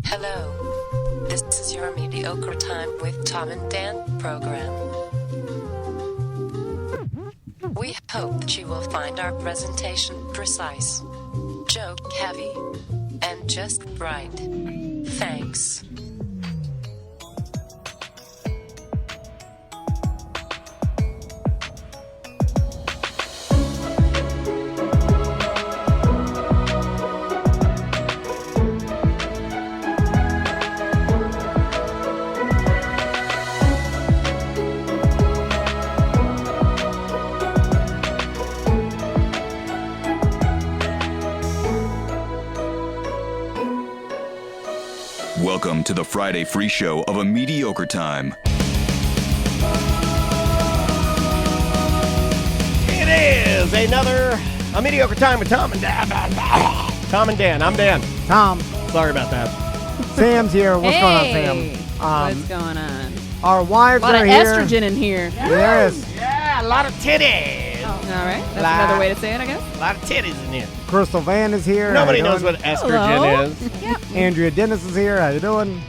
Hello. This is your Mediocre Time with Tom and Dan program. We hope that you will find our presentation precise, joke heavy, and just right. Thanks. Welcome to the Friday free show of A Mediocre Time. It is another A Mediocre Time with Tom and Dan. Tom and Dan. I'm Dan. Tom. Sorry about that. Sam's here. What's going on, Sam? What's going on? Our wives A lot are of here. estrogen in here. Yes. Yeah, a lot of titties. All right. That's another way to say it, I guess. A lot of titties in here. Crystal Van is here. Nobody How you knows doing? what estrogen is. Yep. Andrea Dennis is here. How you doing?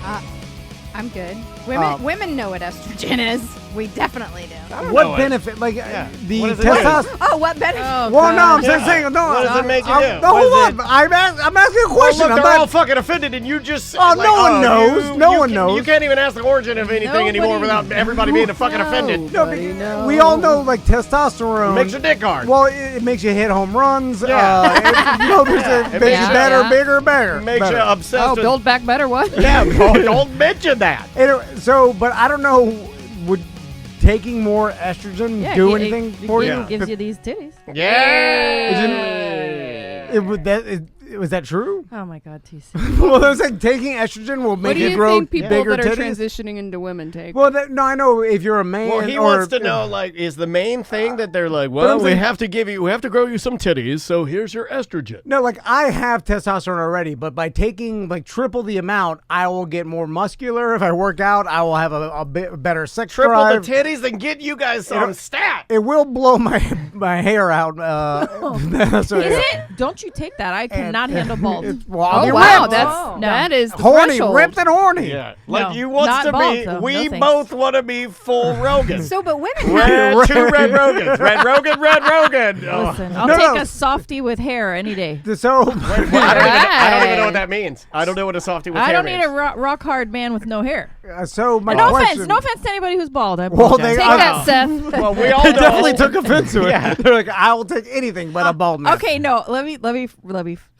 I'm good. Women know what estrogen is. We definitely do. I don't know What it. benefit? Like the What does it do? testosterone. Oh, what benefit? Well, no, I'm Yeah. saying no. What does it make you I'm- do? No, What is hold it? on. I'm asking a Well, question. look, I'm they're all not. fucking offended, and you just Oh, no one knows. No one knows. You can't even ask the origin of anything anymore Nobody- without everybody being fucking offended. No, we all know like testosterone It makes your dick hard. Well, it makes you hit home runs. Yeah. There's a It bigger, makes you- better, yeah. bigger, better. It makes you better. obsessed Oh, with... build back better. What? Yeah, don't mention that. So, but I don't know. Would taking more estrogen do anything for you? Yeah. Gives you these titties. Yeah. Was that true? Oh my God, TC. Well, I was like taking estrogen will What make do it you grow think people bigger that are titties. transitioning into women take? Well, no, I know if you're a man. Well, he or, wants to know, like, is the main thing that they're like, well, I'm we saying- have to grow you some titties, so here's your estrogen. No, like I have testosterone already, but by taking like triple the amount, I will get more muscular. If I work out, I will have a bit better sex Triple drive. the titties and get you guys some stat. It will blow my hair out. So, Is yeah. it? Don't you take that. I And- cannot handle bald. Well, I'll Oh get wow, ripped. that's No. that is the horny, threshold. ripped and horny. Yeah, like No, you wants not to bald, be. though. We No thanks. both want to be full Rogan. So, but women have. Two red Rogans. Red Rogan, red Rogan. Oh. Listen, I'll No, take no. a softie with hair any day. So I don't even know what that means. I don't know what a softie with I hair don't need means. a rock hard man with no hair. so my No question. offense. No offense to anybody who's bald. I Well, apologize. they- Take that, Seth. Well, we all They know. definitely took offense to it. Yeah. They're like, I will take anything but a bald man. Okay, no. Let me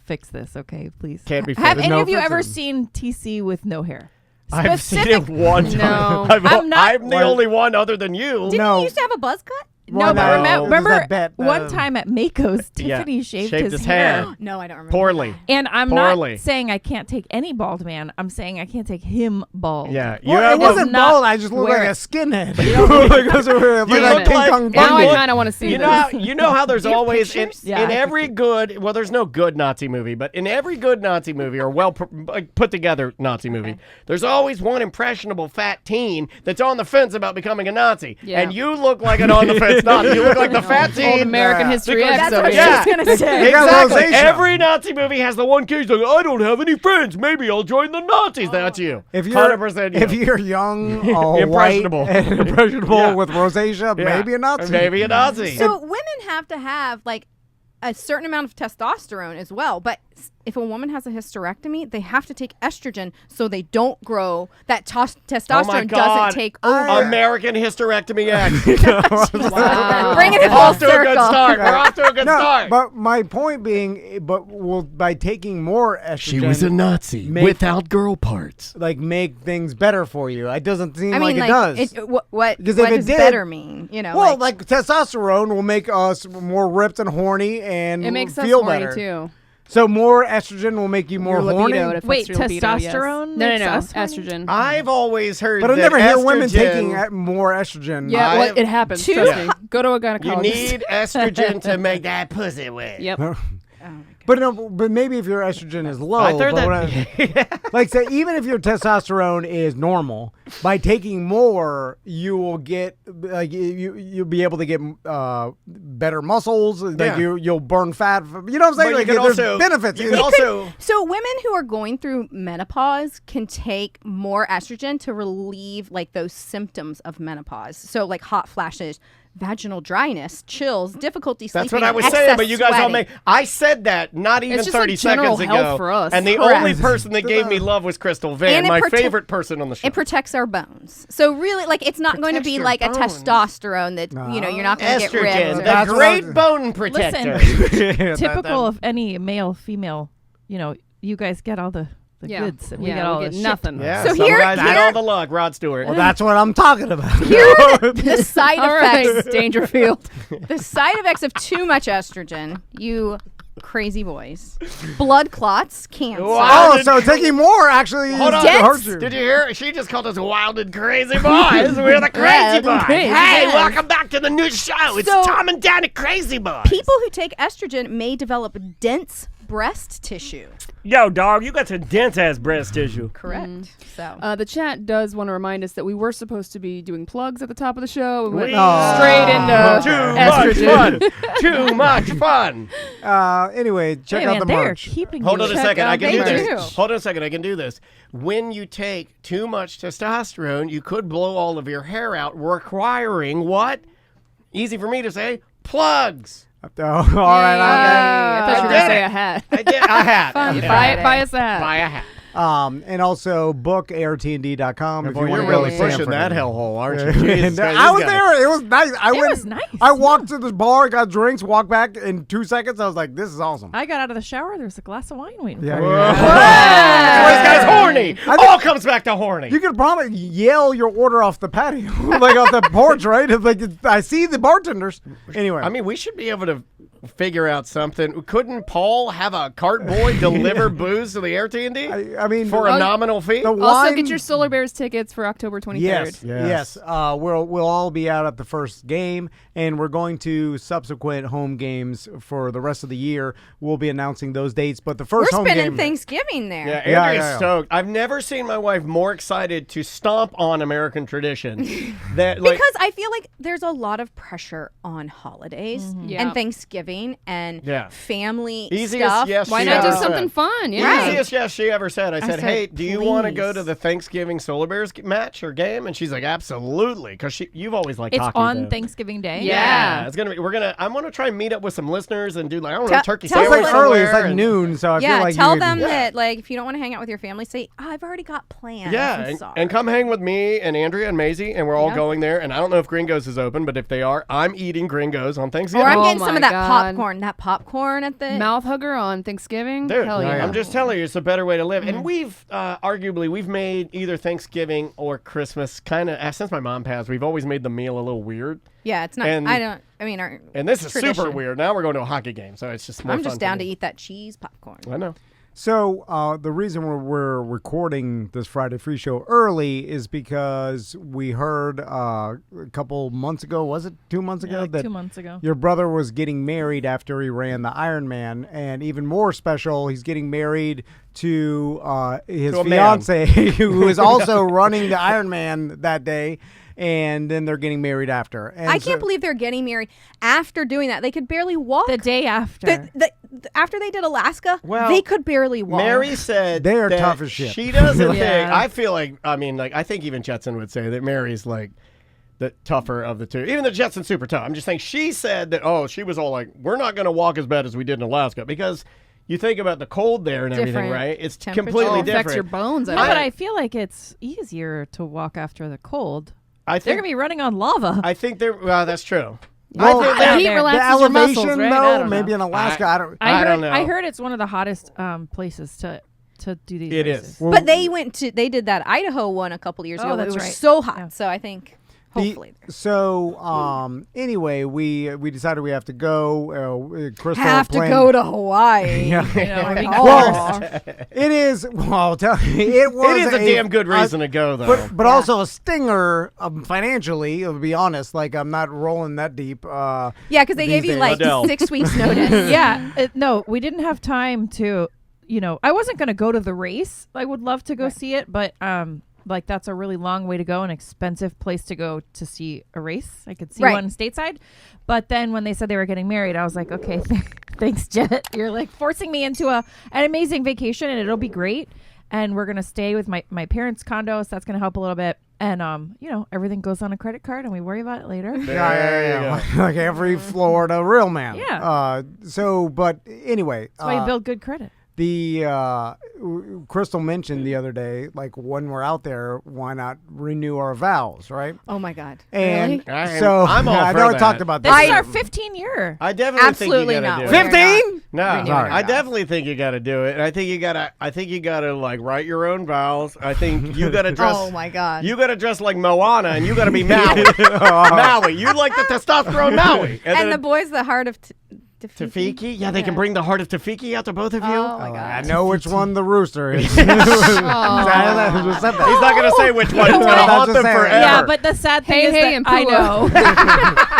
fix this. Okay, please. Can't be Have fixed. any No of you ever fixing. seen TC with no hair? I've seen Specific- it one time. No. I'm not- I'm the only one other than you. Didn't No. you used to have a buzz cut? Well, No, but no, remember, there's that bet, one time at Mako's, Yeah, Tiffany shaved shaved his his hair. hair. No, I don't remember. Poorly. And I'm Poorly. not saying I can't take any bald man. I'm saying I can't take him bald. Yeah, you Well, have it wasn't not bald. I just look wear like a it. skinhead. like those are- You like look King like- Kong Now I Bundy. kind of want to see You this. know how there's Do you have always in, pictures? Yeah, in I have every good, well, there's no good Nazi movie, but in every good Nazi movie or put together Nazi movie, there's always one impressionable fat teen that's on the fence about becoming a Nazi, Yeah. and you look like an on the fence Nazi. You look like the fat Old teen. American History Because- X. That's over what here. she Yeah. was going to say. Exactly. Legalization. Every Nazi movie has the one kid who's like, I don't have any friends. Maybe I'll join the Nazis. That's you. If you're 100% you. if you're young, Impressionable. white, and impressionable Yeah. with rosacea, Yeah. maybe a Nazi. Maybe a Nazi. So, women have to have, like, a certain amount of testosterone as well. But if a woman has a hysterectomy, they have to take estrogen so they don't grow. That testosterone Oh my God. doesn't take over. American Hysterectomy Act. Bring it in full Off to a good circle. start. We're off to a good No, start. but my point being, by taking more estrogen, Nazi Make- without girl parts. like make things better for you. It doesn't seem I mean, like it does. What Because if it does did- better mean? You know, Well, like testosterone will make us more ripped and horny and It makes us feel horny better. too. So more estrogen will make you more Your horny. libido, it affects Wait, your libido, yes. testosterone No, makes no, us horny? estrogen. I've always heard But I that never hear women estrogen- taking more estrogen. Yeah, well, I- it happens. Two- Trust me. Go to a You gynecologist. need estrogen to make that pussy wet. Yep. oh my But no, but maybe if your estrogen is low, I heard but that. like say even if your testosterone is normal, by taking more, you will get like you'll be able to get better muscles. Like you'll burn fat. You know what I'm saying? But Like you can there's also- benefits. you can also So women who are going through menopause can take more estrogen to relieve like those symptoms of menopause. So like hot flashes, vaginal dryness, chills, difficulty sleeping. That's what I was excess saying, but you guys all sweating. make. I said that not even It's just 30 like general seconds health ago. for us. And the Correct. only person that gave me love was Crystal Van, And it my prote- favorite person on the show. It protects our bones. So really, like, it's not going to Protects be your like bones. a testosterone that you're not going to get Estrogen, ripped. the or- That's what great I- bone protector. Listen, typical of any male, female. You guys get all the goods, and we get all we the get shit. nothing. Yeah, So some here- guys get here- all the luck. Rod Stewart. Well, that's what I'm talking about. The side All effects. right, Dangerfield. The side effects of too much estrogen, you crazy boys. Blood clots, cancer. Wow. Oh, so taking more actually Hold on. hurts you. Did you hear? She just called us wild and crazy boys. We're the crazy Wild and boys. crazy, Hey, yes. welcome back to the new show. It's So- Tom and Dan at Crazy Boys. People who take estrogen may develop dense breast tissue. Yo, dog, you got some dense ass breast tissue. Correct. So The chat does want to remind us that we were supposed to be doing plugs at the top of the show. We went Oh. straight into Too much estrogen. fun. Too much fun. Anyway, check Hey, out man, the they're merch. keeping Hold you. on a Check second. I out can the do merch. this. Hold on a second. I can do this. When you take too much testosterone, you could blow all of your hair out, requiring what? Easy for me to say, plugs. Oh, all right. I thought you were I going did to say it. a hat. I did a hat. Fun. Yeah. Buy us a hat. Buy a hat. And also book artnd.com if Boy, you want you're to go really to pushing Sanford. that hellhole, aren't you? And Jesus Christ, I was this guy. there. It was nice. I went. was nice, I walked to this bar, got drinks, walked back in 2 seconds. I was like, "This is awesome." I got out of the shower. There's a glass of wine waiting Yeah, for me. This guy's horny. All comes back to horny. You could probably yell your order off the patio, like off the porch, right? It's like I see the bartenders. Anyway, I mean, we should be able to figure out something. Couldn't Paul have a cart boy deliver booze to the Air T&D I mean, for a nominal fee? the Also, wine. get your Solar Bears tickets for October 23rd. Yes. We'll all be out at the first game, and we're going to subsequent home games for the rest of the year. We'll be announcing those dates, but the we're first home spending game. Thanksgiving there. Yeah, Yeah, Andrea's yeah. stoked. I've never seen my wife more excited to stomp on American tradition. That like, Because I feel like there's a lot of pressure on holidays Yeah. and Thanksgiving and Yeah. family Easiest stuff. yes Why she not do ever something said. fun? Yeah. Easiest yes she ever said. I said, said, hey, do you want to go please. to the Thanksgiving Solar Bears match or game? And she's like, absolutely, because you've always liked It's hockey. on though. Thanksgiving Day. Yeah, it's gonna be. I'm gonna try and meet up with some listeners and do like I don't know Tell- turkey tell It's sandwich like them- early. It's somewhere like and- noon, so I feel Yeah, like tell you them that like if you don't want to hang out with your family, say I've already got plans. Yeah, I'm and, sorry. and come hang with me and Andrea and Maisie, and we're all Yep. going there. And I don't know if Gringos is open, but if they are, I'm eating Gringos on Thanksgiving. Or I'm Oh getting some my of that God. popcorn. That popcorn at the Mouth hugger on Thanksgiving? Dude, Hell yeah. I'm just telling you, it's a better way to live. And we've, arguably, we've made either Thanksgiving or Christmas kind of, since my mom passed, we've always made the meal a little weird. Yeah, it's not. And- I mean, our And this is super tradition. weird. Now we're going to a hockey game, so it's just more I'm fun just for down to me. eat that cheese popcorn. I know. So the reason we're recording this Friday Free Show early is because we heard a couple months ago, was it 2 months ago, like that 2 months ago. your brother was getting married after he ran the Ironman, and even more special, he's getting married to his To a man. fiance, who is also running the Ironman that day, and then they're getting married after. And I so- can't believe they're getting married after doing that. They could barely walk. The day after. After they did Alaska, Well, they could barely walk. Mary said They are that tough as shit. She doesn't Yeah. think. I feel like, I think even Jetson would say that Mary's like the tougher of the two. Even the Jetson's super tough. I'm just saying she said that, she was all like, we're not going to walk as bad as we did in Alaska because you think about the cold there and everything, Different right? It's temperature. completely It affects different. your bones. no, but I feel like it's easier to walk after the cold. I They're think, going to be running on lava. I think they're, well, that's true. Well, I think the that- heat the relaxes your elevation, muscles, right? I though, don't maybe know. in Alaska, I don't. I heard, don't know. I heard it's one of the hottest places to do these It races. is. Well, But they did that Idaho one a couple years Oh, ago. that's it was right. so hot. Yeah. So I think Hopefully. Anyway, we decided we have to go. Crystal Have to planned- go to Hawaii. You know, being Oh. It is. Well, I'll tell you, it was. It is a damn good reason to go, though. But also a stinger financially. To be honest, like I'm not rolling that deep. Yeah, because they gave you days. like Adele. 6 weeks notice. yeah. No, we didn't have time to, I wasn't going to go to the race. I would love to go see it, but like that's a really long way to go, an expensive place to go to see a race. I could see Right. one stateside. But then when they said they were getting married, I was like, okay, thanks, Jet. You're like forcing me into an amazing vacation, and it'll be great. And we're going to stay with my parents' condo, so that's going to help a little bit. And, everything goes on a credit card, and we worry about it later. Yeah. Like every Florida real man. Yeah. But anyway. That's why you build good credit. The Crystal mentioned the other day, like when we're out there, why not renew our vows, right? Oh my God. And Really? so I'm all I for know I that. talked about This this. is our 15-year. I definitely Absolutely think you gotta not. do it. 15? No, Renewing our I vows. definitely think you got to do it, and I think you gotta like write your own vows. I think you gotta dress. Oh my God. You gotta dress like Moana, and you gotta be Maui. Maui, you like the testosterone Maui, and then the boy's the heart of Tafiki. Yeah, they can bring the heart of Tafiki out to both of you. Oh my God. I know which one the rooster is. Oh. He's not gonna say which one. He's know gonna what? haunt them Just saying. forever. Yeah, but the sad thing Hey, is hey, that and I Pua. know.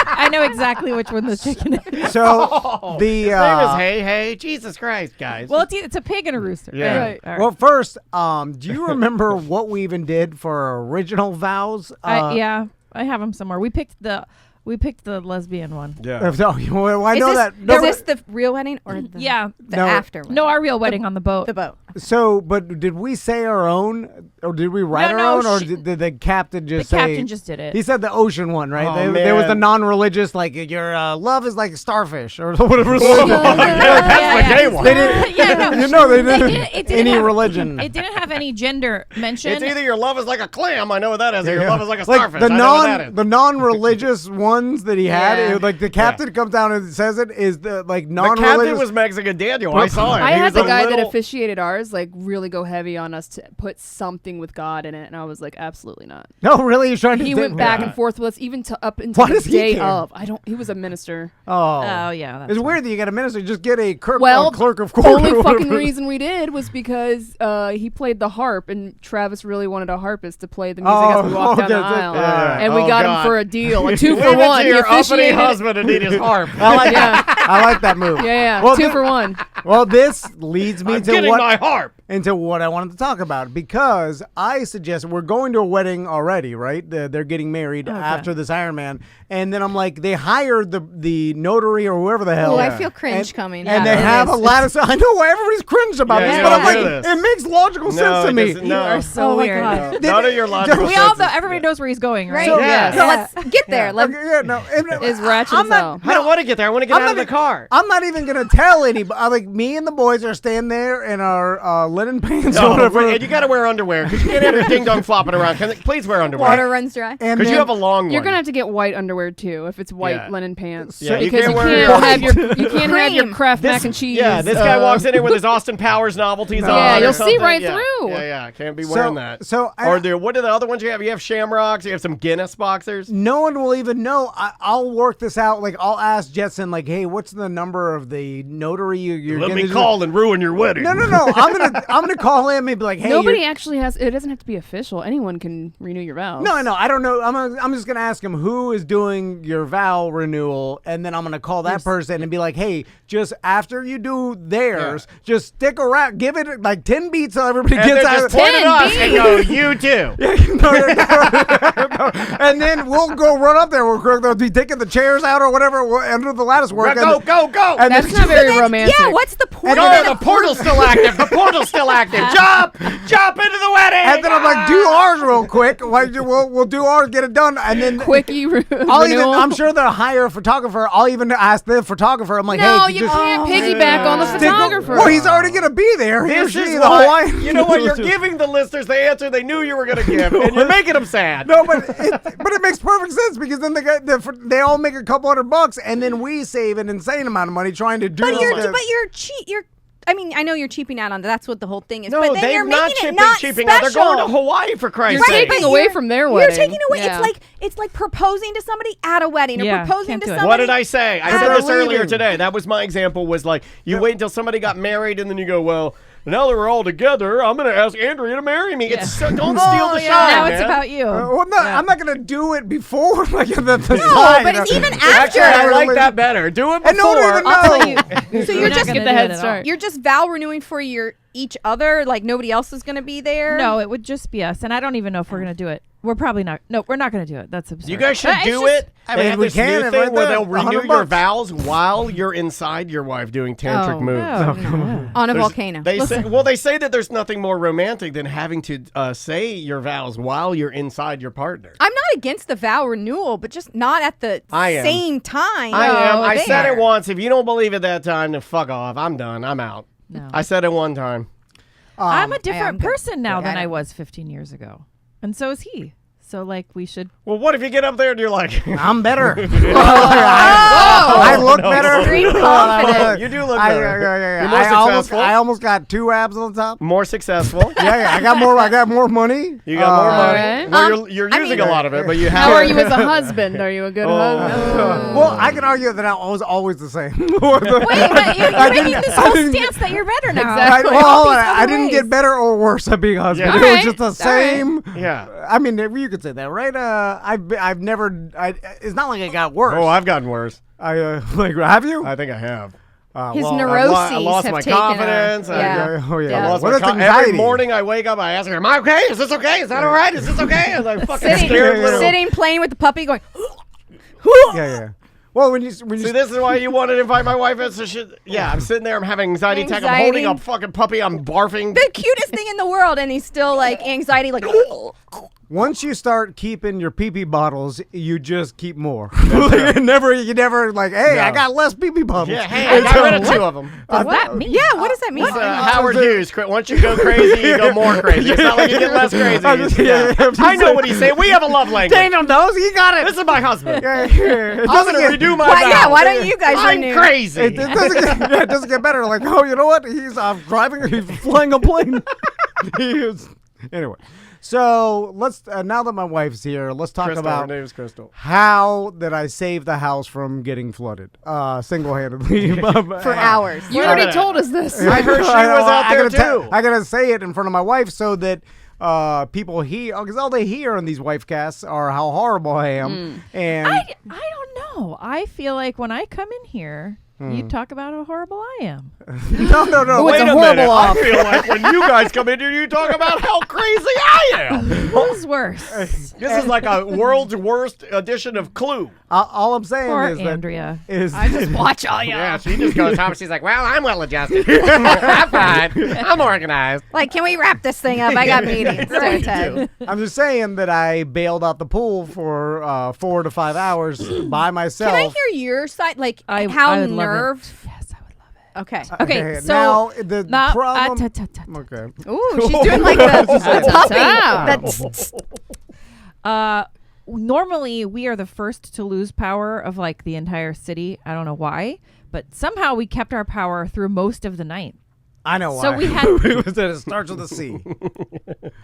I know exactly which one the chicken is. So the His name is Hey. Jesus Christ, guys. Well, it's a pig and a rooster. Yeah. Right. All right. well, first, do you remember what we even did for our original vows? Yeah, I have them somewhere. We picked the lesbian one. yeah. Well, I Is know this, that. is this the real wedding or the, Yeah. the No. after one? No, our real wedding on the boat. The boat. So, but did we say our own, or did we write No, our no, own, or did the captain The just say? captain just did it. He said the ocean one, right? Oh, There was the man. non-religious, like your love is like a starfish or whatever. That's the gay one. They didn't. Yeah, no. You know they They didn't. didn't- it didn't Any have- religion. It didn't have any gender mention. It's either your love is like a clam. I know what that is. Or your Yeah. love is like a starfish. the I know what that is. the non-religious ones that he had, Yeah. like the captain comes down and says it is the like The captain non-religious. was Mexican Daniel. I saw him. I He had was the a guy that little- officiated ours like really go heavy on us to put something with God in it, and I was like, absolutely not. No, really, you're trying to. He do- went back Yeah. and forth with us even to up until Why the does he day care? of. He was a minister. Oh, Oh yeah. That's it's right. weird that you got a minister. Just get a clerk of court. only or fucking whatever. reason we did was because he played the harp, and Travis really wanted a harpist to play the music Oh, as we walked down the okay, aisle. yeah. And we Oh, got God. him for a deal, a 2 Leave for it to 1. He your uppity officiated. husband to need his harp. I like Yeah. that. I like that move. Yeah, Well, 2 thi- for 1. Well, this leads me I'm to getting what my harp. into what I wanted to talk about because I suggest we're going to a wedding already, right? They're getting married after this Iron Man, and then I'm like, they hired the notary or whoever the hell. Oh, I feel cringe and, coming. And Yeah, they it have is. a lattice. I know why everybody's cringed about Yeah, this, you but don't I'm like, do this. it makes logical sense to me. doesn't- You are so Oh my weird. God. None of your logical We all sense know. is- Everybody knows where he's going, right? Right. Yeah. So let's get there. Let's, Okay, yeah, no, Is ratchet I'm as not- hell. I don't want to get there. I want to get I'm out not of the even- car. I'm not even gonna tell anybody. Like me and the boys are standing there in our linen pants or No, whatever. and you got to wear underwear because you can't have your ding dong flopping around. Please wear underwear. water runs dry. And Because you then- have a long one. You're gonna have to get white underwear too if it's white Yeah. linen pants. Yeah, you because can't you wear can't have your white. you can't have your Cream. Kraft mac and cheese. Yeah, this guy uh, walks in here with his Austin Powers novelties on. Yeah, or you'll see something. right Yeah. through. Yeah, can't be wearing that. So Or what are the other ones you have? You have Shamrocks. You have some Guinness boxers. no one will even know. I'll work this out. Like I'll ask Jetson, like, hey, what's the number of the notary you're Let gonna me do? call and ruin your wedding. No. I'm gonna call him and be like, hey, Nobody you're- actually has. It doesn't have to be official. Anyone can renew your vows. No, I don't know. I'm just gonna ask him who is doing your vow renewal, and then I'm gonna call that person and be like, "Hey, just after you do theirs, just stick around, give it like 10 beats so everybody And gets then out." just point at us and go, you too. No. And then we'll go run up there. They'll be taking the chairs out or whatever under the lattice work. Go. And That's then, not very romantic. Yeah, what's the point? Go, of the portal's still active. The portal's still active. Jump into the wedding. and then I'm like, do ours real quick. Like, we'll do ours, get it done, and then Quickie I'm sure they'll hire a photographer. I'll even ask the photographer. I'm like, No, hey, you just can't piggyback on the stick- photographer. Well, he's already gonna be there. He or This she, is the why, Hawaiian. you know what, you're giving the listeners the answer they knew you were going to give, and you're making them sad. No, but it makes perfect sense because then they all make a couple $100, and then we save an insane amount of money trying to do. But this. you're cheat. I mean, I know you're cheaping out on that. That's what the whole thing is. No, but then they're you're not making it not cheaping special. out. They're going to Hawaii for Christ's You're sake. taking away from their wedding. You're taking away. Yeah. It's like proposing to somebody at a wedding or Yeah, proposing can't to do it. somebody. What did I say? I at said a this earlier wedding. today. That was my example. Was like you wait until somebody got married and then you go, well, now that we're all together, I'm going to ask Andrea to marry me. It's so, don't steal the shine, Now man. it's about you. Well, no, I'm not gonna do it before like the No, time, but you it's know. even Actually, after. I like that better. Do it I don't before. even I'll know. tell you. So You're you're not just gonna get the do head it at start. all. You're just vow renewing for each other. Like nobody else is going to be there. No, it would just be us, and I don't even know if we're gonna do it. We're probably not. No, we're not gonna do it. That's absurd. You guys should It's do just- it. They have we this can, new it's thing right where there, they'll renew $100 your vows while you're inside your wife doing tantric Oh. moves. On a There's- volcano. They say that there's nothing more romantic than having to say your vows while you're inside your partner. I'm not against the vow renewal, but just not at the I am. same time. I am. Oh, I said there. it once. If you don't believe it that time, then fuck off. I'm done. I'm out. No. I said it one time. I'm a I'm different good. person now Yeah, than I I know. was 15 years ago, and so is he. So like we should. Well, what if you get up there and you're like, I'm better. Oh, I look better. Extreme confidence. you do look better. You're more I successful. almost got 2 abs on top. More successful. Yeah, I got more money. You got more money. Alright. Well, you're I using mean- a lot of it, but you have. How are you as a husband? Are you a good husband? Well, I can argue that I was always the same. Wait, but you're making this whole stance that you're better now. Exactly. All these I other didn't ways. get better or worse at being a husband. Yeah. It was Alright. just the same. Yeah. I mean, you could say that, right? I've never. It's not like it got worse. Oh, I've gotten worse. Like, have you? I think I have. His well, neuroses I lost have my taken confidence. A, I- yeah. Oh yeah. Yeah. I lost What my is Every anxiety? morning I wake up, I ask her, "Am I okay? Is this okay? Is that all right? Is this okay?" And I'm fucking Sitting, scared. little- sitting, playing with the puppy, going. Yeah. Well, when you See, this is why you wanted to invite my wife. It's shit. Yeah, I'm sitting there. I'm having anxiety attack. I'm Anxiety. holding a fucking puppy. I'm barfing. The cutest thing in the world, and he's still like anxiety, like. once you start keeping your pee-pee bottles, you just keep more. you never like, hey, No. I got less pee-pee bottles. Yeah, hey, I got rid of 2 of them. Does that mean? Yeah, what does that mean? Howard Hughes. Once you go crazy, you go more crazy. It's not like you get less crazy. I'm just- Yeah. I'm just I know saying- what he's saying. We have a love language. Daniel knows. He got it. This is my husband. Yeah, it I'm doesn't going to get- redo my Why, vows. yeah, why don't you guys I'm renew? crazy. It doesn't get better. Like, oh, you know what? He's driving. He's flying a plane. He is. Anyway, so let's. Now that my wife's here, let's talk Crystal, her about name's Crystal. how did I save the house from getting flooded single-handedly For hours. You already told us this. I heard she was out there too. I gotta say it in front of my wife so that people hear, because all they hear on these wife casts are how horrible I am. And I don't know. I feel like when I come in here, you talk about how horrible I am. no. Oh, it's Wait a a horrible minute. off. I feel like when you guys come in here, you talk about how crazy I am. Who's worse? This is like a world's worst edition of Clue. all I'm saying Poor is Andrea. that is I just watch all y'all. Yeah, she just goes home. She's like, well, I'm well adjusted. I'm fine. I'm organized. Like, can we wrap this thing up? I got meetings. Ted. I'm just saying that I bailed out the pool for 4 to 5 hours by myself. Can I hear your side? Like, I how would love it. nerved? Yes, I would love it. Okay. Okay, so now the problem. Okay. Okay. Ooh, she's doing like the puppy. That's Normally, we are the first to lose power of like the entire city. I don't know why, but somehow we kept our power through most of the night. I know why. So we had- it starts with a C.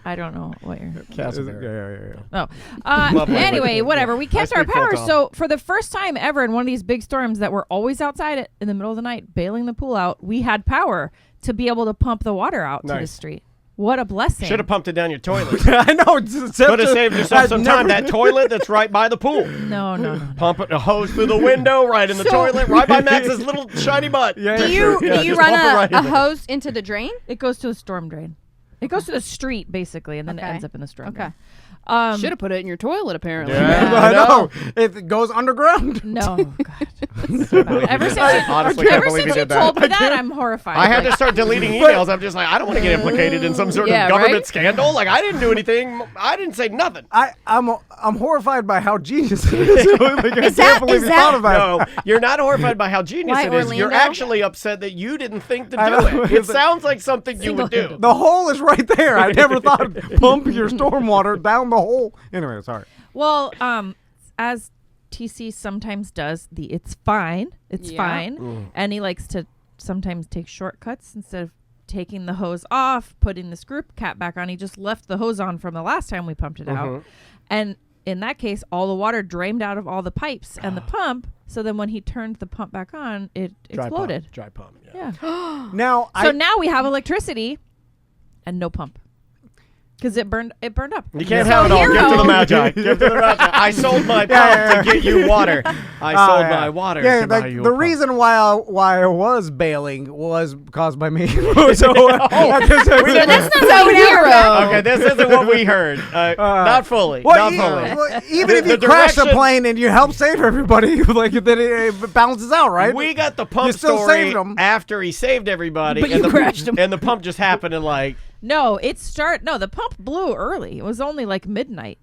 I don't know what you're. Castleberry. No. Love language. Anyway, whatever. We kept our speak full power. Tom. So for the first time ever in one of these big storms that we're always outside in the middle of the night bailing the pool out, we had power to be able to pump the water out to the Nice. street. What a blessing. Should have pumped it down your toilet. I know. Could have saved yourself some time. That toilet that's right by the pool. No. Pump it, a hose through the window, right in the toilet, right by Max's little shiny butt. Yeah. do you Yeah, do you just run pump it right a in there. hose into the drain? It goes to the storm drain. It goes to the street basically, and then it Okay. ends up in the storm Okay. drain. Should have put it in your toilet, apparently. Yeah. I know. It goes underground. No, God. Ever since you, honestly can't ever believe since you you did that. told me that, I'm horrified. I had to Like, start deleting emails. I'm just like, I don't want to get implicated in some sort Yeah, of government right? scandal. Like, I didn't do anything. I didn't say nothing. I'm horrified by how genius it is. Like, I Is can't that- believe is you that- thought about it. No, you're not horrified by how genius Why it is. You're Orlando? actually upset that you didn't think to I know. do it. It sounds like something you would do. Single-handed. The hole is right there. I never thought pump your stormwater down the hole. Anyway, sorry. well, as TC sometimes does, it's fine. It's Yeah. fine, and he likes to sometimes takes shortcuts instead of taking the hose off, putting the screw cap back on. He just left the hose on from the last time we pumped it out. And in that case, all the water drained out of all the pipes and the pump. So then when he turned the pump back on, it exploded. Dry pump. Yeah. Now, Now we have electricity and no pump. Because it burned up. You can't have it all. Give to the Magi. Give to the Magi. I sold my pump to get you water. I sold my water to buy you a the pump. reason why I was bailing was caused by me. That's not so hero. Okay, this isn't what we heard. Not fully. Well, not fully. well, even if you crash the plane and you help save everybody, like then it balances out, right? We got the pump You still story saved 'em. after he saved everybody, But and you crashed 'em. and the pump just happened in like. No, the pump blew early. It was only like midnight.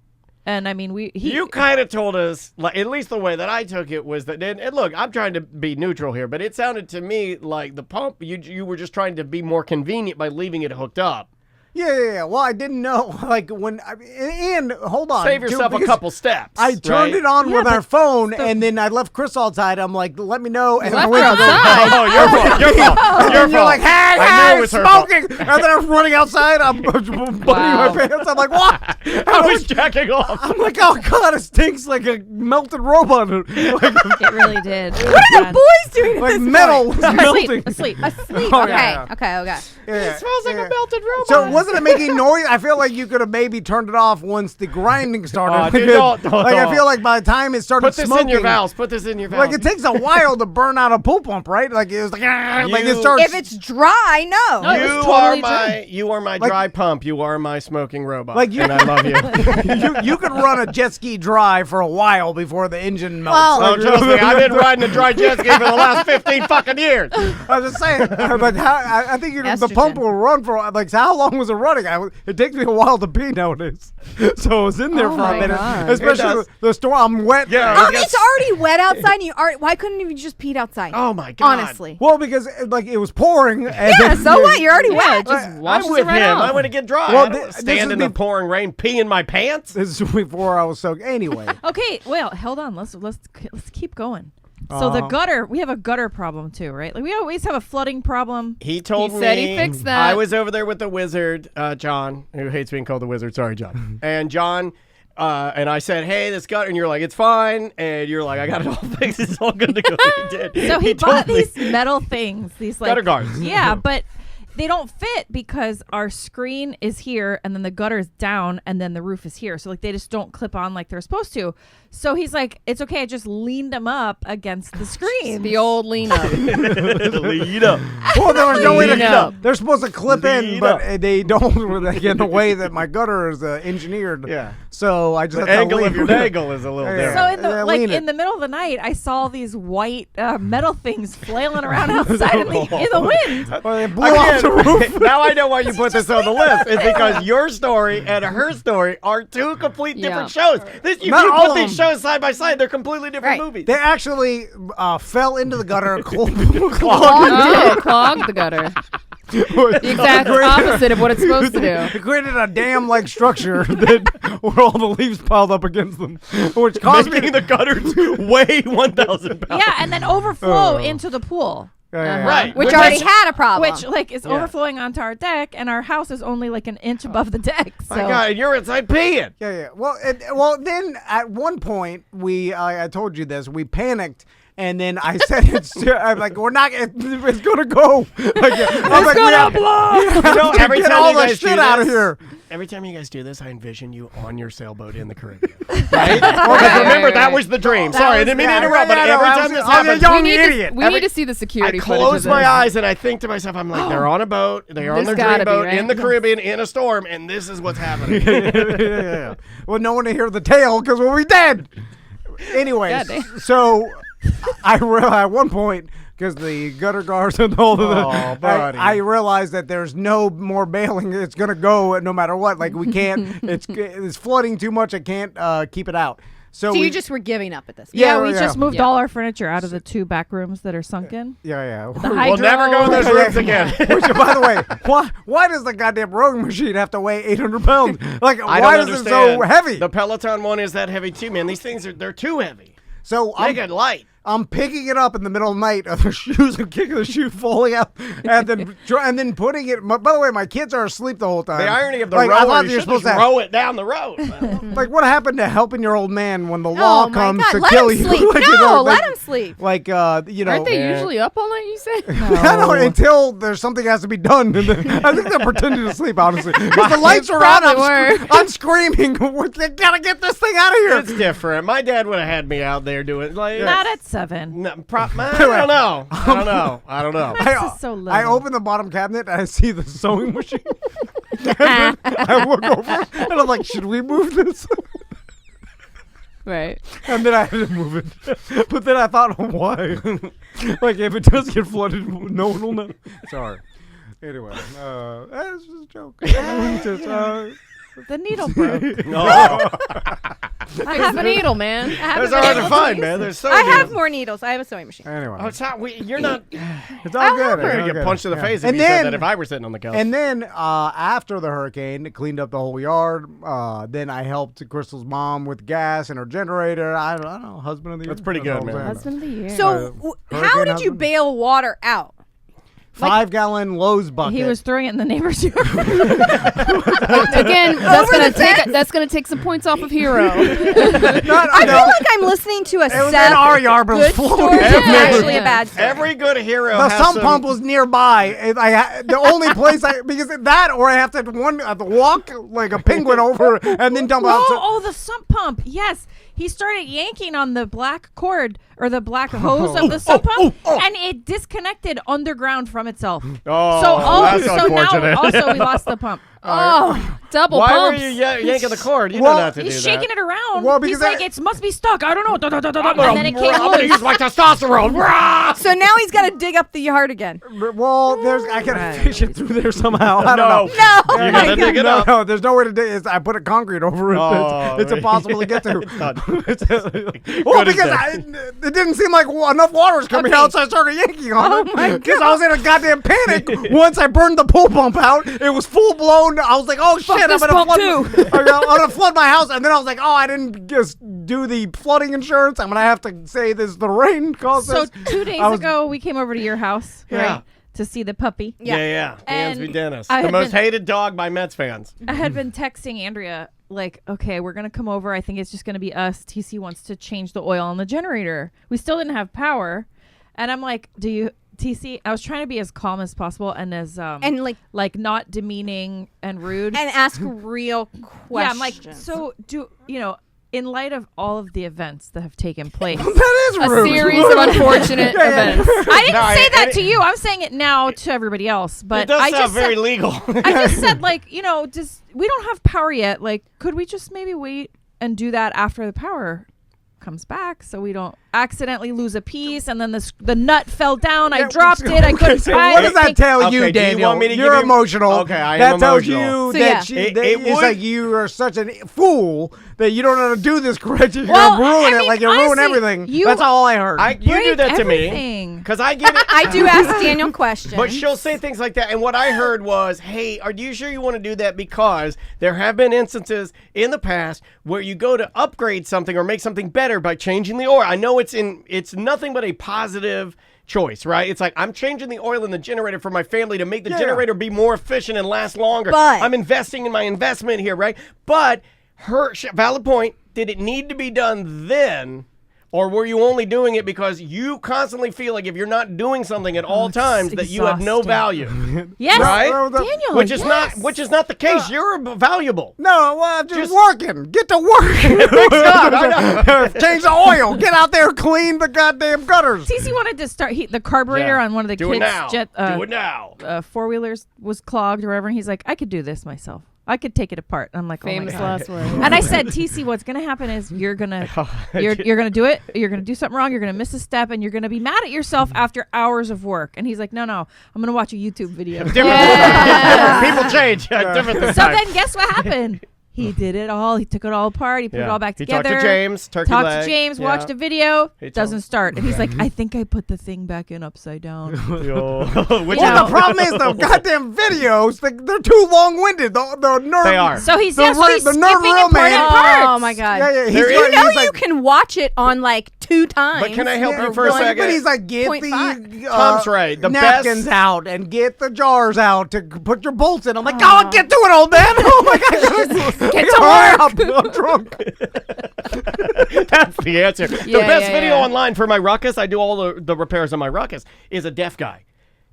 And I mean, You kind of told us, like, at least the way that I took it was that, and look, I'm trying to be neutral here, but it sounded to me like the pump, you were just trying to be more convenient by leaving it hooked up. Yeah. Well, I didn't know. Like and hold on. Save yourself a because couple steps. I turned right? it on Yeah, with our but phone, and then I left Chris outside. I'm like, let me know. And left I went her outside? Oh, your fault. Your fault. And Your then you're fault. like, hey, I knew hey, it was her fault. smoking. And then I'm running outside. I'm buttoning my pants. I'm like, what? I was jacking off. I'm like, oh, God, it stinks like a melted robot. Like, it really did. What are the boys doing? At like this metal was melting. Asleep. Asleep. Oh, Okay. yeah. Okay. Yeah, It smells like a melted robot. So wasn't it making noise? I feel like you could have maybe turned it off once the grinding started. Dude, don't. Like I feel like by the time it started Put this smoking, in your valves. Put this in your valves. like it takes a while to burn out a pool pump, right? Like it was like it You- starts. If it's dry, no. No, it was You totally are dry. you are my Like- dry pump. You are my smoking robot. Like you- and I love you. you could run a jet ski dry for a while before the engine melts. Well- Oh, trust me, I've been riding a dry jet ski for the last 15 fucking years. I was just saying, but I think the Estrogen. pump will run for like how long was it running? It takes me a while to pee nowadays, so I was in there Oh for a my minute. God. Especially It does. the storm. I'm wet. Yeah. It's already wet outside. And you are. Why couldn't you just peed outside? Oh my God. Honestly. Well, because like it was pouring. And Yeah. then- So what? You're already wet. Just I'm washes with it right him. off. I want to get dry. Well, I don't this stand is in the be- pouring rain, pee in my pants. This is before I was soaked. Anyway, Okay, well, hold on. Let's keep going. So the gutter, we have a gutter problem too, right? Like we always have a flooding problem. He told He me said he fixed that. I was over there with the wizard, John, who hates being called the wizard. Sorry, John. And John, and I said, "Hey, this gutter," and you're like, "It's fine," and you're like, "I got it all fixed. It's all good to go." He did. So he told bought me. these metal things, these like Gutter guards. Yeah, but they don't fit because our screen is here and then the gutter is down and then the roof is here. So like they just don't clip on like they're supposed to. So he's like, it's okay. I just leaned them up against the screen. The old lean up. Lead up. well, there was no way to. Lean up. They're supposed to clip in, Lean but up. they don't. Like in the way that my gutter is engineered. Yeah. So I just The have to angle lean of your with it. dangle is a little Yeah. different. So in the Yeah, like lean it. in the middle of the night, I saw these white metal things flailing around outside in the wind. Well, they blew off the roof. Again, now I know why you put this on the list. It's because your story and her story are two complete different shows. This, if Not you all put of these them. shows side by side, they're completely different Right. movies. They actually fell into the gutter, clogged Clogged the gutter. The exact opposite of what it's supposed to do. It created a dam-like structure that where all the leaves piled up against them, which caused me Making the gutters weigh 1,000 pounds. Yeah, and then overflow into the pool. Right. Which already had a problem. Which like is overflowing onto our deck, and our house is only like an inch above the deck. So My God, and you're inside peeing. Yeah. Well, then at one point I told you this. We panicked. And then I said, I'm like, we're not, it's going to go. Like, I'm like, gonna blow. You know, every get time all you the guys shit do out of this, here. Every time you guys do this, I envision you on your sailboat in the Caribbean. Right? Because remember, that was the dream. Sorry, I didn't mean to interrupt, but every time this happens, young We need idiot. to, we need to see the security I footage close of my this. eyes and I think to myself, I'm like, they're on a boat, they're on There's their gotta dream be, boat right? in the Caribbean in a storm, and this is what's happening. Yeah. Well, no one to hear the tale because we'll be dead. Anyways, Goddamn. so I realized at one point, because the gutter guards and all of Oh, buddy. I realized that there's no more bailing. It's gonna go no matter what. Like we can't. It's flooding too much. I can't keep it out. So so we you just were giving up at this point. yeah, Yeah, we yeah. just moved Yeah. all our furniture out of the 2 back rooms that are sunken. yeah. The We'll hydro. never go in those rooms again. Which, by the way, why does the goddamn rowing machine have to weigh 800 pounds? Like, I why don't is understand. it so heavy? The Peloton one is that heavy too, man. These things they're too heavy. So Make it light. I'm picking it up in the middle of the night of the shoes and kicking the shoe falling out and then putting it. By the way, my kids are asleep the whole time. The irony of the I rower, thought you you're should supposed just to row it down the road. like, what happened to helping your old man when the law Oh my comes God, to let kill him you? sleep. Like, No, let him sleep. Like, Aren't they usually up all night? You said. I don't know, until there's something has to be done. And then, I think they're pretending to sleep, honestly. Because the lights are on, I'm screaming, we gotta get this thing out of here. It's different. My dad would have had me out there doing like Not at 7. I don't know. I don't know. This is so low. I open the bottom cabinet and I see the sewing machine. And then I look over and I'm like, should we move this? Right. And then I had to move it. But then I thought, why? Like, if it does get flooded, no one will know. Sorry. Anyway, that's just a joke. The needle broke. I have a needle, man. Those are hard to find, man. There's so I many. have more needles. I have a sewing machine. Anyway. Oh, it's not. You're not. It's all I'll good. help her. You're It's all gonna get good. punched in the Yeah. face if And you said then- that. If I were sitting on the couch. And then after the hurricane, it cleaned up the whole yard. Then I helped Crystal's mom with gas and her generator. I don't know, husband of the year. That's pretty good, all I'm man. saying. Husband of the year. So, how hurricane did you husband? bail water out? 5-gallon Lowe's bucket. He was throwing it in the neighbor's yard. Again, that's gonna take some points off of Hero. I feel like I'm listening to a It was Seth in our yard, but it was good flowing. story. It's Every- actually a bad story. Every good hero The has sump some pump was nearby. The only place because that, or I have to walk like a penguin over and then dump out. Oh, the sump pump. Yes. He started yanking on the black cord or the black hose of the sump pump, and it disconnected underground from itself. Oh, that's so unfortunate. now also we lost the pump. Oh, double Why pumps. were you yanking the cord? You Well, don't have to do He's that. shaking it around. Well, He's because like, it must be stuck. I don't know. I'm And then it came gonna loose. use my testosterone. Rah! So now he's got to dig up the yard again. Well, I gotta fish it through there somehow. I don't know. No. You gotta dig it no, up. no, there's no way to dig it. I put a concrete over it. Oh, It's impossible to get to. It's done. Well, Good as because dead. it didn't seem like enough water was coming out, so I started yanking on it. Because I was in a goddamn panic. Once I burned the pool pump out, it was full blown. I was like, oh shit, I'm this gonna pump flood. too. I'm gonna flood my house. And then I was like, oh, I didn't just do the flooding insurance. I'm gonna have to say this the rain caused So this. 2 days I was- ago, we came over to your house, Yeah. right, to see the puppy. Yeah. And Dansby Dennis. I The had most been- hated dog by Mets fans. I had been texting Andrea, like, okay, we're going to come over. I think it's just going to be us. TC wants to change the oil on the generator. We still didn't have power. And I'm like, TC, I was trying to be as calm as possible and as, And like not demeaning and rude. and ask real questions. yeah, I'm like, so in light of all of the events that have taken place. That is A rude. series of unfortunate events. I didn't No, say that it- to you. I'm saying it now to everybody else. It But does I sound just very said, legal. I just said, like, we don't have power yet. Like, could we just maybe wait and do that after the power comes back so we don't accidentally lose a piece and then the nut fell down. I dropped it. I couldn't So find what does that tell Okay, do you, you Daniel? want me to give You're you- emotional. Okay, I that am tells emotional. you So, that yeah. she, It that it's would- like you are such a fool that you don't know how to do this correctly. You're Well, gonna ruin I it mean, like you ruin honestly, everything. you- That's all I heard. You do that to me. everything. Because I get it. I do ask Daniel questions. But she'll say things like that. And what I heard was, hey, are you sure you want to do that? Because there have been instances in the past where you go to upgrade something or make something better by changing the oil. I know it's nothing but a positive choice, right? It's like, I'm changing the oil in the generator for my family to make the generator be more efficient and last longer. But- I'm investing in my investment here, right? But valid point, did it need to be done then? Or were you only doing it because you constantly feel like if you're not doing something at all it's times that you have no exhausting. value? Yes, Right? Daniel. Which is yes. not the case. You're valuable. no, well, I'm just working. Get to work. God, I know. Change the oil. Get out there, clean the goddamn gutters. TC wanted to start the carburetor Yeah. on one of the Do it kids' now. jet Do it now. four-wheelers was clogged or whatever. And he's like, I could do this myself. I could take it apart. I'm like, Famous oh my God. last word. And I said, TC, what's gonna happen is you're gonna do it. You're gonna do something wrong. You're gonna miss a step, and you're gonna be mad at yourself after hours of work. And he's like, no, I'm gonna watch a YouTube video. Different. People change. Different this So time. then, guess what happened? He did it all. He took it all apart. He put it all back He together. talked to James. Turkey Talked leg. to James. Yeah. Watched a video. He told Doesn't him. start. And he's like, I think I put the thing back in upside down. Which Well, Yeah. the problem is the goddamn videos, they're too long-winded. The nerve. They are. So he's The just re- he's the skipping nerve real important man- parts. Oh my God! Yeah, yeah. There You is- know he's you can watch it on like 2 times. But can I help you for a But second? he's like, get 0.5. the Tom's right. The napkins best- out and get the jars out to put your bolts in. I'm like, oh, get to it, old man. Oh my God. Get to work. I'm drunk. That's the answer. The Yeah, best yeah, video yeah. online for my Ruckus, I do all the repairs on my Ruckus, is a deaf guy.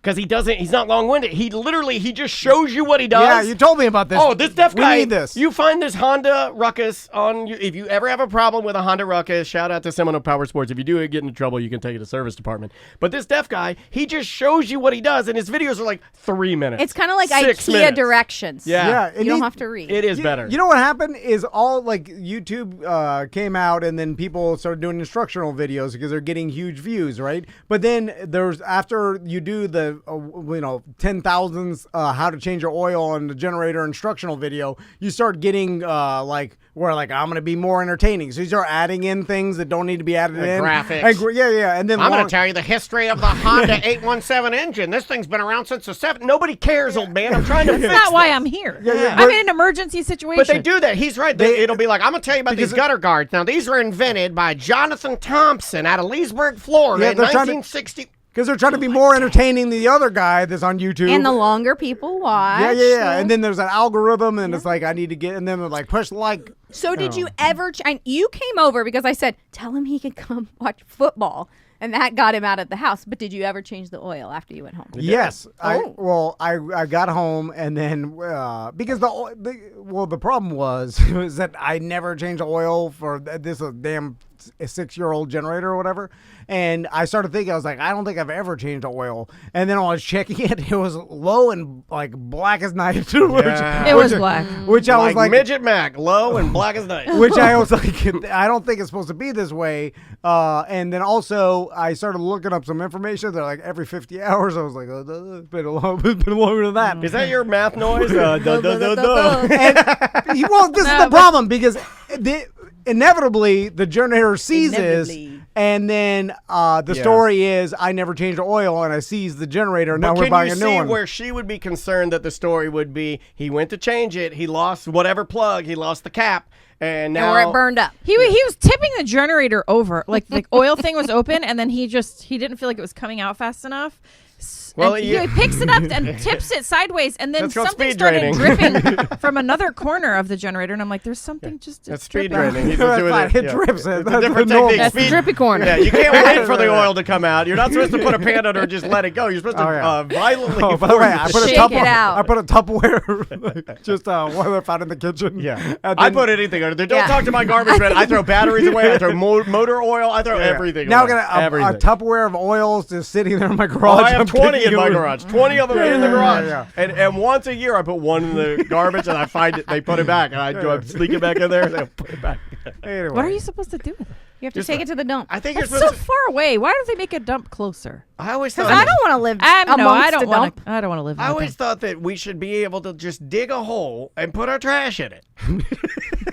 Because he's not long-winded. He just shows you what he does. Yeah, you told me about this. Oh, this deaf guy. We need this. You find this Honda Ruckus if you ever have a problem with a Honda Ruckus, shout out to Seminole Power Sports. If you do get into trouble, you can take it to service department. But this deaf guy, he just shows you what he does, and his videos are like 3 minutes. It's kind of like 6 IKEA minutes. directions. Yeah. You don't have to read. It is better. You know what happened is all like YouTube came out and then people started doing instructional videos because they're getting huge views, right? But then there's after you do the 10,000s how to change your oil on the generator instructional video, you start getting I'm gonna be more entertaining. So you start adding in things that don't need to be added in. graphics. Yeah. And then I'm going to tell you the history of the Honda 817 engine. This thing's been around since the 70s. Nobody cares, old man. I'm trying to fix That's not why I'm here. yeah. I'm in an emergency situation. But they do that. He's right. It'll be like, I'm going to tell you about these gutter guards. Now, these were invented by Jonathan Thompson out of Leesburg, Florida in they're trying to- 1960. Because they're trying to be more entertaining than the other guy that's on YouTube. And the longer people watch. Yeah. And then there's an algorithm, and it's like, I need to get, and then they're like, push like. So did you ever? You came over because I said, tell him he could come watch football, and that got him out of the house. But did you ever change the oil after you went home? Yes. Oh. I got home, and then because the problem was that I never changed the oil for this damn 6-year-old generator or whatever. And I started thinking, I was like, I don't think I've ever changed the oil. And then when I was checking it, it was low and like black as night. It was black. Which I was like, Midget Mac, low and black as night. which I was like, I don't think it's supposed to be this way. And then also, I started looking up some information. They're like every 50 hours. I was like, it's been longer than that. Is that your math noise? Well, this is the problem because inevitably the generator seizes, and then the story is I never changed the oil and I seized the generator. And now we're buying a new one. Can you see where she would be concerned that the story would be he went to change it, he lost whatever plug, he lost the cap, and now Or it burned up. He was tipping the generator over. Like the oil thing was open, and then he didn't feel like it was coming out fast enough. Well, And he picks it up and tips it sideways, and then That's called something speed started draining. dripping from another corner of the generator, and I'm like, "There's something just That's it's speed dripping." draining. He's That's doing fine. It yeah. drips. It's a That's different normal. technique. That's the Speed- drippy corner. Yeah, you can't wait for the oil to come out. You're not supposed to put a pan under and just let it go. You're supposed to violently. Oh, by the way, I put a Shake it out. I put a Tupperware, just one I found in the kitchen. Yeah, And I then- put anything under there. Don't Yeah. talk to my garbage man. I throw batteries away. I throw motor oil. I throw everything. Now I away. got a everything. Tupperware of oils just sitting there in my Oh, garage. I have I'm 20 in picking my them. garage. 20 of them in the garage. yeah. And once a year I put one in the garbage and I find it. They put it back. And I sneak it back in there. And they put it back. Anyway. What are you supposed to do with it? You have to take it to the dump. I think you're It's so supposed to. far away. Why don't they make a dump closer? I always Because thought. I don't want to live I amongst don't the want dump. to. I don't want to live. In I a always dump. thought that we should be able to just dig a hole and put our trash in it.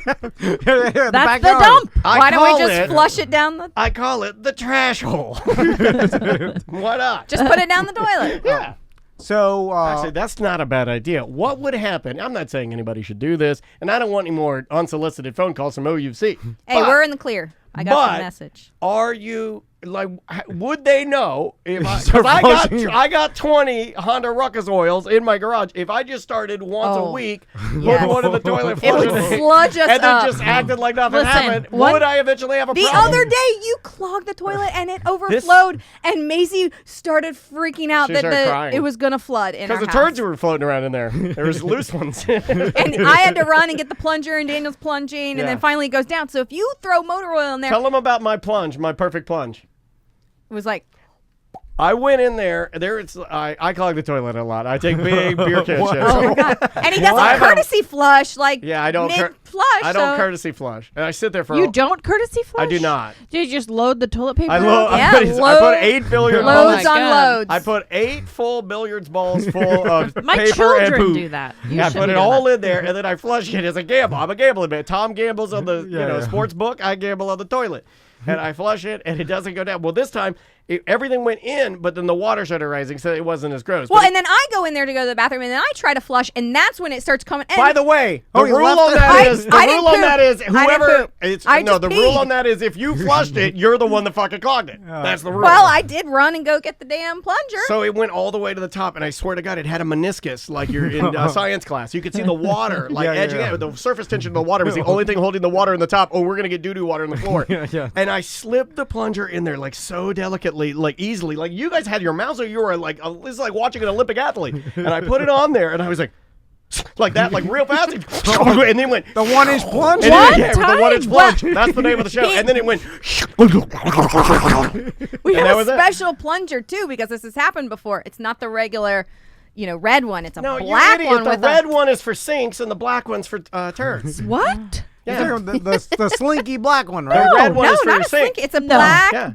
That's the dump. Why don't we just it, flush it down the? I call it the trash hole. Why not? Just put it down the toilet. Yeah. So, Actually, that's not a bad idea. What would happen? I'm not saying anybody should do this, and I don't want any more unsolicited phone calls from OUC. Hey, But we're in the clear. I got the message. Are you like? Would they know if I? Start Because flushing. I got 20 Honda Ruckus oils in my garage. If I just started once a Oh. week, Yes. put one in the toilet, It flush would it, sludge us and then up. just acted like nothing Listen, happened, what- would I eventually have a The problem? other day, you clogged the toilet and it overflowed, and Maisie started freaking out She that started crying. it was going to flood in our Because house. the turds were floating around in there. There was loose ones. And I had to run and get the plunger, and Daniel's plunging, Yeah. and then finally it goes down. So if you throw motor oil in there, Tell them about my plunge, my perfect plunge. it was like, I went in there. I clog the toilet a lot. I take big beer can shits. oh my God. And he does I a have- courtesy flush, like Yeah, I don't. mid-flush. I don't so courtesy flush, and I sit there for. You don't courtesy flush? I do not. Do you just load the toilet paper? I, out? Yeah, I put 8 billiard loads balls. my on God. loads. I put 8 full billiards balls full of My paper and children poop. do that. You Yeah, I shouldn't put be it doing all that. in there, and then I flush it as a gamble. I'm a gambling man. Tom gambles on the sports book. I gamble on the toilet, and I flush it, and it doesn't go down. Well, this time, everything went in, but then the water started rising, so it wasn't as gross. Well, But and then I go in there to go to the bathroom, and then I try to flush, and that's when it starts coming. And by the way, the you rule left on it? that is I didn't poop. whoever. It's I no. just The rule peed. on that is if you flushed it, you're the one that fucking clogged it. That's the rule. well, I did run and go get the damn plunger. So it went all the way to the top, and I swear to God, it had a meniscus like you're in science class. You could see the water like edging out. The surface tension of the water was the only thing holding the water in the top. Oh, we're gonna get doo-doo water on the floor. Yeah. And I slipped the plunger in there like so delicately, like easily. Like you guys had your mouths, so you were like, this is like watching an Olympic athlete. And I put it on there, and I was like that, like real fast, and then went The 1-inch plunge. and One then, the time? 1-inch plunge. That's the name of the show. And then it went. We And that have was a it. special plunger too because this has happened before. It's not the regular, red one. It's a No, you black idiot. one The with red a. one is for sinks, and the black one's for turds. What? Yeah. The slinky black one, The right? red one No, is for not your a sink. sink. It's a black, Yeah.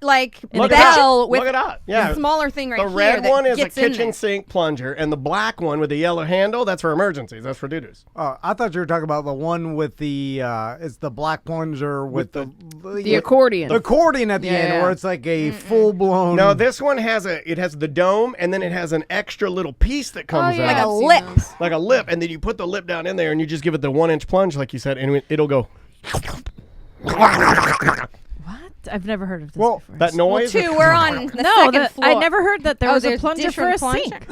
like Look it bell up. with Look it up. Yeah. a smaller thing right The here. red that one is a gets in kitchen there. sink plunger, and the black one with the yellow handle, that's for emergencies. That's for doo-doos. I thought you were talking about the one with the it's the black plunger with the accordion. The accordion at the end, Yeah. where it's like a full blown. No, this one has the dome, and then it has an extra little piece that comes yeah. Like out. a lip. Like a lip, and then you put the lip down in there, and you just give it the 1-inch plunge, like you said, and it'll go. What? I've never heard of this Well, before. That noise. We're on the no, second floor. I never heard that there was a there's plunger for a different sink.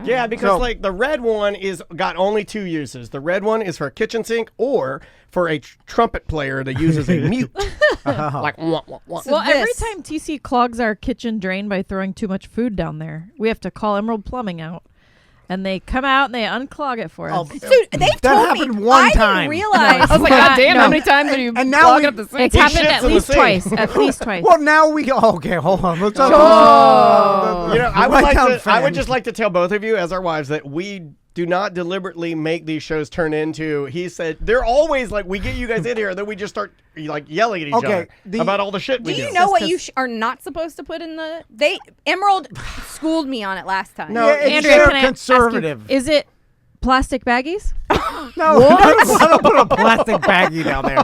Yeah, because So- like the red one got only 2 uses. The red one is for a kitchen sink or for a trumpet player that uses a mute. Like wah, wah, wah. Well, every this. time TC clogs our kitchen drain by throwing too much food down there, we have to call Emerald Plumbing out. And they come out and they unclog it for us. Dude, they've told happened me. one I time. didn't realize. I was like, God damn, No. how many times have you And now clogged we- up the sink? It's happened shits at in the least sink. twice. At least twice. Well, now we go. Okay, hold on. Let's talk You know, I would Right down I would fan. just like to tell both of you, as our wives, that we do not deliberately make these shows turn into. He said they're always like we get you guys in here, and then we just start like yelling at each Okay, other about all the shit we Do do. you know what you 'cause- are not supposed to put in the? Emerald schooled me on it last time. No, Yeah, it's Andrea, they're can I ask you, conservative. is it plastic baggies? No, I don't put a plastic baggie down there.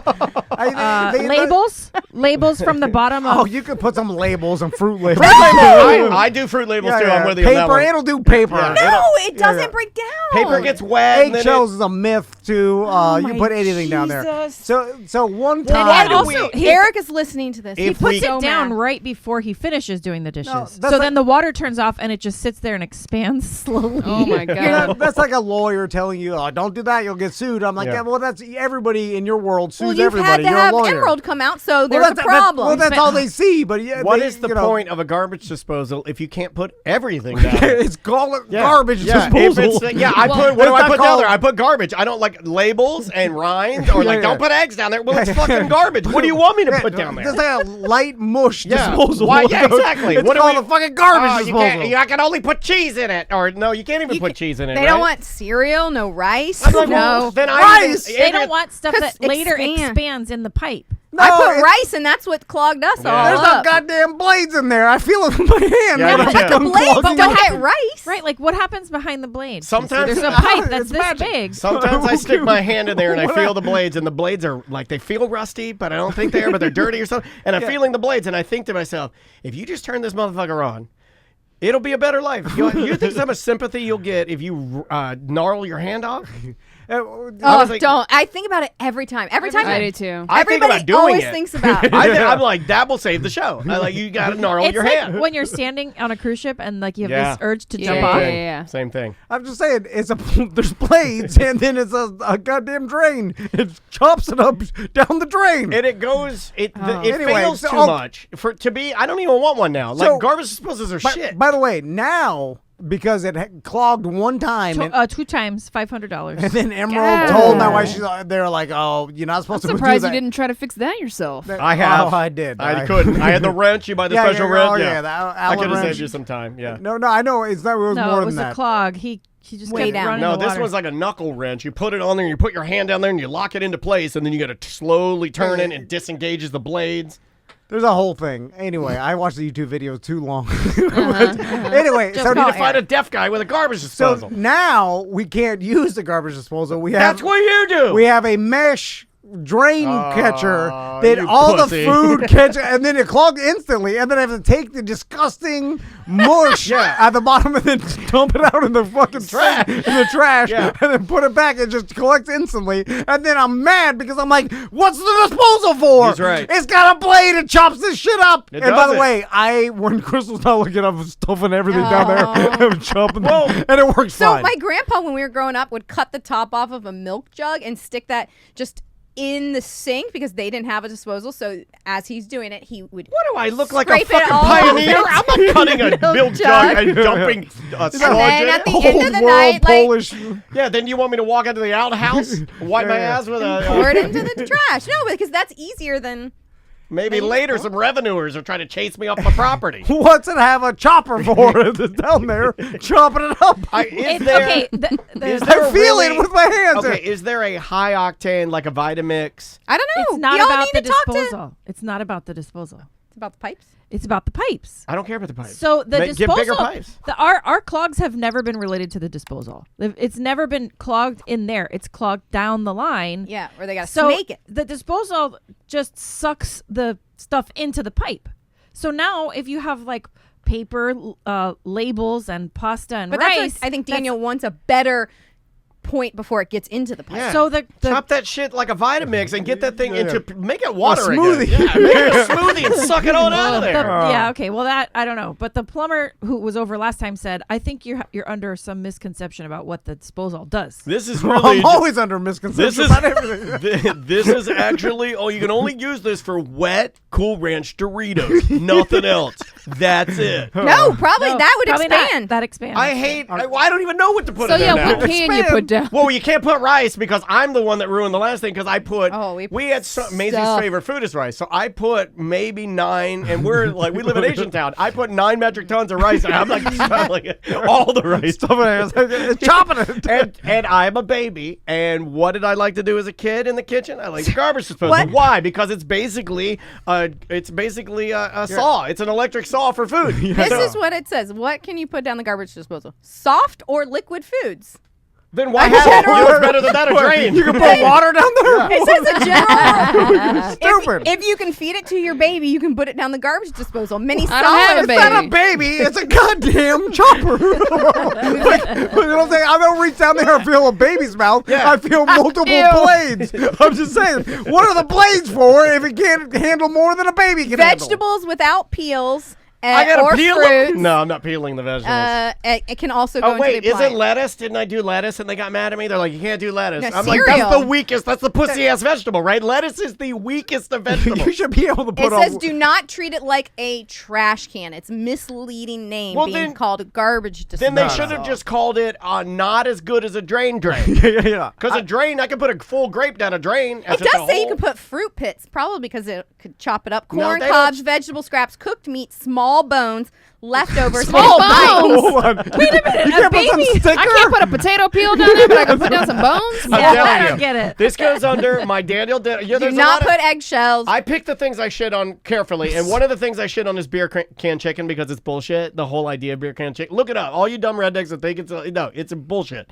Labels? Labels from the bottom of... Oh, you could put some labels and fruit labels. I do fruit labels too. I'm with you on that Paper, one. it'll do paper. Yeah. No, it doesn't yeah. break down. Paper gets wet. and then Eggshells is a myth too. You my put anything down there. Jesus. So one Why time. do also, he Eric is listening to this. If puts we- it down right before he finishes doing the dishes. that's So like- then the water turns off and it just sits there and expands slowly. Oh my god. Yeah, that's like a lawyer telling you, "Oh, don't do that, you'll get sued." I'm like, Yeah. yeah, well, that's everybody in your world sues well, you've everybody. had to You're have a lawyer. Emerald come out, so Well, there's a that's- problem. well, that's all they see. But yeah, What they, is the you know, point of a garbage disposal if you can't put everything down? there? It's called Yeah. garbage Yeah, disposal. if it's- yeah, I Well, put. What do what's I that put down called? there? I put garbage. I don't like labels and rinds or like Yeah, don't yeah. put eggs down there. Well, it's fucking garbage. What do you want me to put down there? Just like a light mush Yeah. disposal. Why- yeah, exactly. It's What do called we- a fucking garbage Oh, disposal. I can only put cheese in it, or no, you can't even put cheese in it. They right? don't want cereal, no rice. I'm like, well, no. then Rice! They don't want stuff 'Cause that later expand. expands in the pipe. No, I put it's- rice, and that's what clogged us all There's up. no goddamn blades in there. I feel it in my hand. Yeah, When me I'm too. fucking Blades clogging don't it. get rice. Right, like what happens behind the blade? Sometimes- there's a pipe that's It's this magic. big. Sometimes I stick my hand in there and I feel the blades, and the blades are like they feel rusty, but I don't think they are, but they're dirty or something. And I'm feeling the blades, and I think to myself, if you just turn this motherfucker on, it'll be a better life. You think how much sympathy you'll get if you gnarl your hand off? Oh, was like- don't. I think about it every time. Every time. I do too. I think Everybody about doing always it. thinks about it. I'm like, that will save the show. I like, you got to gnarl It's your like hand. when you're standing on a cruise ship and like you have Yeah. this urge to Yeah, jump yeah, off. yeah. Same thing. I'm just saying, there's blades, and then it's a goddamn drain. It chops it up down the drain. And it goes, it Anyway, fails so- too much. I don't even want one now. Like, So- garbage disposals are shit. By the way, now, because it clogged one time, and 2 times $500. then Emerald told my wife, they're like, "Oh, you're not I'm supposed to do surprised that." you didn't try to fix that yourself. I have. Oh, I did. I couldn't. I had the wrench. You buy the special wrench. Oh, Yeah. yeah, the I Allen could have wrench. saved you some time. Yeah. No, I know. It was no, more it was than a that. clog. He just Way kept down. running No, the this water. one's like a knuckle wrench. You put it on there, and you put your hand down there, and you lock it into place, and then you got to slowly turn it, and it disengages the blades. There's a whole thing. Anyway, I watched the YouTube videos too long. Anyway, Just so You need call to find a deaf guy with a garbage so disposal. now we can't use the garbage disposal. We have That's what you do. we have a mesh drain catcher that you all pussy. the food catch, and then it clogged instantly, and then I have to take the disgusting mush at the bottom and then dump it out in the fucking trash, and then put it back. It just collects instantly, and then I'm mad because I'm like, "What's the disposal for? He's right. It's got a blade. It chops this shit up." It And by does the it. way, when Crystal's not looking, I'm stuffing everything down there, and chopping, and it works So fine. my grandpa, when we were growing up, would cut the top off of a milk jug and stick that just in the sink because they didn't have a disposal. So as he's doing it, he would. What do I look like, a scrape it fucking all pioneer? over I'm not cutting a milk jug and dumping sludge then in at it. the Old end of the world night, like, Polish. Yeah, then you want me to walk into the outhouse, wipe my ass with pour it a... into the trash. No, because that's easier than. Maybe later some revenuers are trying to chase me off my property. What's it have a chopper for? It's down there chopping it up. Is there, Okay, is there I feel really- it with my hands. Okay, is there a high octane, like a Vitamix? I don't know. it's not Y'all about need the to talk to- disposal. It's not about the disposal. It's about the pipes. It's about the pipes. I don't care about the pipes. So the Get disposal, bigger pipes. Our clogs have never been related to the disposal. It's never been clogged in there. It's clogged down the line. Yeah, or they got to So snake it. the disposal just sucks the stuff into the pipe. So now if you have like paper labels and pasta and But rice, that's what I think Daniel wants a better point before it gets into the pipe. Yeah. So the Chop that shit like a Vitamix and get that thing into, make it water smoothie. again. Yeah, make it a smoothie and suck it all out of there. yeah, okay. Well, that I don't know, but the plumber who was over last time said, "I think you're under some misconception about what the disposal does." This is really... I'm always under This misconception is about everything. this is actually you can only use this for wet Cool Ranch Doritos, nothing else. That's it. No, probably No, that would probably not. expand. That expands. I hate. I don't even know what to put So in yeah, there now. what can you put down? Well, you can't put rice because I'm the one that ruined the last thing because I put. Oh, we had Maisie's stuff. favorite food is rice, so I put maybe 9, and we're like we live in Asian town. I put 9 metric tons of rice, and I'm like smelling all the rice. Chopping it. And I'm a baby. And what did I like to do as a kid in the kitchen? I like garbage disposal. What? Why? Because it's basically a saw. It's an electric saw for food. This is what it says. What can you put down the garbage disposal? Soft or liquid foods? Then why In have general- you know what's better than that? A drain. You can put water down there. It says a general. Stupid. If you can feed it to your baby, you can put it down the garbage disposal. Mini I don't have solids. a It's not a baby. baby. It's a goddamn chopper. Like, you know what I'm saying? I don't reach down there and feel a baby's mouth. Yeah. I feel multiple Ew. blades. I'm just saying. What are the blades for if it can't handle more than a baby can handle? Vegetables without peels. I gotta or peel fruits. them. No, I'm not peeling the vegetables. It can also go Oh into wait, the is it appliance. lettuce? Didn't I do lettuce and they got mad at me? They're like, you can't do lettuce. No, I'm like, that's cereal. the weakest. That's the pussy ass vegetable, right? Lettuce is the weakest of vegetables. You should be able to put It on. says do not treat it like a trash can. It's misleading name Well, being then- called a garbage Then disposal. they should have just called it not as good as a drain. yeah. Because a drain, I could put a full grape down a drain. It does say you could put fruit pits, probably because it could chop it up. No, Corn they cobs, don't- vegetable scraps, cooked meat, small bones, leftovers. Small and bites. bones? Hold on. Wait a minute, You a can't put some baby? sticker? I can't put a potato peel down there, but I can put down some bones. I'm Yeah, telling I you. don't get it. This goes under my Daniel. Yeah, Do there's a not lot put of, eggshells. I pick the things I shit on carefully, and one of the things I shit on is beer can chicken because it's bullshit. The whole idea of beer can chicken. Look it up. All you dumb rednecks that think it's a bullshit.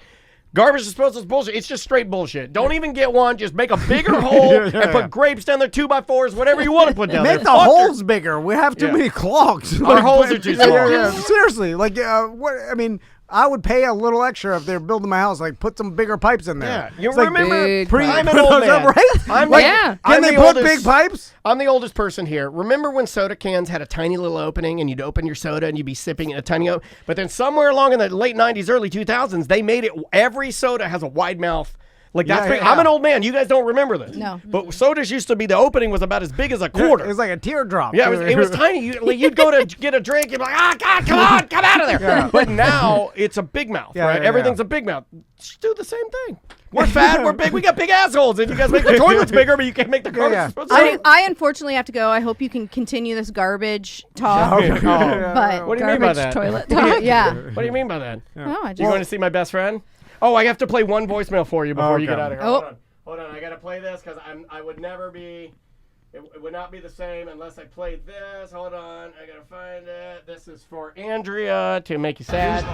Garbage disposal is bullshit. It's just straight bullshit. Don't even get one. Just make a bigger hole and put grapes down there, 2x4s, whatever you want to put down Make there. the Fuck holes bigger. We have too Yeah. many clogs. Our holes are too small. Seriously, like what? I mean, I would pay a little extra if they're building my house. Like, put some bigger pipes in there. Yeah, you It's like remember? big I'm an Is old that man, right? I'm Like, Yeah. Can I'm they the put oldest- big pipes? I'm the oldest person here. Remember when soda cans had a tiny little opening and you'd open your soda and you'd be sipping a tiny but then somewhere along in the late 90s, early 2000s, they made it every soda has a wide mouth. Like that's Yeah, big. yeah. I'm an old man. You guys don't remember this. No. But sodas used to be the opening was about as big as a quarter. It was like a teardrop. Yeah, it was tiny. You'd go to get a drink, you'd be like, God, come on, come out of there. Yeah. But now it's a big mouth, Yeah, right? yeah, Everything's yeah. a big mouth. Just do the same thing. We're fat, we're big, we got big assholes, and you guys make the toilets bigger, but you can't make the garbage. yeah. disposal. I unfortunately have to go. I hope you can continue this garbage talk. Yeah. But What do you mean by Garbage that? toilet What do you- talk. yeah. What do you mean by that? No, I You just going to see my best friend? Oh, I have to play one voicemail for you before you Okay. get out of here. Oh. Hold on. I got to play this because I would never be. It would not be the same unless I played this. Hold on. I got to find it. This is for Andrea to make you sad.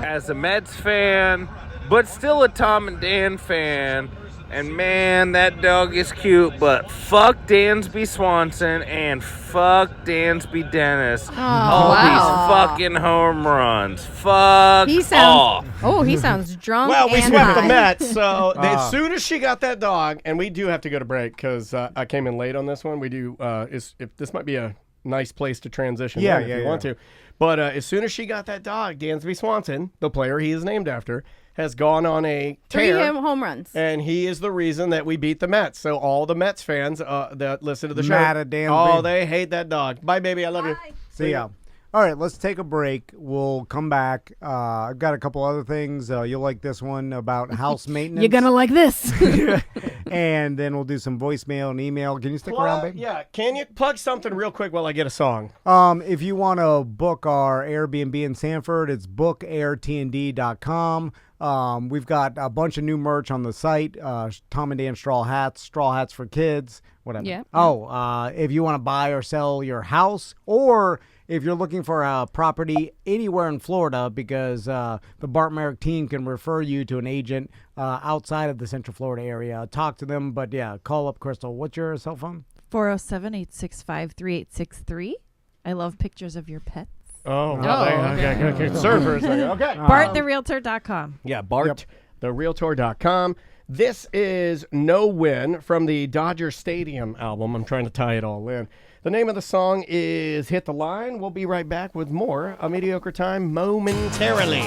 As a Mets fan, but still a Tom and Dan fan, And man, that dog is cute, but fuck Dansby Swanson and fuck Dansby Dennis. All these fucking home runs. Fuck He sounds. off. Oh, he sounds drunk. Well, we and swept the high. Mets, so as soon as she got that dog, and we do have to go to break because I came in late on this one. We do. If this might be a nice place to transition, if you want to. But as soon as she got that dog, Dansby Swanson, the player he is named after, has gone on a tear. 3 home runs. And he is the reason that we beat the Mets. So all the Mets fans that listen to the show, Mad at Dansby. they hate that dog. Bye, baby. I love you. See ya. All right, let's take a break. We'll come back. I've got a couple other things. You'll like this one about house maintenance. You're gonna like this. And then we'll do some voicemail and email. Can you stick around, baby? Yeah. Can you plug something real quick while I get a song? If you want to book our Airbnb in Sanford, it's bookairtnd.com. We've got a bunch of new merch on the site. Tom and Dan straw hats for kids, whatever. Yeah. If you want to buy or sell your house, or if you're looking for a property anywhere in Florida, because the Bart Merrick team can refer you to an agent outside of the Central Florida area. Talk to them, but yeah, call up Crystal. What's your cell phone? 407-865-3863. I love pictures of your pets. Okay. Concerned for a second. Okay. BartTheRealtor.com. Yeah, BartTheRealtor.com. This is No Win from the Dodger Stadium album. I'm trying to tie it all in. The name of the song is Hit the Line. We'll be right back with more A Mediocre Time momentarily.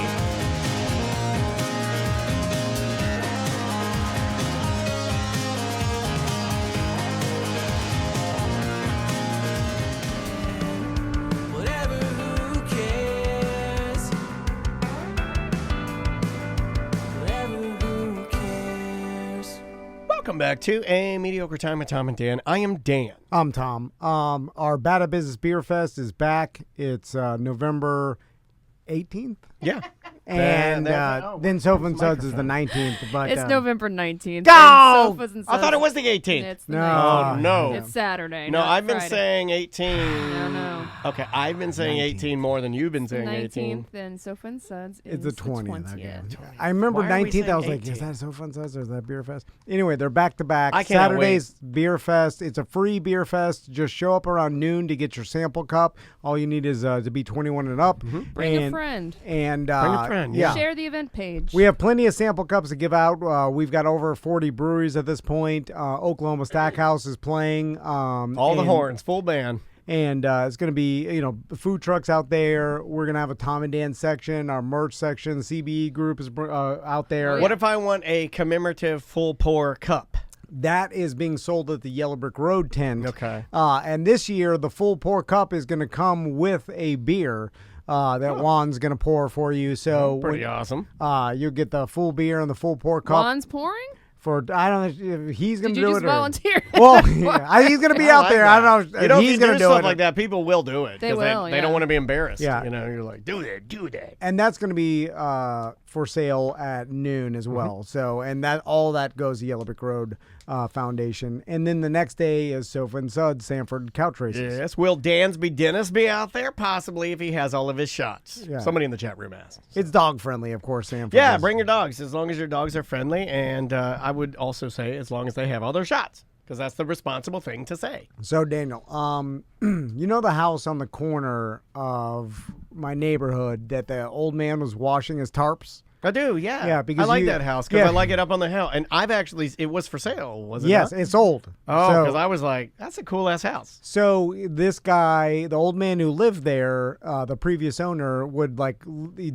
Welcome back to A Mediocre Time with Tom and Dan. I am Dan. I'm Tom. Our Bad at Business Beer Fest is back. It's November 18th. Yeah. And then Sofa and Suds is the 19th. But It's November 19th. Go! and Sofas and I thought it Suds- was the 18th. It's the No. 19th. Oh, no. It's Saturday. No, not I've been Friday. saying 18. No. Okay, I've been saying 18 more than you've been The saying 18. 19th, and Sofa and Suds is it's the 20th. Okay. Yeah. I remember Why are we 19th. I was saying like, is 18? that Sofa and Suds or is that Beer Fest? Anyway, they're back to back. I cannot Saturday's Beer Fest. It's a free beer fest. Just show up around noon to get your sample cup. All you need is to be 21 and up. Bring a And- friend. And Bring a friend, yeah. Share the event page. We have plenty of sample cups to give out. We've got over 40 breweries at this point. Oklahoma Stackhouse is playing. All the horns, full band. And it's going to be, food trucks out there. We're going to have a Tom and Dan section, our merch section. The CBE group is out there. What if I want a commemorative full pour cup? That is being sold at the Yellow Brick Road tent. Okay. And this year, the full pour cup is going to come with a beer that Juan's going to pour for you. So Pretty awesome. you'll get the full beer and the full pour cup. Juan's pouring? I don't know if he's going Did to you do just it. volunteer? Well, yeah, he's going to be out there. I don't know You know, if if he's you going to do do stuff it. like that, people will do it. They 'cause will, They yeah. don't want to be embarrassed. Yeah. You're like, do that. And that's going to be for sale at noon as well. So, and all that goes to Yellow Brick Road Foundation. And then the next day is Sofa and Suds Sanford couch races. Yes. Will Dansby Dennis be out there? Possibly if he has all of his shots. Yeah. Somebody in the chat room asked. It's dog friendly, of course, Sanford. Yeah, is. bring your dogs as long as your dogs are friendly. And I would also say as long as they have all their shots, because that's the responsible thing to say. So, Daniel, you know the house on the corner of my neighborhood that the old man was washing his tarps? I do, yeah. Yeah, because I like you- that house because yeah. I like it up on the hill. And I've actually, it was for sale, was it? Yes, not? it's old. Oh, So- because I was like, that's a cool ass house. So this guy, the old man who lived there, the previous owner, would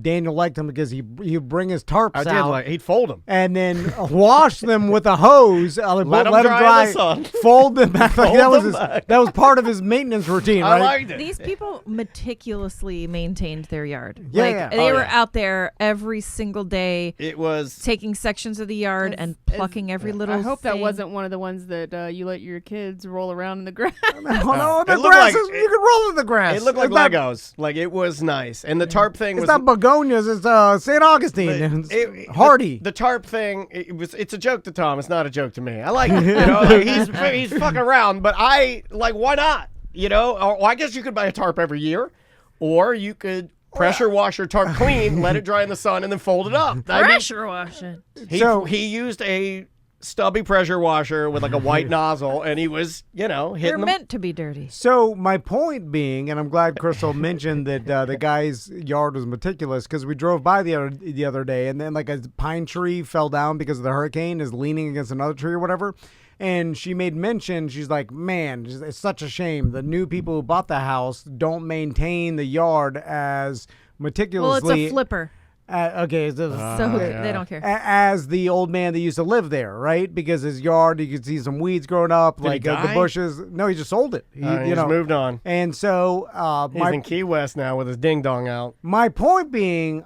Daniel liked him because he'd bring his tarps I did out he'd fold them. and then wash them with a hose. Let 'em them dry in the sun. Fold them back. Fold that was them back. that was part of his maintenance routine, I right? liked it. These people meticulously maintained their yard. Yeah, yeah. They Oh, were yeah. out there every single day, It was taking sections of the yard and plucking every little I hope that thing. wasn't one of the ones that you let your kids roll around in the grass. Oh, no, the It looked grass like- is, you can roll in the grass. It looked like It's not- Legos. Like it was nice, and the tarp thing It's was not begonias. It's St. Augustine. It's Hardy. The tarp thing. It's a joke to Tom. It's not a joke to me. I like it. He's fucking around, but I like. Why not? Or I guess you could buy a tarp every year, or you could pressure wash your tarp clean, let it dry in the sun, and then fold it up. pressure washing. He used a stubby pressure washer with like a white nozzle, and he was, hitting They're them. meant to be dirty. So my point being, and I'm glad Crystal mentioned that the guy's yard was meticulous, because we drove by the other day, and then like a pine tree fell down because of the hurricane, is leaning against another tree or whatever. And she made mention, she's like, man, it's such a shame. The new people who bought the house don't maintain the yard as meticulously. Well, it's a flipper. Okay, So they don't care. as the old man that used to live there, right? Because his yard, you could see some weeds growing up, Did like he the die? bushes. No, he just sold it. He Just moved on. And so He's in Key West now with his ding dong out. my point being,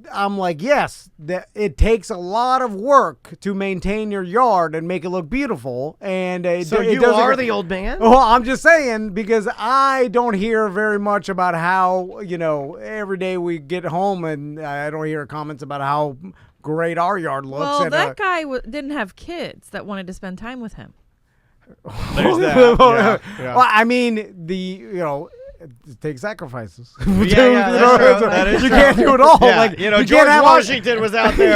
I'm like, yes, that it takes a lot of work to maintain your yard and make it look beautiful. And So it you doesn't- are the old man? Well, I'm just saying, because I don't hear very much about how, every day we get home, and I don't hear comments about how great our yard looks. Well, and, that guy didn't have kids that wanted to spend time with him. There's that. Yeah. Well, I mean, it takes sacrifices. Yeah, that's true. That is you true. can't do it all. Yeah, Like George can't have Washington was out there,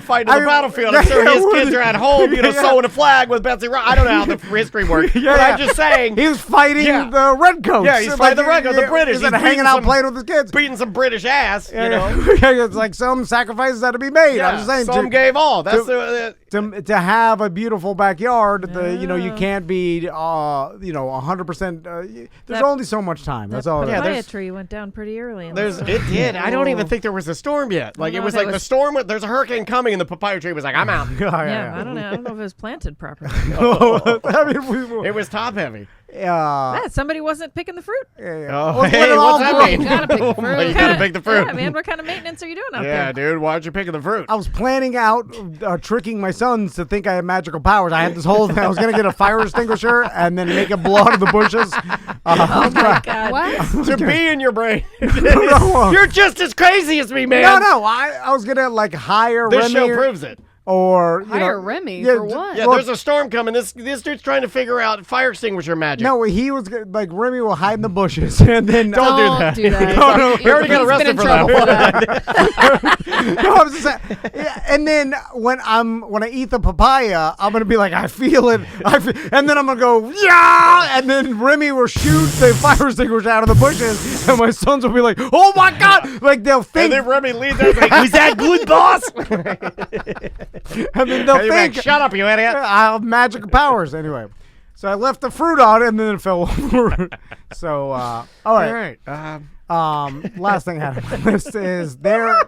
fighting on the battlefield. I'm sure his kids are at home, sewing a flag with Betsy Ross. I don't know how the history works, but I'm just saying. He was fighting the redcoats. Yeah, he's fighting the redcoats, the British. He's hanging out playing with his kids. Beating some British ass, It's like some sacrifices had to be made. I'm just saying. Some gave all. That's to have a beautiful backyard, you can't be 100%. There's only so much time. That's all. The papaya tree went down pretty early. It did. I don't even think there was a storm yet. Like, No, it was there like the was- storm. There's a hurricane coming, and the papaya tree was like, I'm out. Yeah, I don't know. I don't know if it was planted properly. I mean, It was top heavy. Yeah, somebody wasn't picking the fruit. Oh, Well, hey, when it all what's that grew- mean? You gotta pick the fruit. You gotta pick the fruit. Yeah, man. What kind of maintenance are you doing out Yeah, there? dude. Why aren't you picking the fruit? I was planning out tricking my sons to think I had magical powers. I had this whole thing. I was going to get a fire extinguisher and then make it blow out of the bushes. Oh my god. What? To be in your brain. No. You're just as crazy as me, man. No. I was going to hire This Remy show proves it. or Hire Remy yeah, for what? Yeah, there's a storm coming. This dude's trying to figure out fire extinguisher magic. No, he was Remy will hide in the bushes and then Don't do that. Do that. No, he already got He's arrested been in for trouble for that. that. No, I'm just saying. Yeah, and then when I eat the papaya, I'm gonna be like, I feel it, and then I'm gonna go, yeah, and then Remy will shoot the fire extinguisher out of the bushes, and my sons will be like, oh my god, like they'll And think, then Remy leads out like, "Was that good, boss?" and then they'll Hey, man, think, shut up, you idiot. I have magical powers anyway. So I left the fruit on, and then it fell over. So all right. Last thing I had on my list is there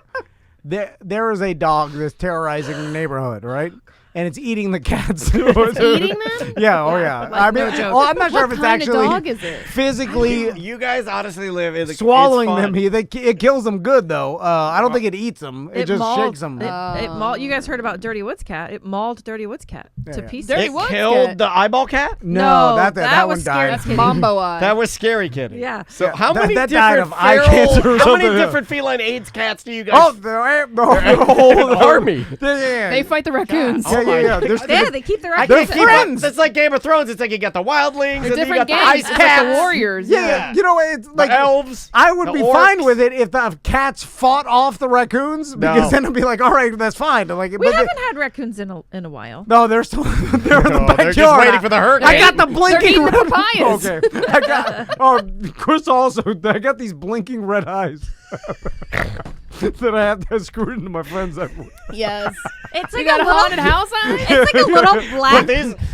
is a dog that's terrorizing the neighborhood, right? And it's eating the cats. Eating them? Yeah, oh yeah. I mean, no joke. well, I'm not sure What if it's kind of actually dog is it? physically You guys honestly live in the swallowing it's them. fun. It kills them good though. I don't think it eats them. It just mauled- shakes them. It mauled. You guys heard about Dirty Woods cat? It mauled Dirty Woods cat to yeah. pieces. Dirty It Woods killed cat. the eyeball cat? No, that that one was scary. died. That's Mambo Eye. That was Scary Kitty. Yeah. So how that- many that died different of eye feral, cancer or how many something. different feline AIDS cats do you guys? Oh, the whole army. They fight the raccoons. Yeah. There's They keep their I eyes. can't They're keep friends. up. It's like Game of Thrones. It's like you got the wildlings, They're and then you got different the gangs. ice It's like cats, the warriors. Yeah, you know, it's like the elves. I would the be fine orcs. with it if the cats fought off the raccoons, because then I'd be like, all right, that's fine. Like, We but haven't had raccoons in a while. no, they're still they're in the No, backyard. they're just waiting for the hurricane. I got the blinking eating red the papayas. Okay, I got. Chris also. I got these blinking red eyes that I have to screw into my friends. Yes. It's You like got a a little. haunted house eye? It's like a little But black.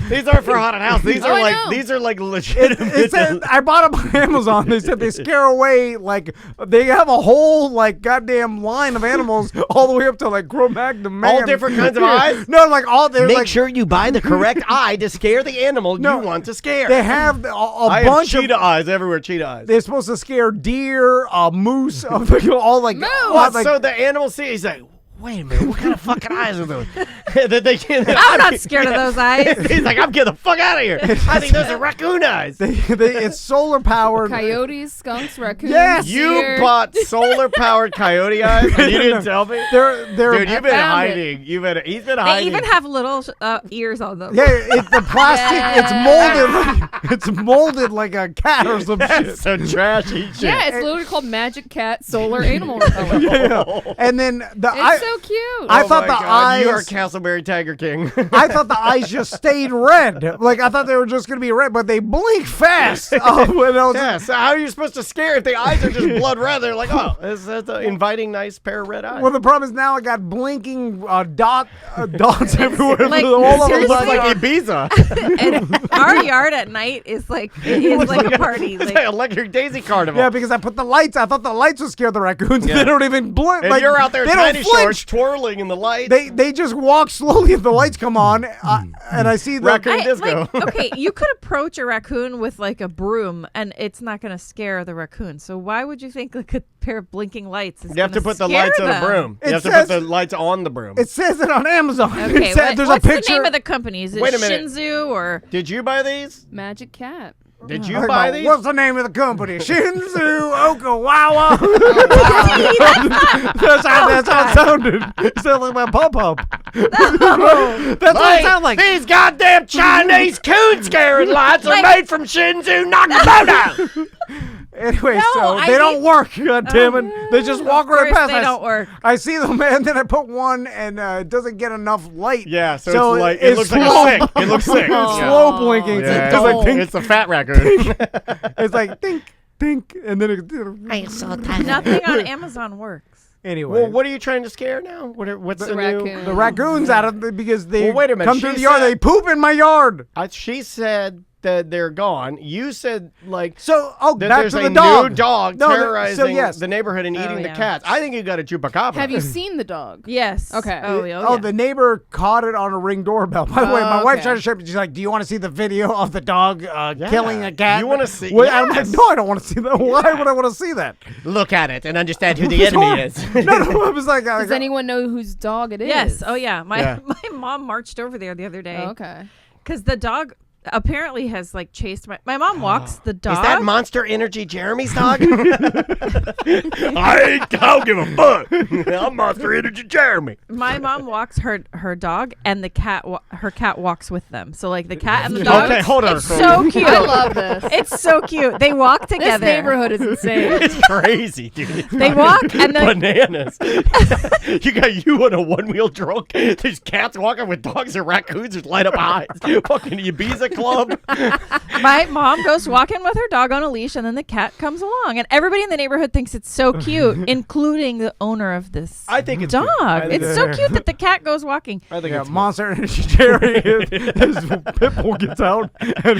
these aren't for haunted house. These Oh, are I like know. these are like legitimate. It said, I bought them on Amazon. They said they scare away, like, they have a whole, like, goddamn line of animals all the way up to, like, Cro-Magnon man. All different kinds of eyes? No, like, all, they're Make like, sure you buy the correct eye to scare the animal No, you want to scare. they have a I have bunch cheetah of, eyes everywhere. Cheetah eyes. they're supposed to scare deer, moose, all like, What? like, So the animal he's like, wait a minute, what kind of fucking eyes are those? that they can't. I'm not scared of those eyes. He's like, I'm getting the fuck out of here. I think those are raccoon eyes. it's solar powered. Coyotes, skunks, raccoons. Yes. You deer. bought solar powered coyote eyes and you didn't tell me? They're Dude, you've been found hiding. He's been They hiding. even have little ears on them. yeah, it's the plastic. It's molded like a cat or some shit. That's some trashy shit. Yeah, it's literally called Magic Cat Solar Animal Repellent. Yeah. And then the It's so so cute. I Oh thought my the God, you are eyes. Castleberry Tiger King. I thought the eyes just stayed red. Like I thought they were just gonna be red, but they blink fast. When I was, Yeah, so how are you supposed to scare if the eyes are just blood red? They're like, oh, that's an inviting, nice pair of red eyes. Well, the problem is now I got blinking dots everywhere. Like, all over the seriously? Looks like Ibiza. And our yard at night is like a party. It's Like, like Electric Daisy Carnival. Yeah, because I put the lights. I thought the lights would scare the raccoons. Yeah. They don't even blink. and like, you're out there they in don't tiny flinch. shorts twirling in the light. They just walk slowly if the lights come on, and I see the Raccoon disco. okay, you could approach a raccoon with like a broom, and it's not going to scare the raccoon. So why would you think like a pair of blinking lights is You have to gonna put the scare lights on a them? broom. It You have to says- put the lights on the broom. It says it on Amazon. Okay, It said, there's what's a picture. the name of the company? Is it Wait a minute. Shinzu or? Did you buy these? Magic cat. Did I you don't buy know. these? What's the name of the company? Shinzu Okawawa. That's how it sounded. It sounded like my pop-up. That's what it sounded like. These goddamn Chinese coon scaring lights are made from Shinzu Nakamoto. Anyway, No, so I they don't need- work. God damn it! They just walk right course past. they don't work. I see them, and then I put one, and it doesn't get enough light. Yeah, so it's like it looks like slow. a sick. It looks sick. It's Yeah. slow blinking. Yeah, It's like think, it's a fat raccoon. it's like think, and then it. Nothing on Amazon works. Anyway, Well, what are you trying to scare now? What's the new? raccoon. the raccoons out of the, because they Well, wait a minute. come She through the yard. said- They poop in my yard. She said that they're gone. You said like So that back there's to a the dog. new dog No, terrorizing so yes. the neighborhood and eating the yeah. cats. I think you got a chupacabra. Have you seen the dog? Yes. Okay. Oh, yeah. Oh, the neighbor caught it on a Ring doorbell. By the way, my wife Okay. tried to show me. She's like, "Do you want to see the video of the dog killing a cat?" You wanna see- Well, I'm like, yes. "No, I don't want to see that. Why would I want to see that?" Look at it and understand who the enemy is. No, I was like, Does anyone know whose dog it is? Yes. Oh, yeah. My Yeah. my mom marched over there the other day. Oh, okay. Because the dog apparently has like chased my mom walks the dog. Is that Monster Energy Jeremy's dog? I don't give a fuck. I'm Monster Energy Jeremy. My mom walks her dog, and the cat her cat walks with them. So like the cat and the dog. Okay, hold on. It's so cute. I love this. It's so cute. They walk This together. neighborhood is insane. It's crazy, dude. It's They walk and then bananas. You got you on a one-wheel drunk. There's cats walking with dogs and raccoons with light up eyes. Fucking Ibiza club. my mom goes walking with her dog on a leash, and then the cat comes along, and everybody in the neighborhood thinks it's so cute, including the owner of this I think it's dog. cute. I think It's so cute that the cat goes walking. I think Yeah, it's Monster Energy Jerry, his pit bull gets out and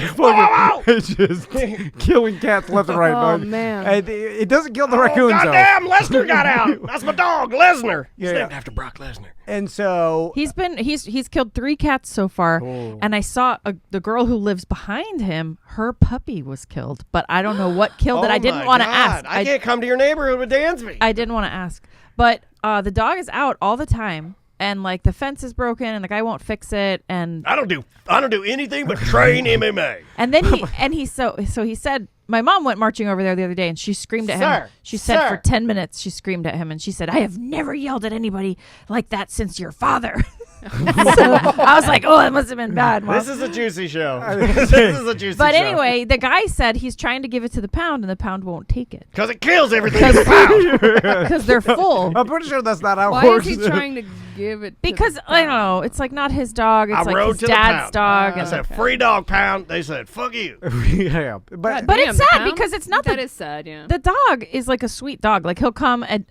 it's just killing cats left and right. Oh, No, man. it doesn't kill the raccoons though. Goddamn, Lesnar got out. That's my dog, Lesnar. He's Yeah. named after Brock Lesnar. And so He's killed 3 cats so far, and I saw the girl who lives behind him. Her puppy was killed, but I don't know what killed it. I didn't want to ask. I can't come to your neighborhood with Dansby. I didn't want to ask, but the dog is out all the time, and like the fence is broken, and the guy won't fix it, and I don't do anything but train MMA. and then he said. My mom went marching over there the other day, and she screamed at him. She said for 10 minutes, she screamed at him, and she said, "I have never yelled at anybody like that since your father." So I was like, "Oh, it must have been bad, Mom." This is a juicy show. This is a juicy But show. anyway, the guy said he's trying to give it to the pound, and the pound won't take it Because it kills everything in the pound. because they're full. I'm pretty sure that's not how Why it works. is he trying to give it? Because I don't know, it's like not his dog. It's I like rode his to the dad's pound. dog. I and said, free dog pound. They said, fuck you. Yeah, but But Damn, it's the sad pound? because it's not That the is sad. Yeah. the dog is like a sweet dog. Like he'll come and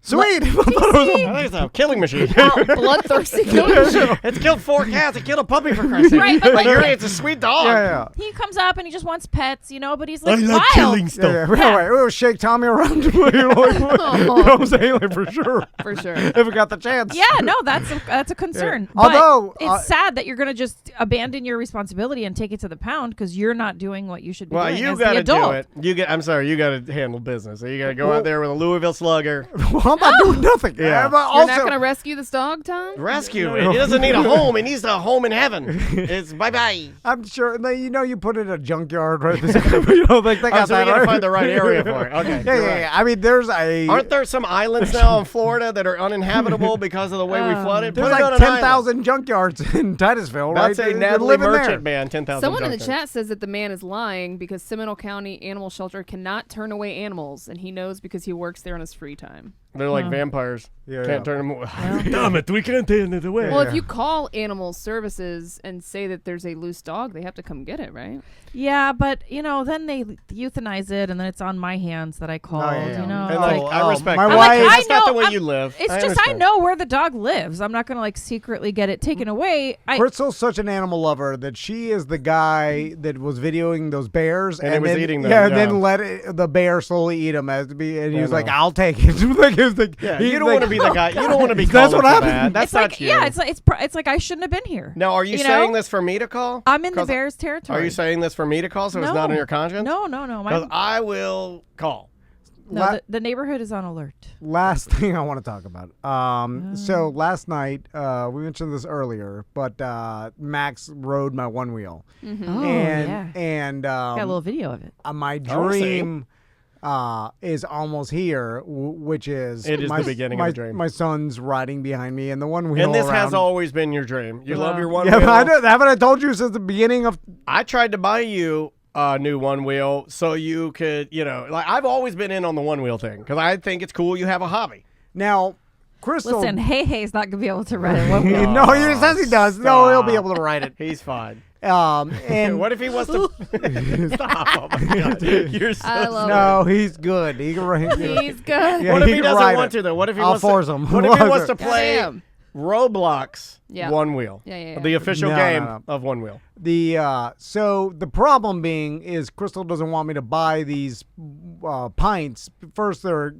sweet. I think it's a killing machine. Bloodthirsty killer. It's killed 4 cats. It killed a puppy for Christ's sake. Right, but like- it's a sweet dog. yeah. he comes up and he just wants pets, but he's like I wild. like killing Yeah, stuff. yeah. Wait, we'll shake Tommy around. You know what I'm saying? Like, for sure. For sure. If we got the chance. Yeah, no, that's a concern. Yeah. Although, But it's sad that you're gonna just abandon your responsibility and take it to the pound because you're not doing what you should be Well, doing you as got the to adult. do it. I'm sorry, you got to handle business. So you got to go out there with a Louisville Slugger, Well, I'm not doing nothing. Yeah. But You're also, not gonna rescue this dog, Tom? rescue it. He doesn't need a home. He needs a home in heaven. It's bye-bye. I'm sure, you put it in a junkyard, right? Like, they got So that, we got to right? find the right area for it. Okay. Yeah, you're yeah, right. yeah. I mean, there's a... Aren't there some islands now in Florida that are uninhabitable because of the way we flooded? There's Put it on like an island. 10,000 junkyards in Titusville, right? That's a They're Natalie living there. Merchant band, 10,000 Someone in the junkyards. chat says that the man is lying because Seminole County Animal Shelter cannot turn away animals, and he knows because he works there on his free time. They're like vampires. Yeah, Can't turn them away. Damn it, we can't turn it away. Well, if you call animal services and say that there's a loose dog, they have to come get it, right? Yeah, but then they euthanize it, and then it's on my hands that I called. yeah. You know, And like, I respect my that. wife- That's not the way I'm- you live. It's I just I understand. know where the dog lives. I'm not gonna like secretly get it taken away. Crystal's such an animal lover that she is the guy that was videoing those bears And he was then, eating them, Yeah, and yeah. then let the bear slowly eat them and he was know. like, "I'll take it." Like, it was like, Yeah, he's you don't like, want to be the guy. You don't want to be. That's calling what for happened. that. That's it's like not you. yeah, it's like I shouldn't have been here. Now, are you know? saying this for me to call? I'm in the 'Cause- Bears territory. Are you saying this for me to call, so it's No. not on your conscience? No. Because I will call. No, the neighborhood is on alert. Last thing I want to talk about. So last night, we mentioned this earlier, but Max rode my one wheel, Oh, and yeah. and Got a little video of it. my Oh, dream is almost here, which is It is the beginning of the dream. My son's riding behind me, and the one wheel. And this has around. always been your dream. You love your one Yeah, wheel. but I know, haven't I told you since the beginning of? I tried to buy you a new one wheel so you could, like I've always been in on the one wheel thing because I think it's cool. You have a hobby. Now, Crystal. Listen, Hey's not gonna be able to ride it. One wheel. No, he says he does. No, he'll be able to ride it. He's fine. And What if he wants to stop? Oh my god, you're so. I love no, he's good. He can ride. He's good. Yeah, What if he can doesn't ride want it. to though? What if he I'll wants force to? him. What if he wants to play Damn. Roblox Yeah. one wheel? Yeah. The official No, game no. of one wheel. So the problem being is Crystal doesn't want me to buy these pints. First, they're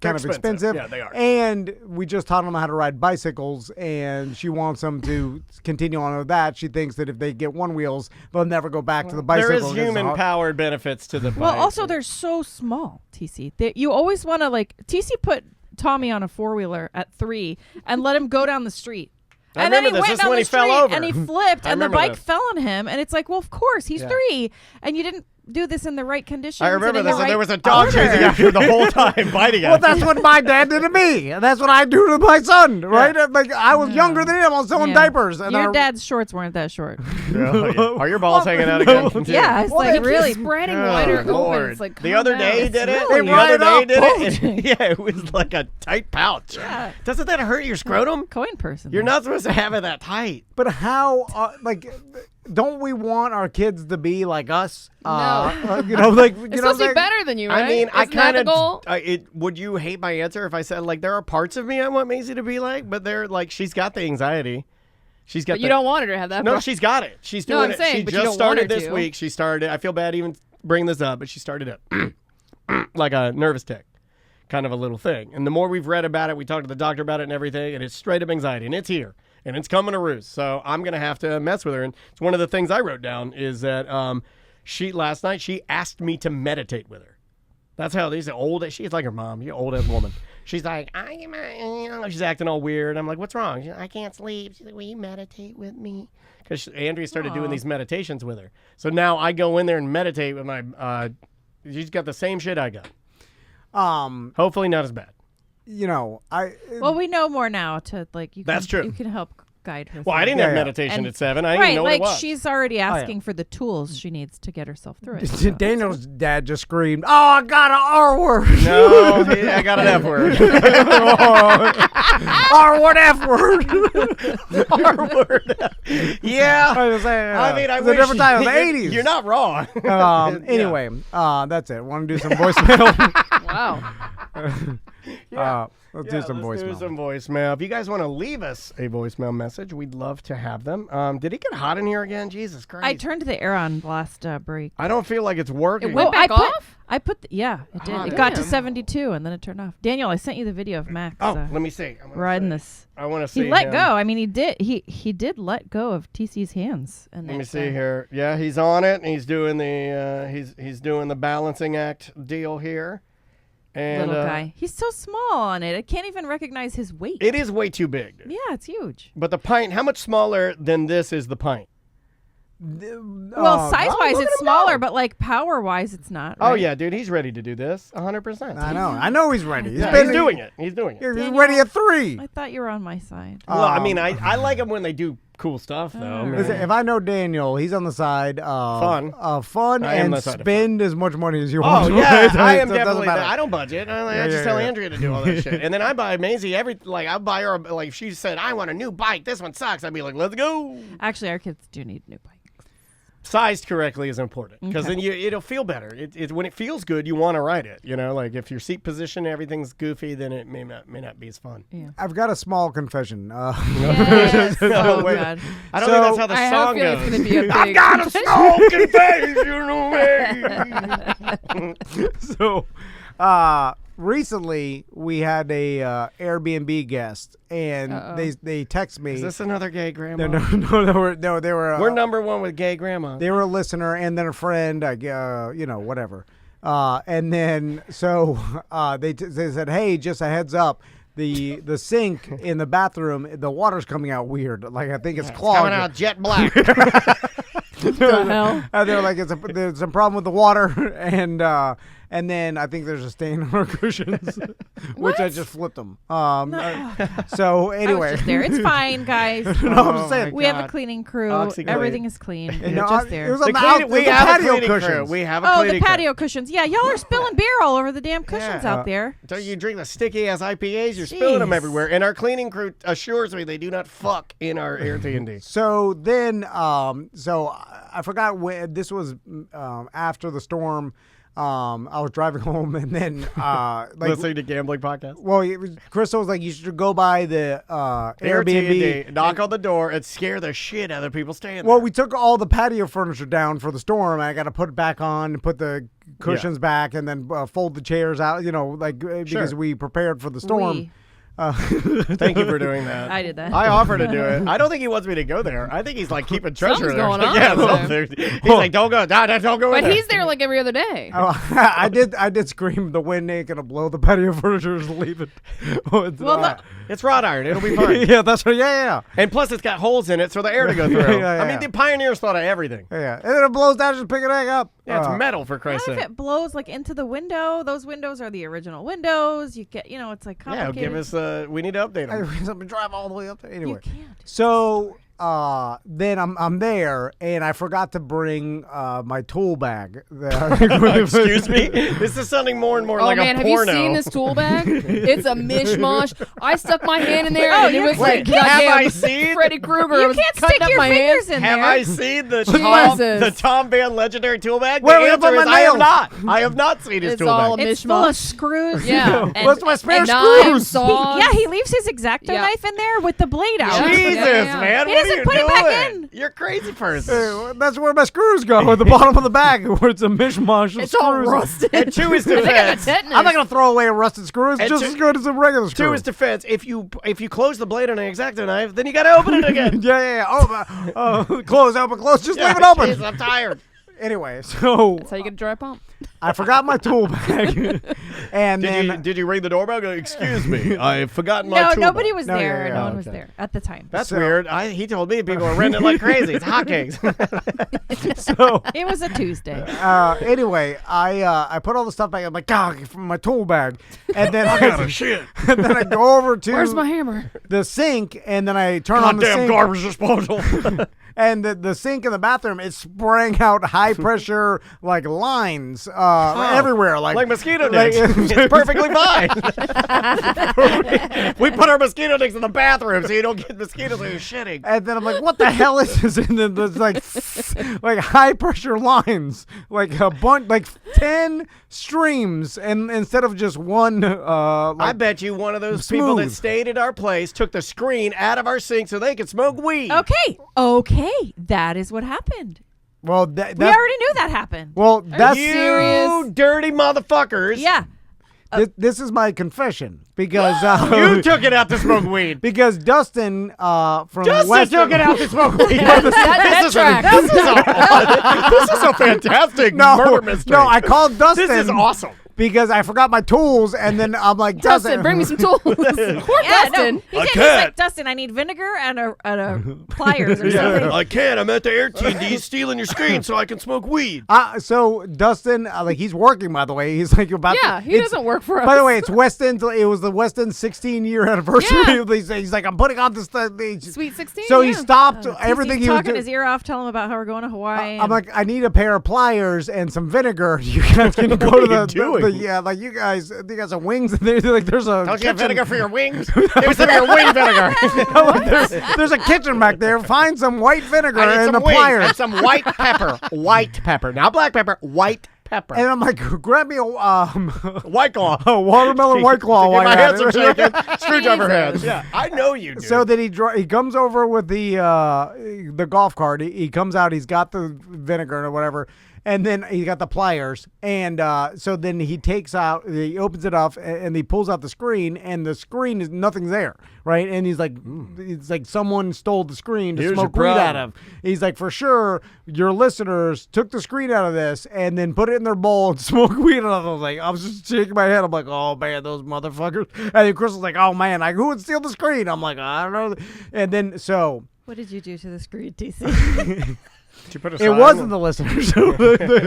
kind of expensive. Yeah, they are. And we just taught them how to ride bicycles, and she wants them to continue on with that. She thinks that if they get one wheels, they'll never go back to the bicycle. There is 'cause it's human hard. powered benefits to the Well, bike. also they're so small, TC. You always want to TC put Tommy on a 4-wheeler at 3 and let him go down the street. I And then he remember this. went This is down when the he fell street over. and he flipped I and the remember bike this. fell on him. And it's like, well, of course, he's Yeah. 3. And you didn't do this in the right conditions. I remember and in this, the and there right was a dog order. chasing after you the whole time, biting at Well, you. that's what my dad did to me. And that's what I do to my son, right? Like I was younger than him. I was selling Yeah. diapers. And Your I- dad's shorts weren't that short. Oh, yeah. Are your balls hanging out again? Yeah, it's like It really. keeps spreading Oh, wider Lord. open. It's like, the calm other down. day he It's did it. really- The other day he did it. bulging. and- yeah, it was like a tight pouch. Yeah. Doesn't that hurt your scrotum? Coin person. You're not supposed to have it that tight. But how, don't we want our kids to be like us? No. You know, like, you It's know supposed to what be I'm saying? better than you, right? I mean, I Isn't that kind the goal? of. Would you hate my answer if I said like there are parts of me I want Maisie to be like, but they're like she's got the anxiety. She's got. But you don't want her to have that. No, problem. she's got it. She's No, doing I'm it. saying, She but you just don't want started her this to. week. She started. I feel bad even bringing this up, but she started it like a nervous tick, kind of a little thing. And the more we've read about it, we talked to the doctor about it and everything, and it's straight up anxiety, and it's here, and it's coming to roost. So I'm gonna have to mess with her. And it's one of the things I wrote down is that last night she asked me to meditate with her. That's how these old. She's like her mom. She's an old ass woman. She's like, she's acting all weird. I'm like, what's wrong? She's like, I can't sleep. She's like, will you meditate with me? Because Andrea started doing these meditations with her. So now I go in there and meditate with my. She's got the same shit I got. Hopefully not as bad. You know, Well, we know more now to like. You can, That's true. You can help guide her. Well, I through didn't it. have Yeah. meditation And- at 7. I didn't Right, even know what like it was. she's already yeah. asking for the tools she needs to get herself through it. so. Daniel's dad just screamed, "Oh, I got an R word." No, I got an F word. R word, F word. R word. Yeah. I was saying, I mean, I it's a wish different time of the you're- 80s. You're not wrong. Anyway, that's it. Want to do some voicemail? Wow. Let's do some let's voicemail. do some voicemail. If you guys want to leave us a voicemail message, we'd love to have them. Did it get hot in here again? Jesus Christ. I turned the air on last break. I don't feel like it's working. It went I back put, off? I put, yeah, it did. Oh, It got to damn. 72 and then it turned off. Daniel, I sent you the video of Max Oh, let me see. riding this. I want to see. He let him. go. I mean, he did. He did let go of TC's hands. And Let me see here. Yeah, he's on it. And he's doing the he's doing the balancing act deal here. And Little guy. He's so small on it. I can't even recognize his weight. it is way too big. Dude. Yeah, it's huge. But the pint, how much smaller than this is the pint? Well, size-wise, look at it's him smaller, go. but like power-wise, it's not. Oh right? yeah, dude, he's ready to do this 100%. I know he's ready. Yeah, he's doing it. He's doing it. He's Daniel, ready at 3. I thought you were on my side. Well, I mean, I like them when they do cool stuff, though. I mean, Listen, if I know Daniel, he's on the side of fun I am and the side of spend as much money as you want. Oh, yeah. I am So it doesn't definitely. matter. I don't budget. I just tell Andrea to do all that shit. And then I buy Maisie I buy her, like, if she said, I want a new bike, this one sucks, I'd be like, let's go. Actually, our kids do need new bikes. Sized correctly is important because then it'll feel better. When it feels good, you want to ride it. You know, like if your seat position, everything's goofy, then it may not be as fun. Yeah. I've got a small confession. Yes. Oh, wait. God. I don't think that's how the I have a song feeling goes. it's going to be a big. I've got a small confession. So, recently we had a Airbnb guest, and they text me. Is this another gay grandma? No, they were. We're number one with gay grandma. They were a listener, and then a friend. Whatever. And then they said, "Hey, just a heads up." The sink in the bathroom, the water's coming out weird. Like I think it's clogged. Coming out jet black. What the hell? And they're like, there's a problem with the water, and then I think there's a stain on our cushions, which I just flipped them. So I anyway, was just there. It's fine, guys. No, I'm saying We have a cleaning crew. Oxygen. Everything is clean. And You're no, just it there. was on The the, out, cleaning- it was we the have a patio cleaning crew. cushions. We have a Oh, the cleaning crew. patio cushions. Yeah, y'all are spilling beer all over the damn cushions Yeah. out there. So you drink the sticky ass IPAs, you're spilling them Jeez. everywhere. And our cleaning crew assures me they do not fuck in our Airbnb. So then, so I forgot when this was after the storm. I was driving home, and then Listening to gambling podcasts. well, Crystal was like, "You should go by the Airbnb, knock on the door, and scare the shit out of people staying there. Well, we took all the patio furniture down for the storm. I got to put it back on and put the cushions back, and then fold the chairs out. Because we prepared for the storm. Thank you for doing that. I did that. I offered to do it. I don't think he wants me to go there. I think he's like keeping treasure Something's there. going on Yeah, over there. something. He's like, don't go. Don't go in But there. he's there like every other day. I did scream, "The wind ain't gonna blow the patio furniture, just leave it." It's wrought iron. It'll be fine. Yeah, that's right. Yeah. And plus, it's got holes in it so the air to go through. Yeah. I mean, the pioneers thought of everything. And then it blows down, just pick it back up. Yeah, it's metal, for Christ's What if sake. it blows like into the window? Those windows are the original windows. You get, it's like Yeah, complicated. give us. We need to update them. Let me drive all the way up there. Anyway, You can't. so then I'm there, and I forgot to bring my tool bag. Excuse me? This is sounding more and more Oh like man, a have you porno. seen this tool bag? It's a mishmash. I stuck my hand in there and it was like Have I goddamn seen? Freddy Krueger. You was can't cutting stick up your my fingers hand. in Have there. I seen the Jesus. Tom Van legendary tool bag? Where The did I put answer is my I have nails? not. I have not seen his It's tool all bag. It's full of mishmash. screws. Yeah. And, What's my spare and screws? knives, saws. he leaves his X-Acto Yeah. knife in there with the blade out. Yeah. Jesus, Yeah. man. He What are doesn't you put it doing? back in. You're a crazy person. That's where my screws go, at the bottom of the bag, where it's a mishmash of It's all screws. rusted. And to his They got defense, tetanus. I'm not gonna throw away a rusted screw. It's And just to- as good as a regular screw. to his defense, if you close the blade on an X-Acto knife, then you got to open it again. yeah. Close, open, close. Just leave it Yeah, open. jeez, I'm tired. Anyway, so That's how you get a dry pump. I forgot my tool bag, and then Did you ring the doorbell? Go, excuse me, I've forgotten my No, tool nobody bag." was No, there. yeah, No one was okay. there at the time. That's So- weird. He told me people were renting like crazy. It's hotcakes. so It was a Tuesday. anyway, I put all the stuff back. I'm like, God, from my tool bag, and then shit. and then I go over to Where's my hammer? the sink, and then I turn on the Goddamn sink, garbage disposal. and the sink in the bathroom is spraying out high pressure like lines everywhere, like mosquito nets. It's perfectly fine. we put our mosquito nets in the bathroom so you don't get mosquitoes when you're shitting. And then I'm like, what the hell is this? And then there's like high pressure lines, like a bunch, like 10 streams, and instead of just one. I bet you one of those people that Smooth. stayed at our place took the screen out of our sink so they could smoke weed. Okay, that is what happened. Well, We already knew that happened. Well, that's You serious? dirty motherfuckers. Yeah. this is my confession because You took it out to smoke weed. because Dustin from Justin West took it out to smoke weed. That tracks. This is a fantastic No, murder mystery. no, I called Dustin. This is awesome. because I forgot my tools, and then I'm like, Dustin, bring me some tools. Poor Dustin. No, he's like, Dustin, I need vinegar and a pliers or something. I can't. I'm at the AirTD stealing your screen so I can smoke weed. So Dustin, like he's working, by the way. He's like about. Yeah, he doesn't work for us. By the way, it's West End. It was the West End 16-year anniversary. Yeah. He's like, I'm putting on this. Sweet 16. So yeah. he stopped everything He's he was talking doing. his ear off, telling him about how we're going to Hawaii. I'm like, I need a pair of pliers and some vinegar. You guys can go to the yeah, like you guys have wings. And they're like, there's a Don't you have vinegar for your wings? Give me some of your wing vinegar. there's a kitchen back there. Find some white vinegar I need and some the wings pliers. and some white pepper. White pepper. Not black pepper. White pepper. And I'm like, grab me a White Claw. a watermelon White Claw. Get my while you're at hands are it. shaking. Screwdriver hands. Yeah, I know you do. So then he comes over with the golf cart. He comes out. He's got the vinegar or whatever, and then he got the pliers. And so then he opens it up, and he pulls out the screen, and the screen is nothing's there, right? And he's like, it's like someone stole the screen to Here's smoke your weed out problem. of. He's like, for sure, your listeners took the screen out of this and then put it in their bowl and smoked weed out of it. I was just shaking my head. I'm like, oh man, those motherfuckers. And then Chris was like, oh man, who would steal the screen? I'm like, I don't know. And then so. what did you do to the screen, TC? It wasn't the listeners.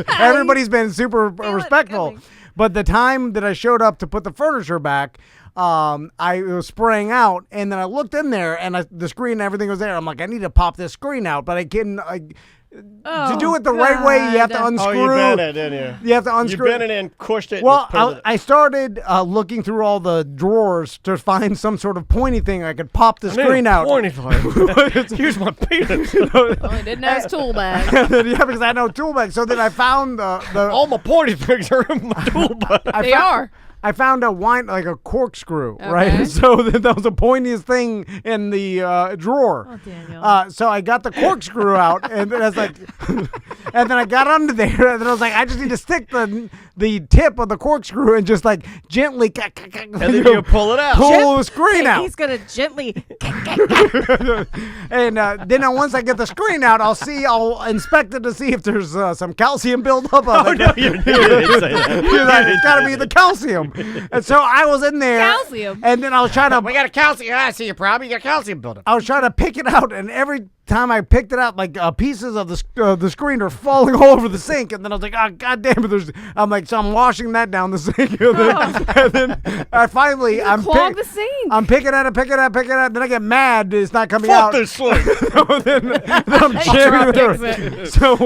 Everybody's been super respectful. But the time that I showed up to put the furniture back, I was spraying out, and then I looked in there, and the screen and everything was there. I'm like, I need to pop this screen out, but I couldn't. To do it the right way, you have to unscrew. Oh, you bent it, didn't you? You have to unscrew. You bent it in, pushed it. Well, and I started looking through all the drawers to find some sort of pointy thing I could pop the screen out. Pointy Here's my penis. Oh, he didn't have his tool bag. Yeah, because I had no tool bag. So then I found the All my pointy things are in my tool bag. They are. I found a corkscrew, Okay. right? So that was the pointiest thing in the drawer. Oh, Daniel. So I got the corkscrew out, and then I was like, and then I got under there, and then I was like, I just need to stick the tip of the corkscrew and just like gently, And then you pull it out. pull the screen out. He's gonna gently. And then once I get the screen out, I'll inspect it to see if there's some calcium buildup on it. No, you didn't say that. He's like, it's got to be the calcium. And so I was in there. Calcium. And then I was trying to. We got a calcium. I see your problem. You got calcium buildup. I was trying to pick it out, and every time I picked it out, like pieces of the screen are falling all over the sink. And then I was like, oh, God damn it. I'm like, so I'm washing that down the sink. And then I finally, Clog the sink. I'm picking at it. Then I get mad that it's not coming Fuck out. this slip. then I'm jamming it. So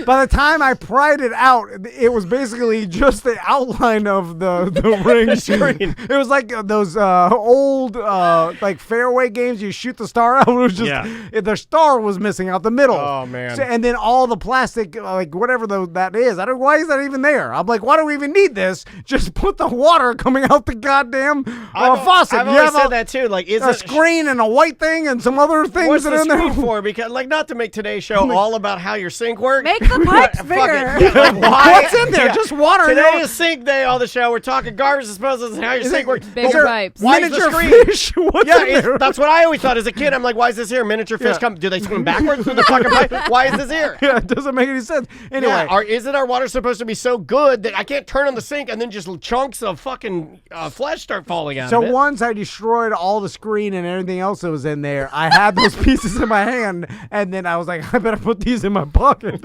by the time I pried it out, it was basically just the outline of the ring screen. It was like those old like fairway games. You shoot the star out. It was just the star was missing out the middle. Oh man! So, and then all the plastic, like whatever that is. I don't. Why is that even there? I'm like, why do we even need this? Just put the water coming out the goddamn faucet. I've You always have said that too. Like, is a it screen and a white thing and some other things What's that the are in there screen for? Because, like, not to make today's show all about how your sink works. Make the pipes Fuck bigger. it. Yeah, like, why? What's in there? Just water. Today is sink day on the show. We're talking garbage disposals and how your sink works. Bigger pipes. Why is the miniature screen? fish. What's Yeah, in there? that's what I always thought as a kid. I'm like, why is this here? Miniature fish come. Do they swim backwards through the fucking pipe? Why is this here? Yeah, it doesn't make any sense. Anyway, Yeah, isn't our water supposed to be so good that I can't turn on the sink and then just chunks of fucking flesh start falling out so of it? once I destroyed all the screen and everything else that was in there, I had those pieces in my hand, and then I was like, I better put these in my pocket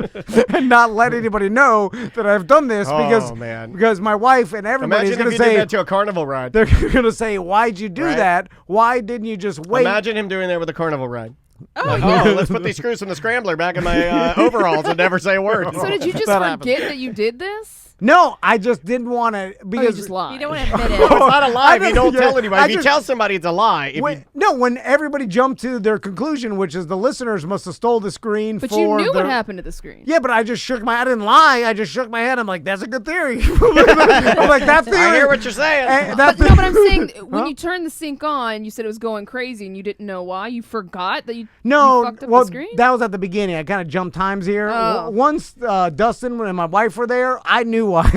and not let anybody know that I've done this because my wife and everybody's Imagine going if to you did say that to a carnival ride. they're going to say, why'd you do Right. that? Why didn't you just wait? Imagine him doing that with a carnival ride. Let's put these screws from the scrambler back in my overalls and never say a word. So did you just That happened. forget that you did this? No, I just didn't want to Or you because just lied? You don't want to admit No, it. it's not a lie if you don't Yeah, tell anybody. I If you just- tell somebody, it's a lie. If you, when everybody jumped to their conclusion, which is the listeners must have stole the screen But for you knew the, what happened to the screen. Yeah, but I just shook my. I didn't lie. I just shook my head. I'm like, that's a good theory. I'm like, that theory. I hear what you're saying. That No, but I'm saying when Huh? you turned the sink on, you said it was going crazy and you didn't know why. You forgot that you No, fucked up well, the screen? that was at the beginning. I kind of jumped times here. Oh. Once Dustin and my wife were there, I knew why.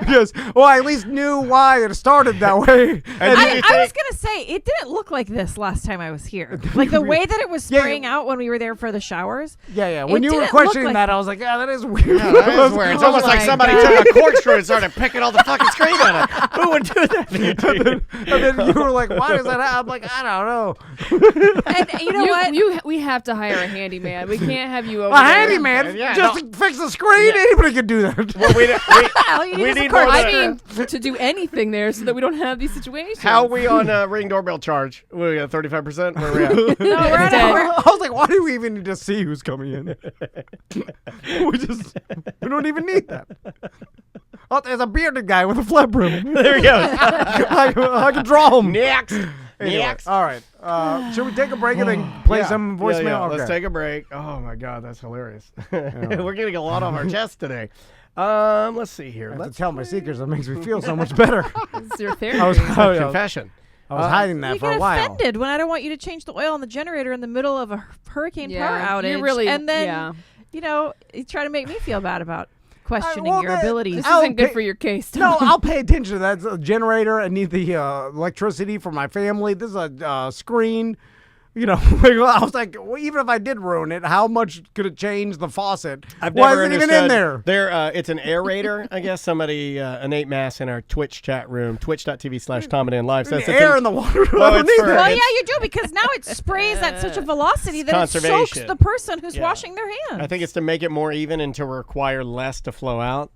Yes. Well, I at least knew why it started that way. I was gonna say it didn't look like this last time I was here. Like the way that it was spraying out when we were there for the showers. Yeah. When you were questioning that, I was like, yeah, that is weird. Yeah, that is weird. It's almost like somebody took a corkscrew and started picking all the fucking screen on it. Who would do that? And then you were like, why does that happen? I'm like, I don't know. And you know what? We have to hire a handyman. We can't have you over A there. handyman? Just to fix the screen? Anybody can do that. Well, we need more. I mean, to do anything there so that we don't have these situations. How are we on Ring doorbell charge? We got 35%? Where are we at? No, we're at I was like, why do we even need to see who's coming in? We don't even need that. Oh, there's a bearded guy with a flip brim. There you go. I can draw him. Next. Anyway, Next. all right. Should we take a break and then play some voicemail? Yeah. Okay. Let's take a break. Oh, my God. That's hilarious. We're getting a lot off our chest today. Let's see here. I have Let's to tell my secrets. That makes me feel so much better. It's your therapy. confession. I was hiding that you for a get while. offended when I don't want you to change the oil on the generator in the middle of a hurricane power outage. You really, and then, you try to make me feel bad about questioning well, your abilities. This isn't good for your case. No, I'll pay attention. That's a generator. I need the electricity for my family. This is a screen. I was like, well, even if I did ruin it, how much could it change the faucet? Why is it even in there? It's an aerator, I guess. Somebody, Nate Mass in our Twitch chat room, twitch.tv/TomandDanLive says it's air in the water. Well, yeah, you do, because now it sprays at such a velocity that it soaks the person who's washing their hands. I think it's to make it more even and to require less to flow out.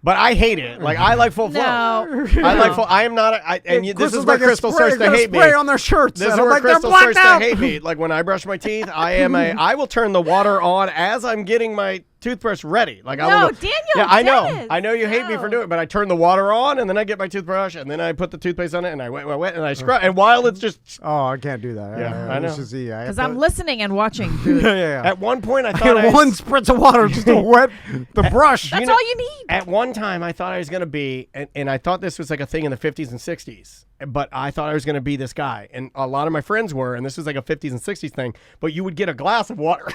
But I hate it. Like, I like full flow. I like full. I am not. This is where Crystal starts to hate me. Spray on their shirts. This is where Crystal starts to hate me. Like when I brush my teeth, I will turn the water on as I'm getting my toothbrush ready. Like I will. Daniel. Yeah, I know. I know you hate me for doing it, but I turn the water on and then I get my toothbrush and then I put the toothpaste on it and I wet and I scrub. And while it's just. Oh, I can't do that. Yeah, I know. Because I'm listening and watching. Yeah. At one point, I thought one spritz of water just to wet the brush. That's all you need. At one time, I thought I was going to be, and I thought this was like a thing in the 50s and 60s, but I thought I was going to be this guy. And a lot of my friends were, and this was like a 50s and 60s thing, but you would get a glass of water.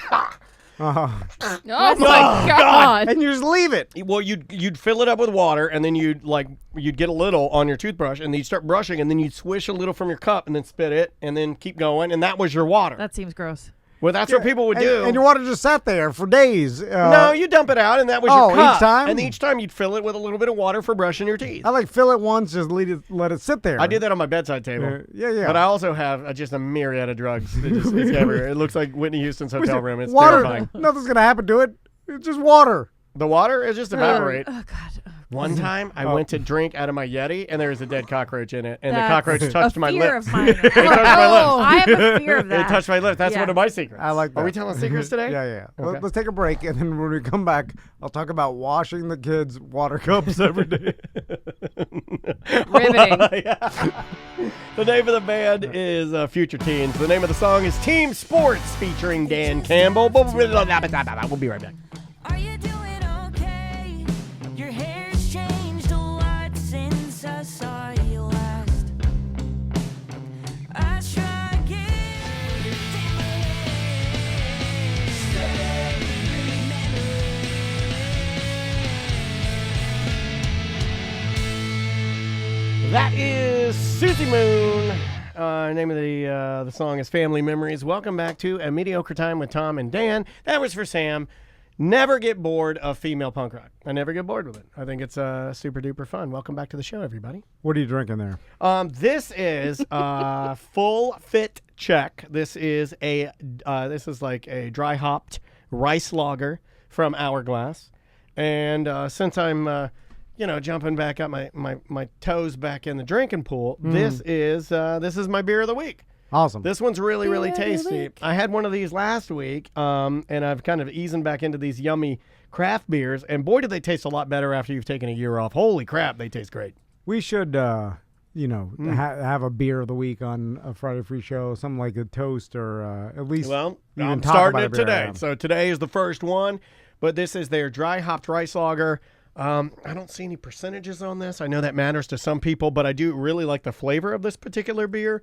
Oh my God. And you just leave it. Well, you'd fill it up with water, and then you'd get a little on your toothbrush, and then you'd start brushing, and then you'd swish a little from your cup, and then spit it, and then keep going, and that was your water. That seems gross. Well, that's what people would do. And your water just sat there for days. No, you dump it out, and that was your cup. Each time? And each time you'd fill it with a little bit of water for brushing your teeth. I fill it once, just let it sit there. I did that on my bedside table. Yeah. But I also have just a myriad of drugs. It's everywhere. It looks like Whitney Houston's hotel room. It's water, terrifying. Nothing's going to happen to it. It's just water. The water is just evaporate. Oh, God. One time, I went to drink out of my Yeti, and there was a dead cockroach in it, and the cockroach touched my lips. Of mine. It touched my lips. I have a fear of that. It touched my lips. That's one of my secrets. I like that. Are we telling secrets today? Yeah. Okay. Let's take a break, and then when we come back, I'll talk about washing the kids' water cups every day. Riveting. The name of the band is Future Teens. The name of the song is Team Sports featuring Dan Campbell. We'll be right back. Are you doing okay? Your hair's changed a lot since I saw you last. I try again. That is Susie Moon. Name of the song is Family Memories. Welcome back to A Mediocre Time with Tom and Dan. That was for Sam. Never get bored of female punk rock. I never get bored with it. I think it's super duper fun. Welcome back to the show, everybody. What are you drinking there? This is Full Fit Check. This is like a dry hopped rice lager from Hourglass. And since I'm jumping back up my toes back in the drinking pool, this is my beer of the week. Awesome. This one's really, really tasty. I had one of these last week, and I've kind of easing back into these yummy craft beers, and boy, do they taste a lot better after you've taken a year off. Holy crap, they taste great. We should, have a beer of the week on a Friday Free Show, something like a toast or at least. Well, even I'm talk starting about it a beer. today. So today is the first one, but this is their dry hopped rice lager. I don't see any percentages on this. I know that matters to some people, but I do really like the flavor of this particular beer.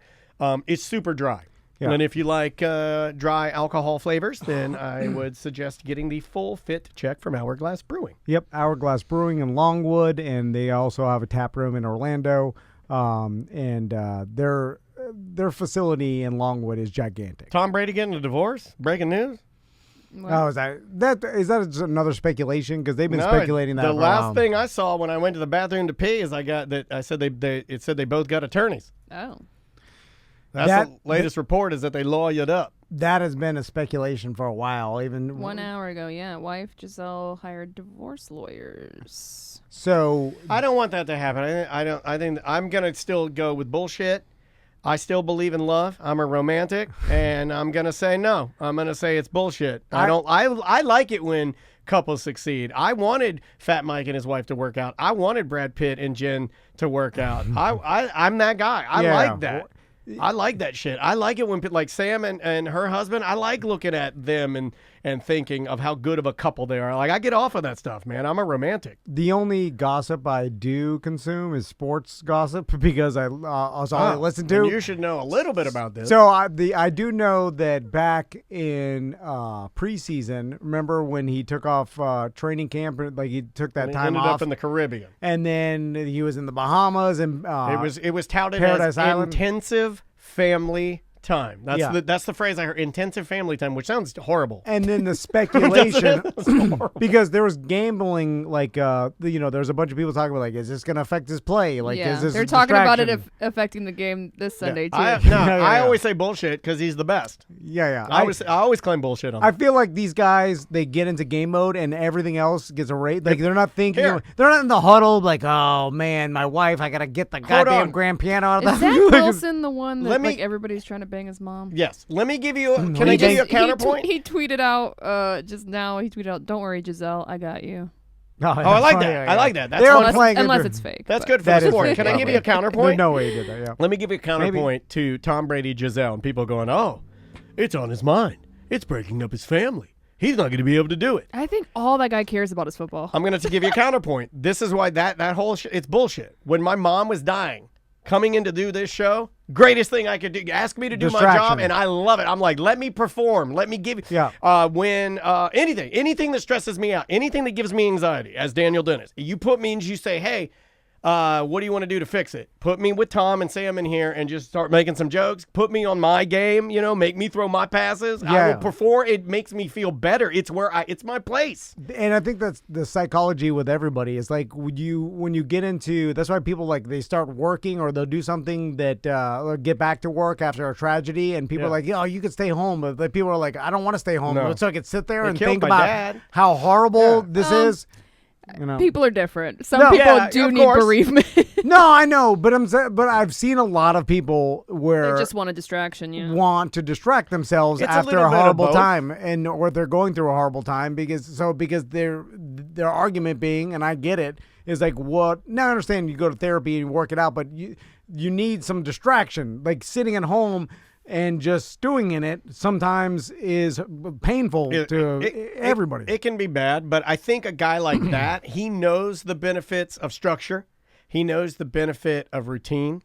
It's super dry. Yeah. And if you like dry alcohol flavors, then I would suggest getting the full fit check from Hourglass Brewing. Yep, Hourglass Brewing in Longwood, and they also have a tap room in Orlando. And their facility in Longwood is gigantic. Tom Brady getting a divorce? Breaking news? Oh, is that just another speculation? Because they've been No, speculating that. The for a last while. thing I saw when I went to the bathroom to pee is I said it said they both got attorneys. Oh. That's the latest report is that they lawyered up. That has been a speculation for a while. Even 1 hour ago, yeah. Wife Giselle hired divorce lawyers. So I don't want that to happen. I think I'm gonna still go with bullshit. I still believe in love. I'm a romantic, and I'm gonna say no. I'm gonna say it's bullshit. I like it when couples succeed. I wanted Fat Mike and his wife to work out. I wanted Brad Pitt and Jen to work out. I'm that guy. I like that. I like that shit. I like it when like Sam and her husband, I like looking at them and thinking of how good of a couple they are. Like, I get off of that stuff, man. I'm a romantic. the only gossip I do consume is sports gossip because that's all I listen to. And you should know a little bit about this. So I do know that back in preseason, remember when he took off training camp, like he took that He time ended off, up in the Caribbean. and then he was in the Bahamas, and It was touted Paradise as Island. intensive family time. Yeah. That's the phrase I heard. Intensive family time, which sounds horrible. And then the speculation, That's horrible. because there was gambling, like there's a bunch of people talking about, like, is this going to affect his play? Like, yeah, is this they're a talking about it distraction? affecting the game this Sunday, too. I always say bullshit because he's the best. Yeah. I always claim bullshit on him. I feel like these guys, they get into game mode and everything else gets erased. Like, they're not thinking, Here. they're not in the huddle like, oh man, my wife, I got to get the goddamn on. grand piano out of Is the Zach Wilson the one that Let me- like everybody's trying to bang his mom? Yes. Let me give you. Can He I give you a He counterpoint? he tweeted out just now. He tweeted out, "Don't worry, Giselle, I got you." Oh, I like that. I like that. That's They're fun. playing it Unless through- it's fake. That's but- good for That the is sport. fake, Can I give probably. you a counterpoint? There's no way he did that, yeah. Let me give you a counterpoint to Tom Brady, Giselle, and people going, "Oh, it's on his mind. It's breaking up his family. He's not going to be able to do it." I think all that guy cares about is football. I'm going to give you a counterpoint. This is why that whole it's bullshit. When my mom was dying, coming in to do this show, greatest thing I could do. Ask me to do my Distraction. job, and I love it. I'm like, let me perform. Let me give you. Yeah. When anything that stresses me out, anything that gives me anxiety, as Daniel Dennis, you put me and you say, hey. What do you want to do to fix it? Put me with Tom and Sam in here and just start making some jokes. Put me on my game, make me throw my passes. I Yeah. will perform. It makes me feel better. It's it's my place. And I think that's the psychology with everybody. Is like when you get into, that's why people they start working or they'll do something that or get back to work after a tragedy, and people are like, "Oh, you could stay home," but like, people are like, "I don't want to stay home," No. so I could sit there They and killed think my about dad. how horrible this is. People are different. Some No. people Yeah, do of need course. bereavement. No, I know, but but I've seen a lot of people where They just want a distraction. Yeah. want to distract themselves It's a after little a bit of horrible both. time, or they're going through a horrible time because their argument being, and I get it, is like, what? Now I understand you go to therapy and work it out, but you need some distraction. Like sitting at home and just stewing in it sometimes is painful to everybody. It can be bad, but I think a guy like that, he knows the benefits of structure. He knows the benefit of routine.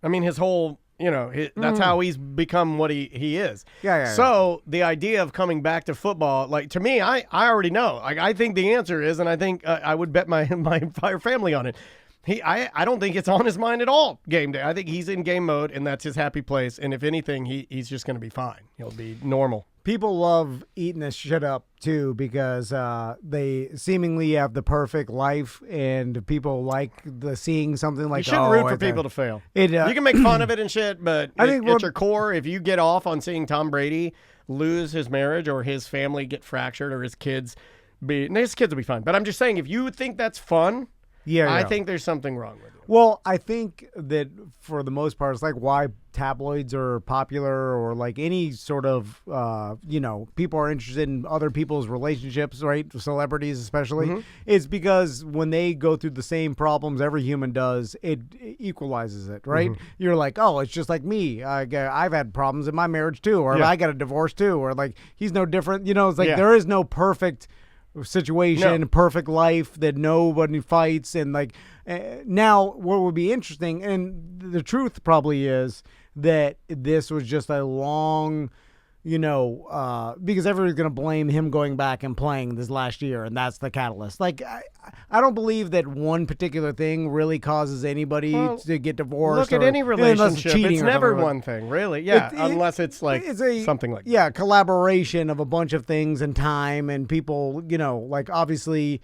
I mean, his whole, that's how he's become what he is. Yeah. So the idea of coming back to football, like to me, I already know. Like I think the answer is, and I think I would bet my entire family on it. I don't think it's on his mind at all game day. I think he's in game mode, and that's his happy place. And if anything, he's just going to be fine. He'll be normal. People love eating this shit up too because they seemingly have the perfect life, and people like seeing something like. You shouldn't root for people to fail. You can make fun of it and shit, but I think at your core, if you get off on seeing Tom Brady lose his marriage or his family get fractured or his kids will be fine. But I'm just saying, if you think that's fun, I think there's something wrong with it. Well, I think that for the most part, it's like why tabloids are popular, or like any sort of, people are interested in other people's relationships, right? Celebrities especially. Mm-hmm. It's because when they go through the same problems every human does, it equalizes it, right? Mm-hmm. You're like, oh, it's just like me. I've had problems in my marriage too, or I got a divorce too, or like he's no different. It's like there is no perfect situation, perfect life that nobody fights, and like now what would be interesting, and the truth probably is that this was just a long, because everybody's going to blame him going back and playing this last year, and that's the catalyst. Like, I don't believe that one particular thing really causes anybody to get divorced. Look at any relationship. It's never something. one thing, really. Yeah, unless it's like something like that. Collaboration of a bunch of things and time and people, like obviously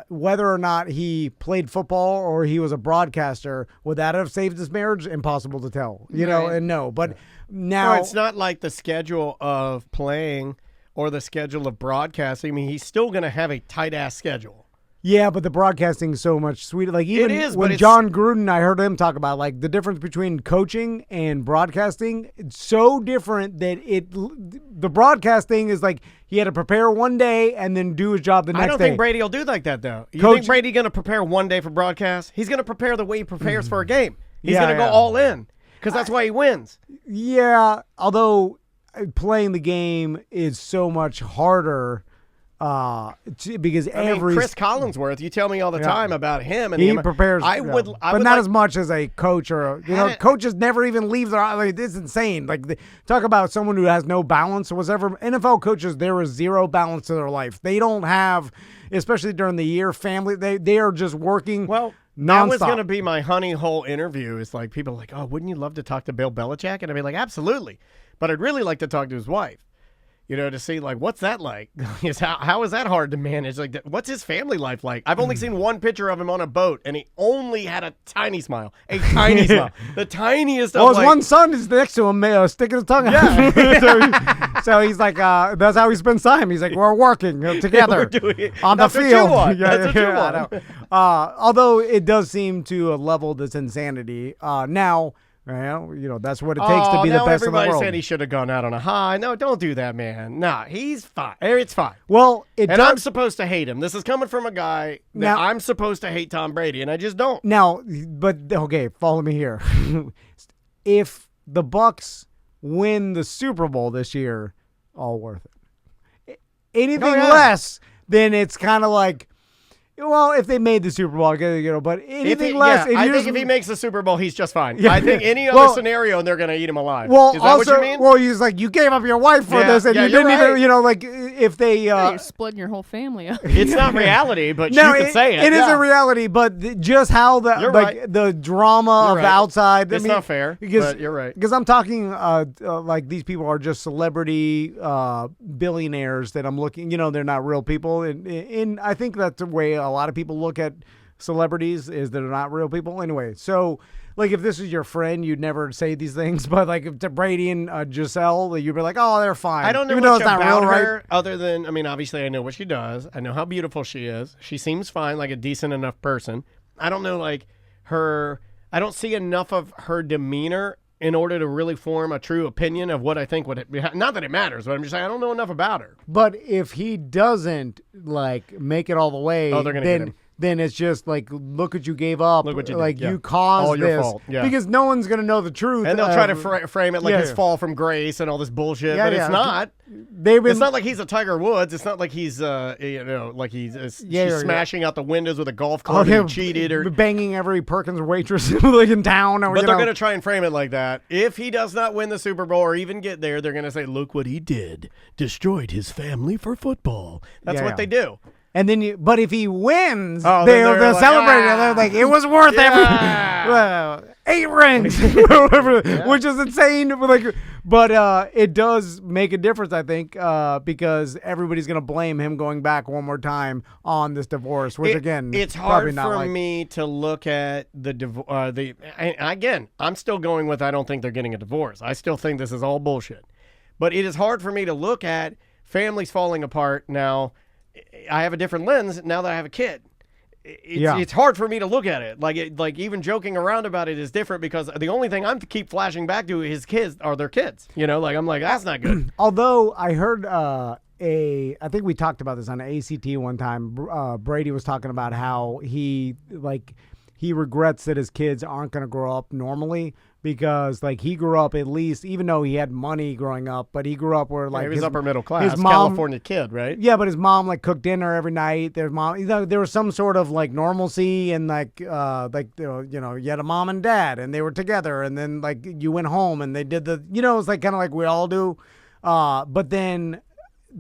whether or not he played football or he was a broadcaster, would that have saved his marriage? Impossible to tell, and no. But now it's not like the schedule of playing or the schedule of broadcasting. I mean, he's still going to have a tight-ass schedule. Yeah, but the broadcasting is so much sweeter. Like even it is, when but John Gruden, I heard him talk about like the difference between coaching and broadcasting. It's so different that the broadcasting is like he had to prepare one day and then do his job the next day. I don't think Brady will do like that though. You think Brady going to prepare one day for broadcast? He's going to prepare the way he prepares for a game. He's going to go all in because that's why he wins. Yeah, although playing the game is so much harder. Because Chris Collinsworth, you tell me all the time about him, and he prepares. I would not like, as much as a coach or coaches never even leave their. Like, it's insane. Like talk about someone who has no balance or whatever. NFL coaches, there is zero balance to their life. They don't have, especially during the year, family. They are just working. Well, that was going to be my honey hole interview. It's like people are like, oh, wouldn't you love to talk to Bill Belichick? And I'd be like, absolutely, but I'd really like to talk to his wife. To see, like, what's that like? How is that hard to manage? Like, what's his family life like? I've only seen one picture of him on a boat, and he only had a tiny smile. A tiny smile. The tiniest of, his one son is next to him, sticking his tongue out. So he's like, that's how he spends time. He's like, we're working together on the field. That's what you want. Although it does seem to have leveled this insanity. Now... Well, that's what it takes to be the best in the world. Everybody said he should have gone out on a high. No, don't do that, man. Nah, he's fine. It's fine. Well, I'm supposed to hate him. This is coming from a guy that I'm supposed to hate Tom Brady, and I just don't. Now, but okay, follow me here. If the Bucks win the Super Bowl this year, all worth it. Anything less, then it's kind of like. Well, if they made the Super Bowl, but anything less. I think if he makes the Super Bowl, he's just fine. Yeah. I think any other scenario, and they're going to eat him alive. Well, is that what you mean? Well, he's like, you gave up your wife for this, and you didn't even, like, if they. You're splitting your whole family up. It's not reality, but you can say it. It is a reality, but just how the drama of the outside. It's not fair, but you're right. Because I'm talking like these people are just celebrity billionaires that I'm looking, they're not real people. And I think that's the way a lot of people look at celebrities is they're not real people anyway. So like if this is your friend, you'd never say these things, but like to Brady and Giselle, you'd be like, oh, they're fine. I don't know much about her other than, obviously I know what she does. I know how beautiful she is. She seems fine, like a decent enough person. I don't know like her, I don't see enough of her demeanor in order to really form a true opinion of what I think would be. Not that it matters, but I'm just saying I don't know enough about her. But if he doesn't like make it all the way, they're gonna get him. Then it's just like, look what you gave up. Look what you did. Yeah. You caused all your this. fault. Yeah. Because no one's going to know the truth. And they'll try to frame it like his fall from grace and all this bullshit, but it's not. It's not like he's a Tiger Woods. It's not like he's, smashing out the windows with a golf club and he cheated or banging every Perkins waitress in town. But they're going to try and frame it like that. If he does not win the Super Bowl or even get there, they're going to say, look what he did. Destroyed his family for football. That's what they do. And then, but if he wins, they're like, celebrating. They're like, it was worth every 8 rings, which is insane. But it does make a difference, I think, because everybody's going to blame him going back one more time on this divorce. Which it's hard for me to look at again, I'm still going with I don't think they're getting a divorce. I still think this is all bullshit. But it is hard for me to look at families falling apart now. I have a different lens now that I have a kid. It's hard for me to look at it. Like even joking around about it is different because the only thing I'm to keep flashing back to his kids are their kids. I'm like, that's not good. Although I heard I think we talked about this on ACT one time. Brady was talking about how he regrets that his kids aren't going to grow up normally because like he grew up, at least, even though he had money growing up, but he grew up where like he was his, upper middle class, his mom, California kid, right? Yeah, but his mom like cooked dinner every night. Their mom, there was some sort of like normalcy, and like you had a mom and dad, and they were together, and then like you went home and they did it's like kind of like we all do, but then.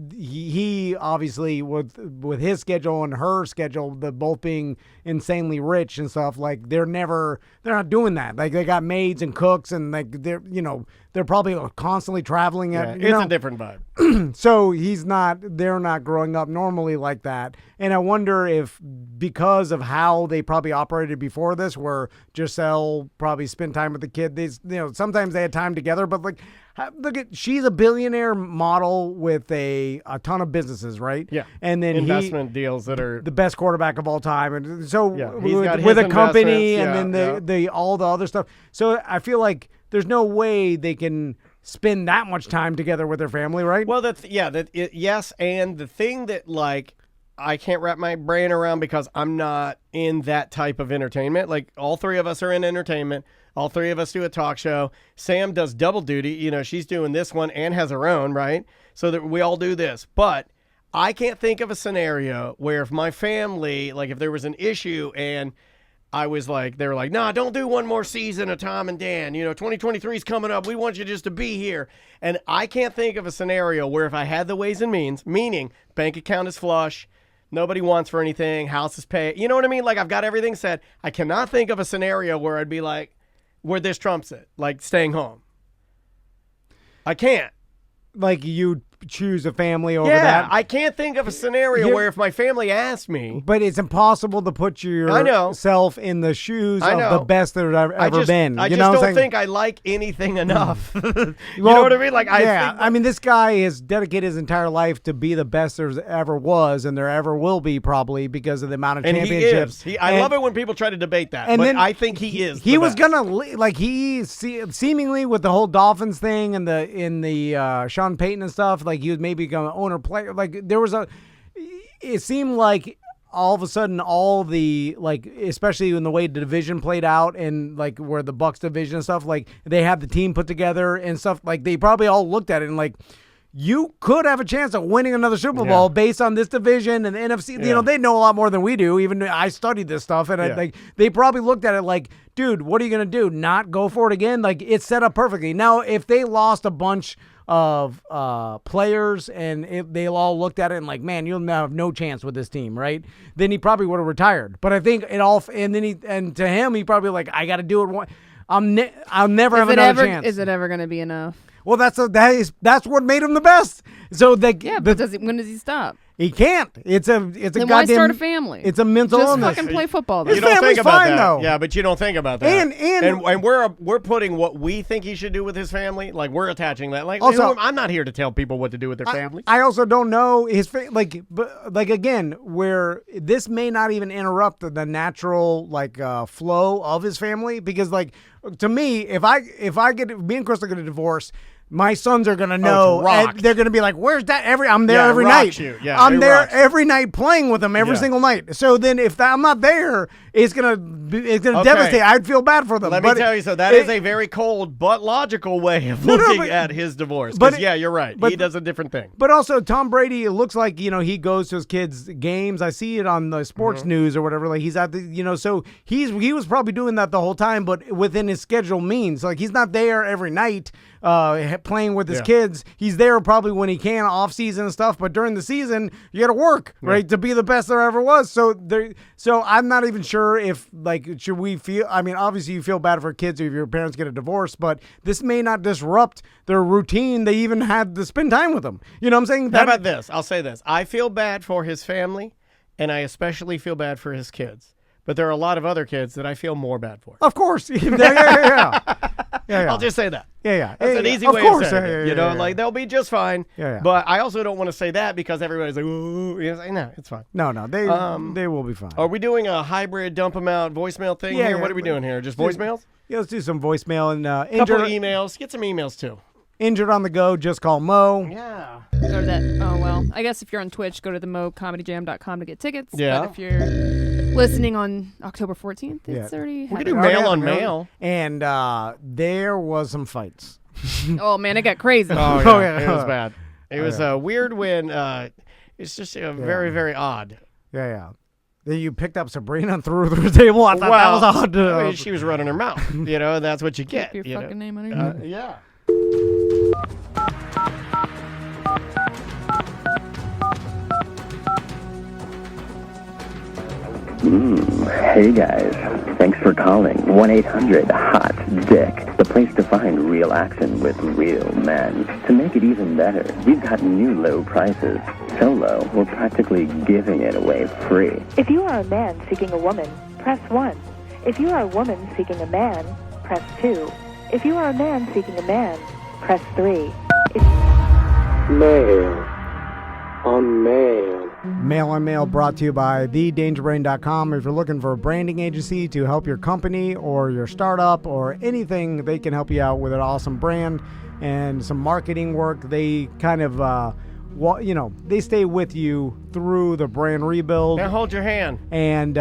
He obviously with his schedule and her schedule, the both being insanely rich and stuff, like they're not doing that. Like they got maids and cooks, and like they're probably constantly traveling. It's a different vibe. So they're not growing up normally like that. And I wonder if because of how they probably operated before this, where Giselle probably spent time with the kid, sometimes they had time together, but like. Look she's a billionaire model with a ton of businesses, right? Yeah. And then investment deals that are the best quarterback of all time, and so with a company, and then the all the other stuff. So I feel like there's no way they can spend that much time together with their family, right? Well, yes, and the thing that like I can't wrap my brain around because I'm not in that type of entertainment. Like all three of us are in entertainment. All three of us do a talk show. Sam does double duty. She's doing this one and has her own, right? So that we all do this. But I can't think of a scenario where if my family, like if there was an issue and I was like, they were like, nah, don't do one more season of Tom and Dan. 2023 is coming up. We want you just to be here. And I can't think of a scenario where if I had the ways and means, meaning bank account is flush, nobody wants for anything, house is paid. You know what I mean? Like I've got everything set. I cannot think of a scenario where I'd be like, where this trumps it, like staying home. I can't. Like you choose a family over yeah, that? I can't think of a scenario where if my family asked me. But it's impossible to put yourself in the shoes of the best that have ever been. I just don't think I like anything enough. You know what I mean? Like, I mean, this guy has dedicated his entire life to be the best there ever was and there ever will be, probably because of the amount of championships. I love it when people try to debate that, but I think he is. He was going to, seemingly with the whole Dolphins thing and in the Sean Payton and stuff, like he was maybe going to owner player. Like it seemed like all of a sudden all the, like, especially in the way the division played out and like where the Bucs division and stuff, like they had the team put together and stuff, like they probably all looked at it and like, you could have a chance of winning another Super Bowl based on this division and the NFC. You know, they know a lot more than we do. Even I studied this stuff, and they probably looked at it like, dude, what are you going to do? Not go for it again? Like, it's set up perfectly. Now, if they lost a bunch of players and they all looked at it and like, man, you'll have no chance with this team, right? Then he probably would have retired. But I think it all, and to him, he probably like, I got to do it. I'll never have another chance. Is it ever going to be enough? Well, that's what made him the best. So but when does he stop? He can't. It's a then goddamn. Why start a family? It's a mental illness. Just fucking play football. You don't think about fine, that. though. Yeah, but you don't think about that. And we're putting what we think he should do with his family. Like we're attaching that. Like also, I'm not here to tell people what to do with their families. I also don't know his like again, where this may not even interrupt the natural flow of his family, because like to me, if me and Chris are gonna divorce, my sons are gonna know. And they're gonna be like, "Where's that?" I'm there every night. I'm there every night playing with them every single night. So then, if I'm not there, it's gonna devastate. I'd feel bad for them. Let me tell you, so that is a very cold but logical way of looking at his divorce. Because you're right. He does a different thing. But also, Tom Brady, it looks like he goes to his kids' games. I see it on the sports news or whatever. Like he's at the so he was probably doing that the whole time, but within his schedule means like he's not there every night. Playing with his kids. He's there probably when he can off season and stuff, but during the season you got to work, right, to be the best there ever was. So I'm not even sure if should we feel, I mean, obviously you feel bad for kids if your parents get a divorce, but this may not disrupt their routine they even had to spend time with them. You know what I'm saying? How about this? I'll say this. I feel bad for his family, and I especially feel bad for his kids. But there are a lot of other kids that I feel more bad for. Of course. Yeah. I'll just say that. Yeah. That's an easy way of saying it. Like, they'll be just fine. Yeah. But I also don't want to say that because everybody's like, ooh. No, it's fine. No, they will be fine. Are we doing a hybrid dump them out voicemail thing here? What are we doing here? Just voicemails? Yeah, let's do some voicemail and couple of emails. Get some emails, too. Injured on the go, just call Mo. Yeah. Go to that. Oh, well. I guess if you're on Twitch, go to the MoComedyJam.com to get tickets. Yeah. But if you're listening on October 14th, Yeah. it's already We could happening. do mail on mail. And there was some fights. Oh, man, it got crazy. Oh, yeah. It was bad. It was yeah. a weird win. It's just very, very odd. Yeah. Then you picked up Sabrina and threw her through the table. I thought that was odd. I mean, she was running her mouth. That's what you get. Keep your fucking name under your Yeah. Hey guys, thanks for calling 1-800-HOT-DICK, the place to find real action with real men. To make it even better, we've got new low prices. So low, we're practically giving it away free. If you are a man seeking a woman, press 1. If you are a woman seeking a man, press 2. If you are a man seeking a man, press 3. Mail on mail. Mail on Mail brought to you by thedangerbrain.com. If you're looking for a branding agency to help your company or your startup or anything, they can help you out with an awesome brand and some marketing work. They kind of, they stay with you through the brand rebuild. Now hold your hand. And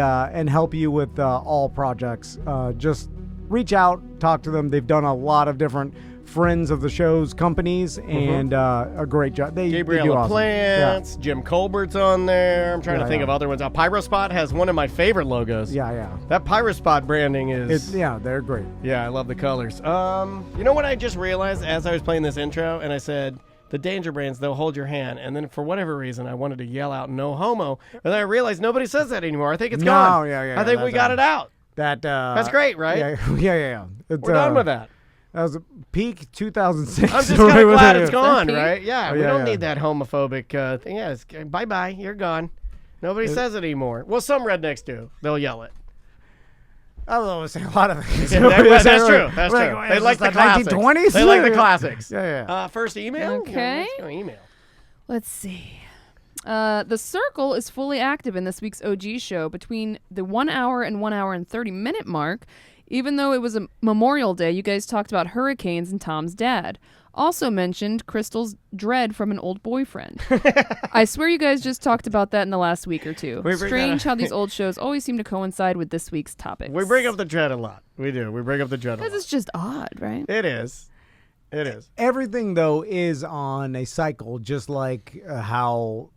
help you with all projects. Just reach out, talk to them. They've done a lot of different friends of the show's companies, and a great job. They do Gabriella awesome. Plants, Jim Colbert's on there. I'm trying to think of other ones. Pyrospot has one of my favorite logos. Yeah. That Pyrospot branding is... they're great. Yeah, I love the colors. You know what I just realized as I was playing this intro, and I said, the Danger Brands, they'll hold your hand. And then for whatever reason, I wanted to yell out, no homo. And then I realized nobody says that anymore. I think it's gone. I think we got it out. That's great, right? Yeah. We're done with that. That was peak 2006. I'm just kind of glad it's gone, right? Yeah, Oh, we yeah, don't yeah. need that homophobic thing. Yeah, bye-bye, you're gone. Nobody says it anymore. Well, some rednecks do. They'll yell it. I don't know, say a lot of things. Yeah, that's true. That's true. Like, They is like this the classics. 1920s? They like the classics. Yeah. First email? Okay. Let's go email. Let's see. The Circle is fully active in this week's OG show between the 1 hour and 1 hour and 30-minute mark. Even though it was a Memorial Day, you guys talked about hurricanes and Tom's dad. Also mentioned Crystal's dread from an old boyfriend. I swear you guys just talked about that in the last week or two. Strange how these old shows always seem to coincide with this week's topics. We bring up the dread a lot. We do. We bring up the dread a lot. Because it's just odd, right? It is. It is. Everything though is on a cycle, just like how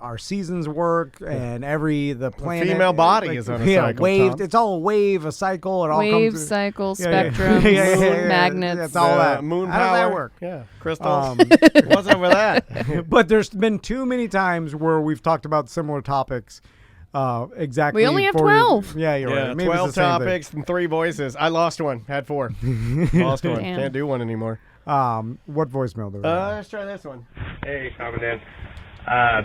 our seasons work, and the planet. Female body is on a cycle. Wave. Tom. It's all a wave, a cycle. It all Wave, comes. cycle, Yeah. spectrum, moon, magnets. It's all that. Moon How power. does that work? Yeah. Crystal. What's up with that? But there's been too many times where we've talked about similar topics. Exactly. We only have 12. Yeah, you're right. Maybe 12 it's the same thing. topics and 3 voices. I lost one. Had 4. Lost one. Damn. Can't do one anymore. What voicemail do we have? Let's try this one. Hey, Tom and Dan.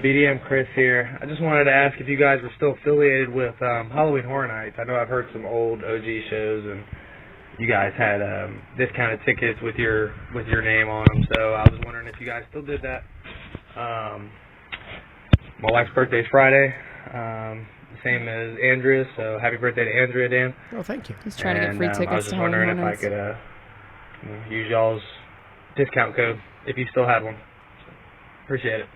BDM Chris here. I just wanted to ask if you guys were still affiliated with Halloween Horror Nights. I know I've heard some old OG shows, and you guys had discounted tickets with your name on them. So I was wondering if you guys still did that. My wife's birthday is Friday, same as Andrea's. So happy birthday to Andrea, Dan. Oh, thank you. He's trying to get free tickets I was to just Halloween wondering Horror if I Nights. could use y'all's discount code if you still had one. Appreciate it.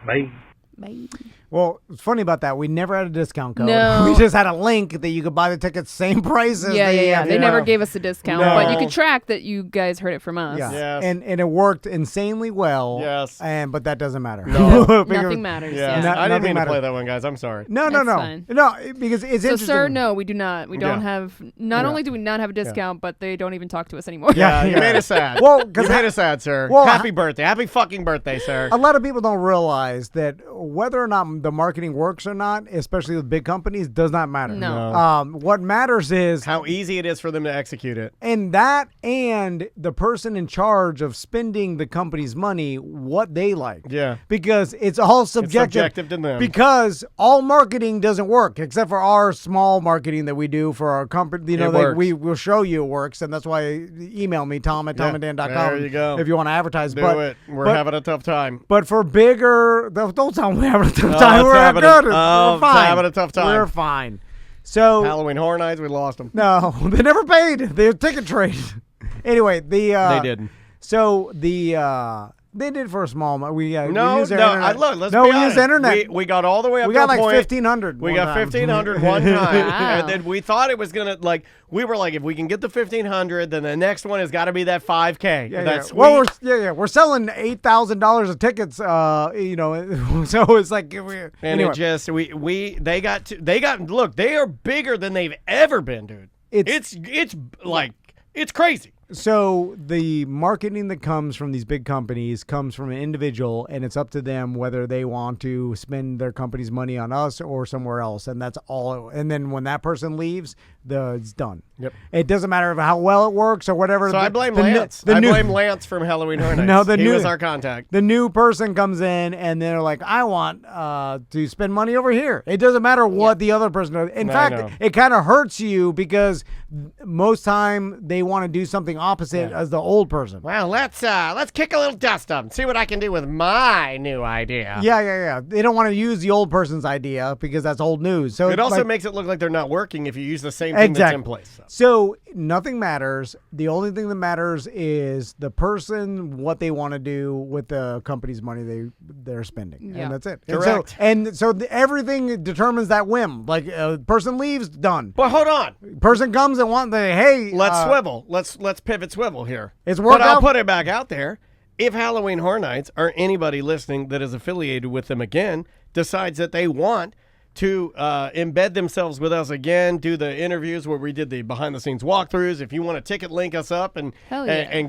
Bye. Bye. Well, it's funny about that. We never had a discount code. No. We just had a link that you could buy the tickets same price as Yeah. They never gave us a discount, No. but you could track that you guys heard it from us. Yeah. Yes. And it worked insanely well. Yes. But that doesn't matter. No. Nothing matters. Yeah. Yeah. I didn't Nothing mean to matters. play that one, guys. I'm sorry. No, That's fine. because it's So, interesting. sir, no, we do not. We don't Yeah. have. Not only do we not have a discount, but they don't even talk to us anymore. Yeah, you Yeah. made us sad. Well, you 'cause made us sad, sir. well, Happy birthday. Happy fucking birthday, sir. A lot of people don't realize that whether or not the marketing works or not, especially with big companies, does not matter. No. What matters is How easy it is for them to execute it. and the person in charge of spending the company's money, what they like. Yeah. Because it's all subjective. subjective to them. Because all marketing doesn't work, except for our small marketing that we do for our company. You know, It works. we will show you it works, and that's why email me, tom@tomandan.com. There you go. If you want to advertise. Do but, it. We're but- having a tough time. But for bigger, don't tell me we're having a tough Oh, time. it's We're having good. a- We're it's fine. having a tough time. We're fine. So Halloween Horror Nights, we lost them. no, they never paid. They were ticket trade. Anyway, They didn't. So they did for a small amount. We use Let's no, be we honest. use internet. We got all the way up. We to got a like point. 1,500. We one got time. 1,500 one time, Wow. and then we thought it was gonna we were like, if we can get the 1,500, then the next one has got to be that 5K. Yeah, That's yeah. Well, we're selling $8,000 of tickets. So it's like and anyway. it just they got look, they are bigger than they've ever been, dude. It's crazy. So the marketing that comes from these big companies comes from an individual, and it's up to them whether they want to spend their company's money on us or somewhere else, and that's all. And then when that person leaves, it's done. Yep. It doesn't matter how well it works or whatever. So I blame Lance. I blame Lance from Halloween Horror Nights. No, he was our contact. The new person comes in, and they're like, I want to spend money over here. It doesn't matter what the other person does. In fact, it kind of hurts you because most time they want to do something opposite as the old person. Well, let's kick a little dust up and see what I can do with my new idea. Yeah. They don't want to use the old person's idea because that's old news. So it also like, makes it look like they're not working if you use the same thing that's in place. So nothing matters. The only thing that matters is the person, what they want to do with the company's money they're spending, and that's it. Correct. And so everything determines that whim. Like a person leaves, done. But hold on, person comes and wants let's swivel. Let's pivot swivel here. It's worked But I'll out. put it back out there. If Halloween Horror Nights or anybody listening that is affiliated with them again decides that they want to embed themselves with us again, do the interviews where we did the behind-the-scenes walkthroughs. If you want a ticket, link us up and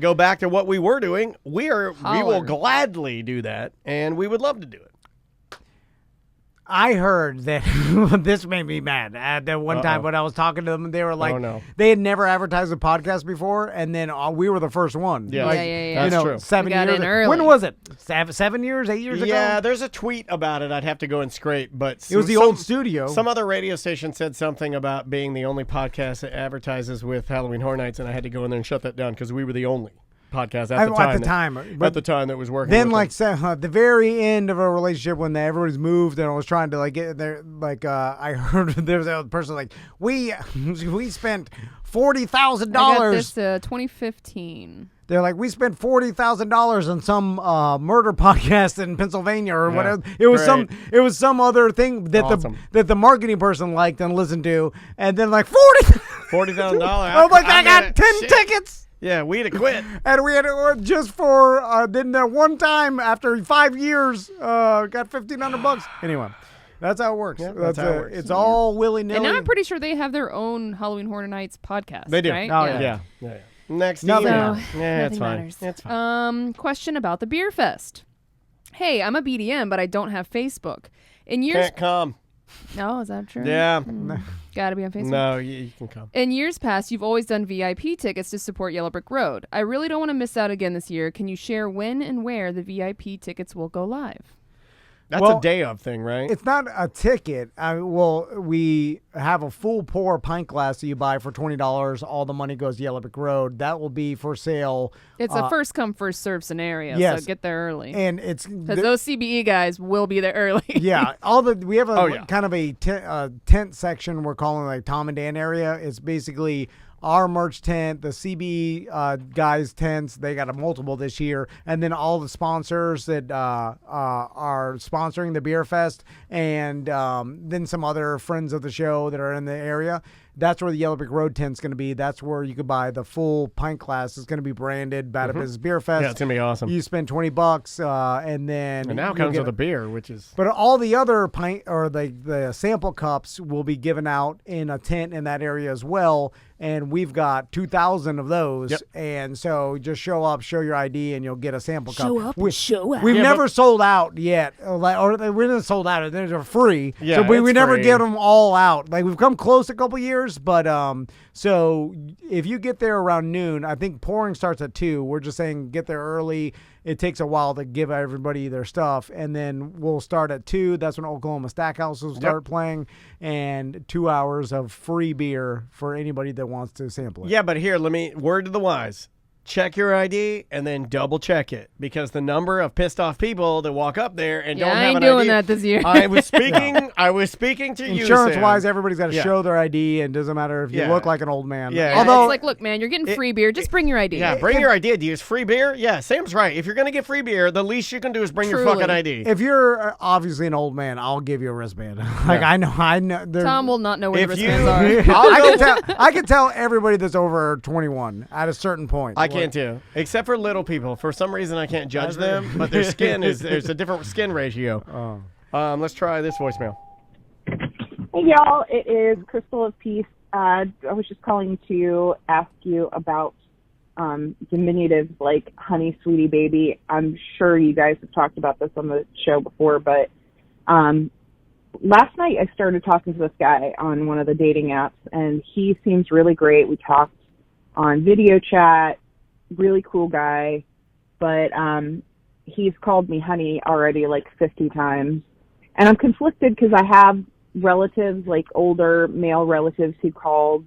go back to what we were doing. We will gladly do that, and we would love to do it. I heard that this made me mad. At that one time when I was talking to them, they were like, they had never advertised a podcast before, and then we were the first one. Yeah, That's true. 7 years. in early. When was it? 7 years, 8 years ago? Yeah, there's a tweet about it. I'd have to go and scrape, but it was the old studio. Some other radio station said something about being the only podcast that advertises with Halloween Horror Nights, and I had to go in there and shut that down because we were the only podcast at the time that was working. Then, with at the very end of a relationship, when everybody's moved and I was trying to get there, I heard there was a person like, we spent $40,000. I got this 2015. They're like, we spent $40,000 on some murder podcast in Pennsylvania or whatever. It was some other thing that that the marketing person liked and listened to, and then like $40,000. I'm like, I got 10 tickets. Yeah, we'd have quit. And we had to just for then that one time after 5 years, got $1,500. Anyway, that's how it works. Yeah, that's how it works. It's all willy nilly. And now I'm pretty sure they have their own Halloween Horror Nights podcast. They do. Right? Oh yeah. Next nothing email. matters. Yeah, it's fine. Matters. It's fine. Question about the beer fest. Hey, I'm a BDM, but I don't have Facebook. In years Can't come. No, is that true? Yeah. Gotta be on Facebook. No, you can come. In years past, you've always done VIP tickets to support Yellow Brick Road. I really don't want to miss out again this year. Can you share when and where the VIP tickets will go live? That's a day of thing, right? It's not a ticket. We have a full pour pint glass that you buy for $20. All the money goes to Yellow Brick Road. That will be for sale. It's a first come first serve scenario. Yes. So get there early. And it's because those CBE guys will be there early. Yeah, we have kind of a tent section we're calling like Tom and Dan area. It's basically our merch tent, the CB guys' tents. They got a multiple this year, and then all the sponsors that are sponsoring the beer fest, and then some other friends of the show that are in the area. That's where the Yellow Brick Road tent's going to be. That's where you could buy the full pint glass. It's going to be branded Bad Business Beer Fest. Yeah, it's going to be awesome. You spend $20, and then now it comes with a beer, which is. But all the other pint or the sample cups will be given out in a tent in that area as well. And we've got 2,000 of those. Yep. And so just show up, show your ID, and you'll get a sample cup. Show up and show out. We've never sold out yet. Or we didn't sold out. They're free. Yeah, so we never free. get them all out. Like we've come close a couple years, but so if you get there around noon, I think pouring starts at 2. We're just saying get there early. It takes a while to give everybody their stuff, and then we'll start at 2. That's when Oklahoma Stackhouse will start playing, and 2 hours of free beer for anybody that wants to sample it. Yeah, but here, word to the wise. check your ID and then double check it, because the number of pissed off people that walk up there and don't I have ain't an doing ID. that this year. I was speaking. I was speaking to you. Insurance-wise, Sam. everybody's got to Yeah. show their ID, and doesn't matter if you Yeah. look like an old man. Yeah. Yeah, Although it's like, look, man, you're getting free beer. Just bring your ID. Yeah, bring your ID. Do you use free beer? Yeah, Sam's right. If you're gonna get free beer, the least you can do is bring your Truly. fucking ID. if you're obviously an old man, I'll give you a wristband. Like I know. Tom will not know where the If wristbands you- are. I can tell everybody that's over 21 at a certain point. I can too, except for little people. For some reason, I can't judge them, but their skin there's a different skin ratio. Let's try this voicemail. Hey y'all, it is Crystal of Peace. I was just calling to ask you about diminutives like honey, sweetie, baby. I'm sure you guys have talked about this on the show before, but last night I started talking to this guy on one of the dating apps, and he seems really great. We talked on video chat, really cool guy, but he's called me honey already like 50 times. And I'm conflicted because I have relatives, like older male relatives, who called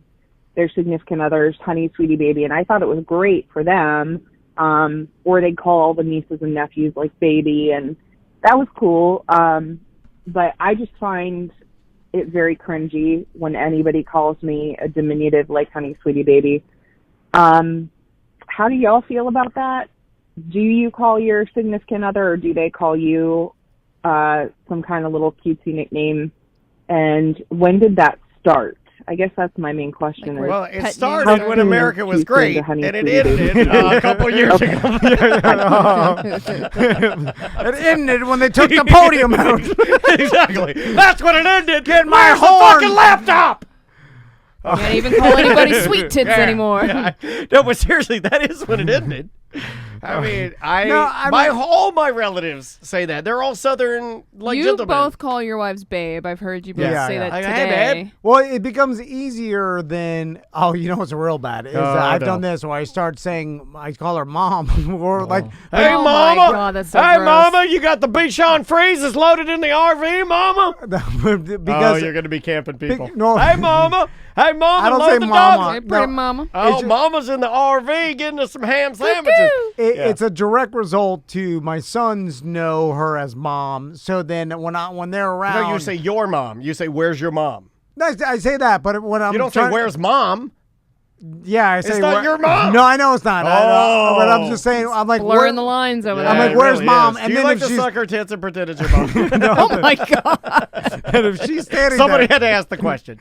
their significant others honey, sweetie, baby, and I thought it was great for them. Or they'd call all the nieces and nephews like baby, and that was cool. But I just find it very cringy when anybody calls me a diminutive like honey, sweetie, baby. How do y'all feel about that? Do you call your significant other, or do they call you some kind of little cutesy nickname? And when did that start? I guess that's my main question. Like, Well, it pet started names when are- America was Cute great, into honey, and it sweetie ended baby. a couple years ago. It ended when they took the podium out. Exactly. That's when it ended. Get my Where's the horn. fucking laptop? Can't even call anybody sweet tits Yeah, anymore. yeah. No, but seriously, that is when it ended. I mean, all my relatives say that. They're all Southern, like, You gentlemen. both call your wives babe. I've heard you both Yeah, say yeah. that Like, today. hey, babe. Well, it becomes easier than, you know what's real bad? Is I've no. done this where I start saying, I call her mom, or like, Hey, Oh mama. my God, that's so hey, gross. mama, you got the Bichon freezes loaded in the RV, mama? because you're going to be camping people. no. Hey, mama. Hey, mama, I don't load say the mama. dog. Hey, pretty No. mama. Oh, mama's in the RV getting us some ham sandwiches. Yeah. It's a direct result to my sons know her as mom. So then when they're around, No, you say your mom. You say, where's your mom? I say that, but when I'm You don't say, trying- where's mom? Yeah, I say It's not your mom. No, I know it's not. Oh. But I'm just saying. I'm like Blurring the lines over I'm there. like, where's mom? Is. And Do you then like if to she's suck her tits and pretend it's your mom? Oh my God. and if she's standing Somebody there, had to ask the question.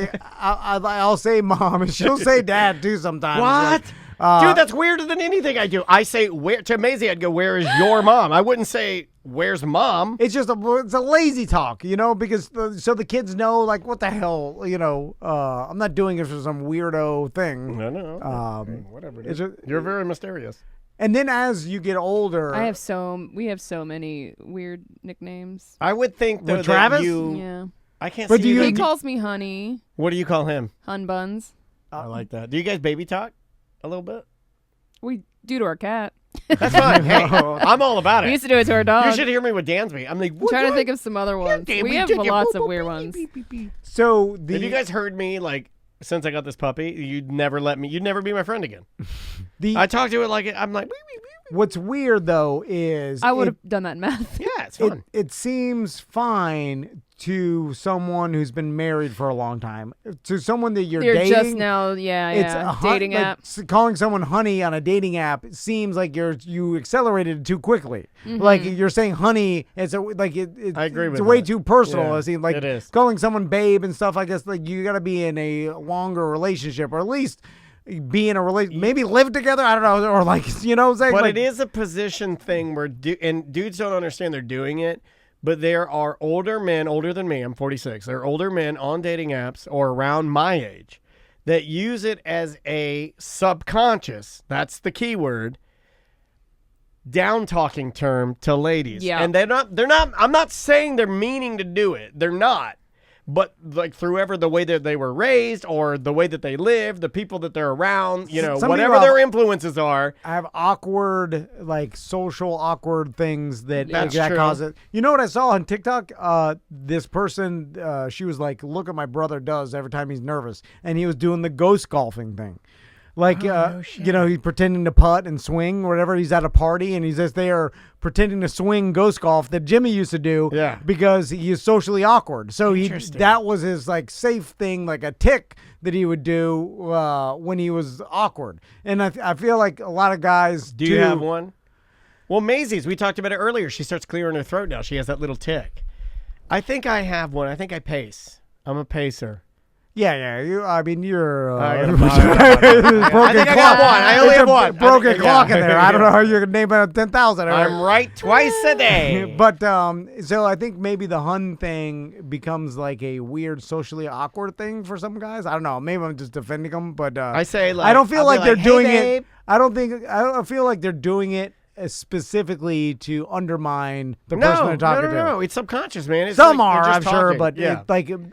I'll say mom, and she'll say dad too sometimes. What? Like, Dude, that's weirder than anything I do. I say, where to Maisie, I'd go, where is your mom? I wouldn't say, where's mom? It's just it's a lazy talk, because so the kids know, like, what the hell, I'm not doing it for some weirdo thing. No. Whatever it is. You're very mysterious. And then as you get older, We have so many weird nicknames. I would think, though, With that Travis? you... Yeah. I can't But see do you- He that- calls me honey. What do you call him? Hun buns. I like that. Do you guys baby talk a little bit? We do to our cat. That's fine. Hey, I'm all about it. We used to do it to our dog. You should hear me with Dansby. I'm like, I'm trying to think of some other ones. damn, We we have did you. lots Boop, of boop, weird beep, ones. beep, beep, beep. so If you guys heard me, like, since I got this puppy, you'd never be my friend again. I talk to it like, I'm like, what's weird though is I would have done that in math. yeah, it's fun. It seems fine to someone who's been married for a long time. To someone that you're dating, just now, it's a dating like, app. Calling someone honey on a dating app seems like you accelerated too quickly. Mm-hmm. Like you're saying honey, I agree with it's way that. too personal. Yeah, It seems like it is. calling someone babe and stuff. I guess like you got to be in a longer relationship, or at least be in a relationship, maybe live together. I don't know, or like what I'm saying. But like, it is a position thing where dudes don't understand they're doing it. But there are older men, older than me, I'm 46. There are older men on dating apps or around my age that use it as a subconscious, that's the key word, down talking term to ladies. Yeah. And they're not, I'm not saying they're meaning to do it. They're not. But like through the way that they were raised or the way that they live, the people that they're around, Some whatever people their influences are. I have awkward, like social awkward things that That's true. cause it. You know what I saw on TikTok? This person, she was like, "Look what my brother does every time he's nervous," and he was doing the ghost golfing thing. Like, he's pretending to putt and swing or whatever. He's at a party and he's just there pretending to swing ghost golf that Jimmy used to do because he is socially awkward. So that was his like safe thing, like a tick that he would do when he was awkward. And I feel like a lot of guys do. You have one? Well, Maisie's, we talked about it earlier. She starts clearing her throat now. She has that little tick. I think I have one. I think I pace. I'm a pacer. Yeah. You're. I think I got one. I only have one. Broken clock in there. I don't know how you're gonna name it 10,000. I'm right twice a day. But so I think maybe the Hun thing becomes like a weird socially awkward thing for some guys. I don't know. Maybe I'm just defending them, but I say like, I don't feel like they're doing it. I don't feel like they're doing it specifically to undermine the person they're talking to. No. It's subconscious, man. It's Some like are, I'm talking. sure, but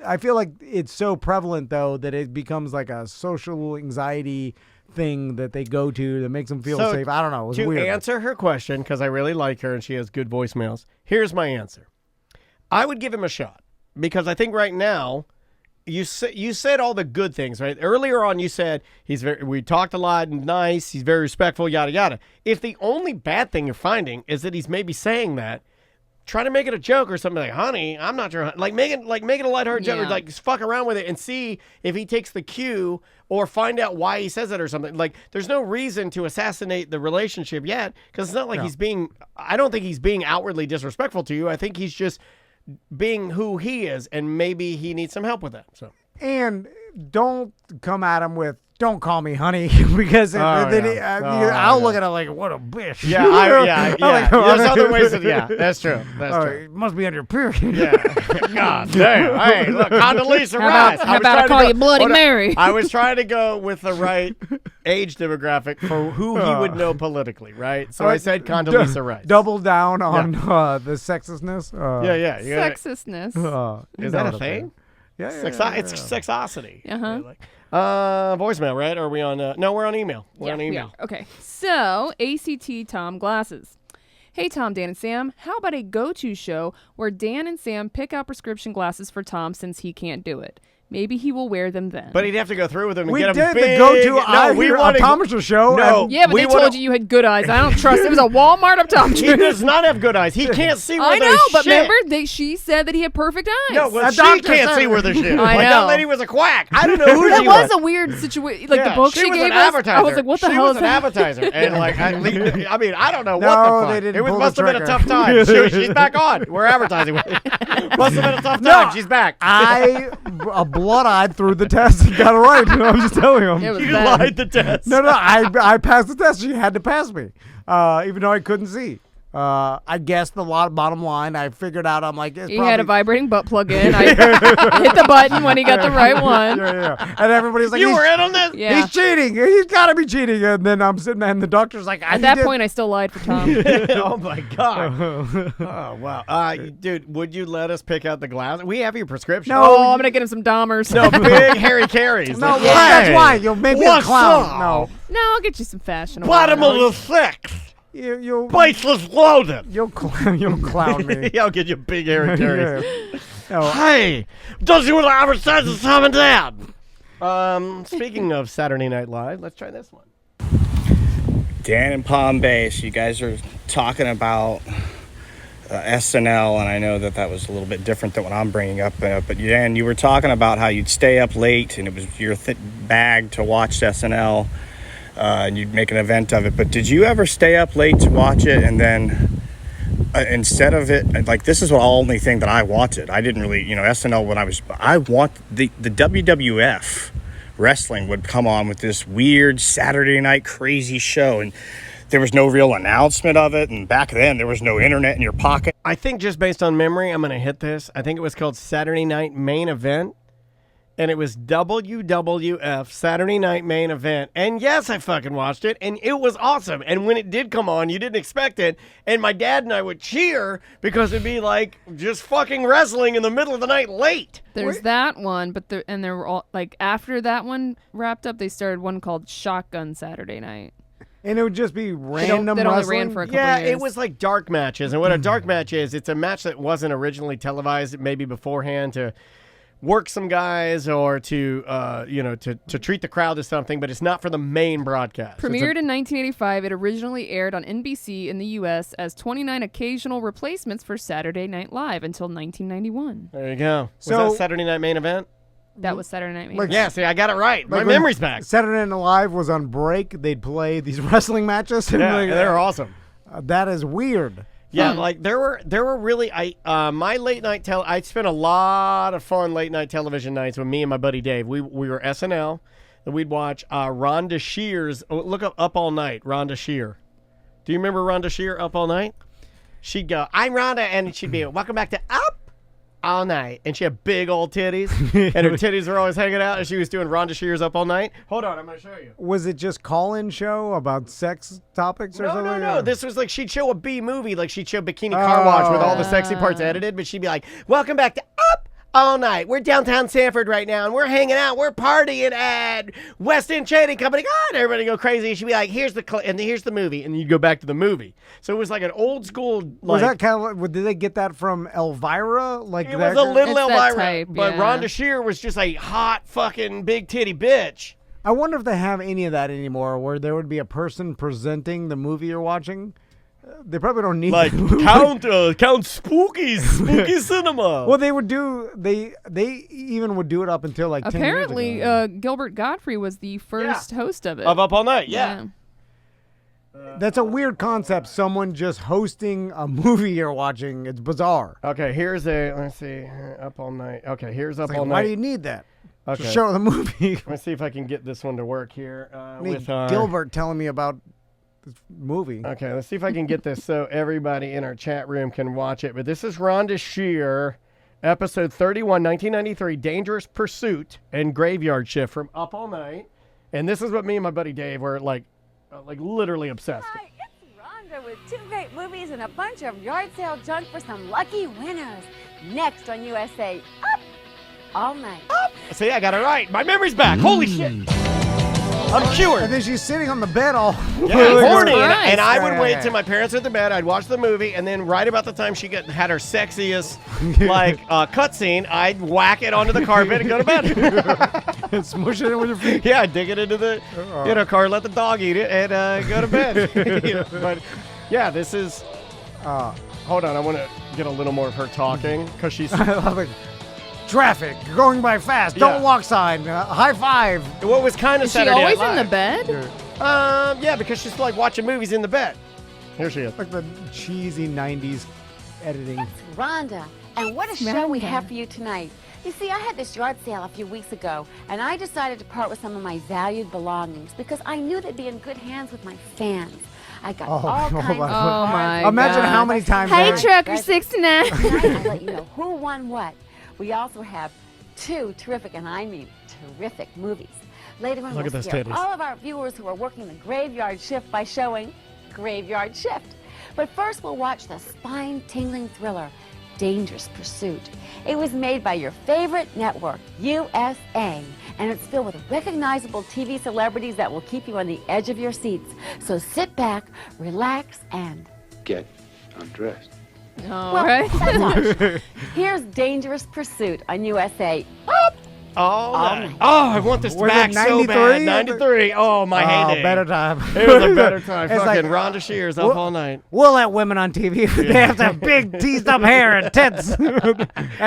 I feel like it's so prevalent though that it becomes like a social anxiety thing that they go to that makes them feel safe. I don't know. It was weird. To answer her question, because I really like her and she has good voicemails, here's my answer. I would give him a shot because I think right now, you said all the good things, right? Earlier on, you said we talked a lot and nice. He's very respectful, yada, yada. If the only bad thing you're finding is that he's maybe saying that, try to make it a joke or something like, honey, I'm not sure. Like, make it a lighthearted joke or like fuck around with it and see if he takes the cue or find out why he says it or something. Like, there's no reason to assassinate the relationship yet because it's not like I don't think he's being outwardly disrespectful to you. I think he's just being who he is, and maybe he needs some help with that. So, and don't come at him with "Don't call me honey," because I'll look at it like, "What a bitch!" Yeah, There's other ways. That's true. That's true. It must be on your period. Yeah. God damn. Hey, look, Condoleezza Rice. How about I call you Bloody Mary? I was trying to go with the right age demographic for who he would know politically, right? So I said Condoleezza Rice. Double down on the sexistness. Sexistness. Is that a thing? Yeah. It's sexosity. Voicemail, right? Or are we on? No, we're on email. We're on email. Okay. So, ACT Tom Glasses. Hey, Tom, Dan, and Sam. How about a go-to show where Dan and Sam pick out prescription glasses for Tom since he can't do it? Maybe he will wear them then. But he'd have to go through with them and we get them did big. the go-to optometrist show. No. Yeah, but they told you had good eyes. I don't trust. It was a Walmart optometrist. He does not have good eyes. He can't see where I there's know, but shit. remember, she said that he had perfect eyes. No, well, she can't see where there's shit. I know. That lady was a quack. I don't know who she was. It was a weird situation. Like the book she gave us. I was like, what the hell is that? She was an advertiser. And like, I mean, I don't know what the fuck. They didn't Must have been a tough time. She's back on. We're advertising. Must have been a tough time. She's back. I blood-eyed through the test and got it right. I'm just telling him. You lied the test. No, I passed the test. She had to pass me, even though I couldn't see. I guessed the bottom line. I figured out. I'm like, he had a vibrating butt plug in. I hit the button when he got the right one. Yeah. And everybody's like, you were in on this? Yeah. He's cheating. He's got to be cheating. And then I'm sitting there, and the doctor's like, at that point, I still lied for Tom. Oh my god. Oh wow. Dude, would you let us pick out the glasses? We have your prescription. No, I'm gonna get him some Dahmers. No, big hairy carries. No, that's why you'll make me a clown. No, I'll get you some fashionable. Bottom of the six. You'll Baseless loaded. You'll clown me. I'll get you big hairy carries. Oh. Hey, does you want to advertise as Tom and Dad? Speaking of Saturday Night Live, let's try this one. Dan and Palm Bay, so you guys are talking about SNL, and I know that was a little bit different than what I'm bringing up. But Dan, you were talking about how you'd stay up late, and it was your bag to watch SNL. And you'd make an event of it. But did you ever stay up late to watch it and then instead of it, like this is the only thing that I wanted. I didn't really, SNL when I want the WWF wrestling would come on with this weird Saturday night crazy show and there was no real announcement of it. And back then there was no internet in your pocket. I think just based on memory, I'm going to hit this. I think it was called Saturday Night Main Event. And it was WWF Saturday Night Main Event. And yes, I fucking watched it. And it was awesome. And when it did come on, you didn't expect it. And my dad and I would cheer because it'd be like just fucking wrestling in the middle of the night late. There's that one, but there were all like after that one wrapped up, they started one called Shotgun Saturday Night. And it would just be random that wrestling? only ran for a couple years. It was like dark matches. And what a dark match is, it's a match that wasn't originally televised maybe beforehand to work some guys or to to treat the crowd to something, but it's not for the main broadcast. Premiered in 1985, it originally aired on NBC in the U.S. as 29 occasional replacements for Saturday Night Live until 1991. There you go. Was So- that Saturday Night Main Event? That was Saturday Night Main Like- Event. Yeah, see, I got it right. My when memory's back. Saturday Night Live was on break. They'd play these wrestling matches. And Yeah, they were awesome. That is weird. Yeah, like there were really my late night I spent a lot of fun late night television nights with me and my buddy Dave. We were SNL, and we'd watch Rhonda Shear's. Look up All Night. Rhonda Shear. Do you remember Rhonda Shear Up All Night? She'd go, "I'm Rhonda," and she'd be, "Welcome back to Up All Night," and she had big old titties, and her titties were always hanging out, and she was doing Rhonda Shear's Up All Night. Hold on, I'm gonna show you. Was it just call-in show about sex topics or something? No. This was like she'd show a B movie, like she'd show Bikini Car Wash with all the sexy parts edited, but she'd be like, "Welcome back to Up All Night. We're downtown Sanford right now, and we're hanging out. We're partying at West End Trading Company." God, everybody go crazy. She'd be like, "Here's the movie," and you'd go back to the movie. So it was like an old school. Was that kind of? Did they get that from Elvira? Like It that was a little It's that Elvira, type, but yeah. Rhonda Shear was just a hot fucking big titty bitch. I wonder if they have any of that anymore, where there would be a person presenting the movie you're watching. They probably don't need Like Count Spooky Cinema. Well, they would do. They even would do it up until like 10 years Apparently, ago. Gilbert Gottfried was the first host of it. Of Up All Night, yeah. That's a weird concept. Someone just hosting a movie you're watching. It's bizarre. Okay, let's see, Up All Night. Okay, here's Up Like, All Night. why do you need that? Okay. Just show the movie. Let me see if I can get this one to work here. Need Gilbert telling me about this movie. Okay, let's see if I can get this so everybody in our chat room can watch it. But this is Rhonda Shear, episode 31, 1993, Dangerous Pursuit and Graveyard Shift from Up All Night. And this is what me and my buddy Dave were like literally obsessed. Hi, it's Rhonda with 2 great movies and a bunch of yard sale junk for some lucky winners. Next on USA, Up All Night. See, I got it right. My memory's back. Holy shit. I'm cured. And then she's sitting on the bed all horny. Christ. And I would wait till my parents were at the bed. I'd watch the movie, and then right about the time she had her sexiest cutscene, I'd whack it onto the carpet and go to bed. and smush it in with your feet. Yeah, I'd dig it into the car, let the dog eat it, and go to bed. But yeah, this is. Hold on, I want to get a little more of her talking because she's. I love it. Traffic, you're going by fast. Don't walk sign. High five. What was kind of Is she Saturday always Night in the Live. bed? Yeah, because she's like watching movies in the bed. Here she is. Like the cheesy 90s editing. Rhonda, and what a show we have for you tonight. You see, I had this yard sale a few weeks ago, and I decided to part with some of my valued belongings because I knew they'd be in good hands with my fans. I got all kinds of my Imagine God. how many times. Hey, that- Trucker 69. I'll let you know who won what. We also have 2 terrific, and I mean terrific, movies. Later on, Look we'll at those scare titties. all of our viewers who are working the graveyard shift by showing Graveyard Shift. But first, we'll watch the spine-tingling thriller, Dangerous Pursuit. It was made by your favorite network, USA, and it's filled with recognizable TV celebrities that will keep you on the edge of your seats. So sit back, relax, and Get undressed. All well, right. that's all. Here's Dangerous Pursuit on USA. All night. night. Oh, I want this Was back it so 93? bad. 93. Oh, my heyday. better time. It was a better time. It's Fucking like, Rhonda Shear's Up All Night. We'll let women on TV. They have to have big teased up hair and tits and be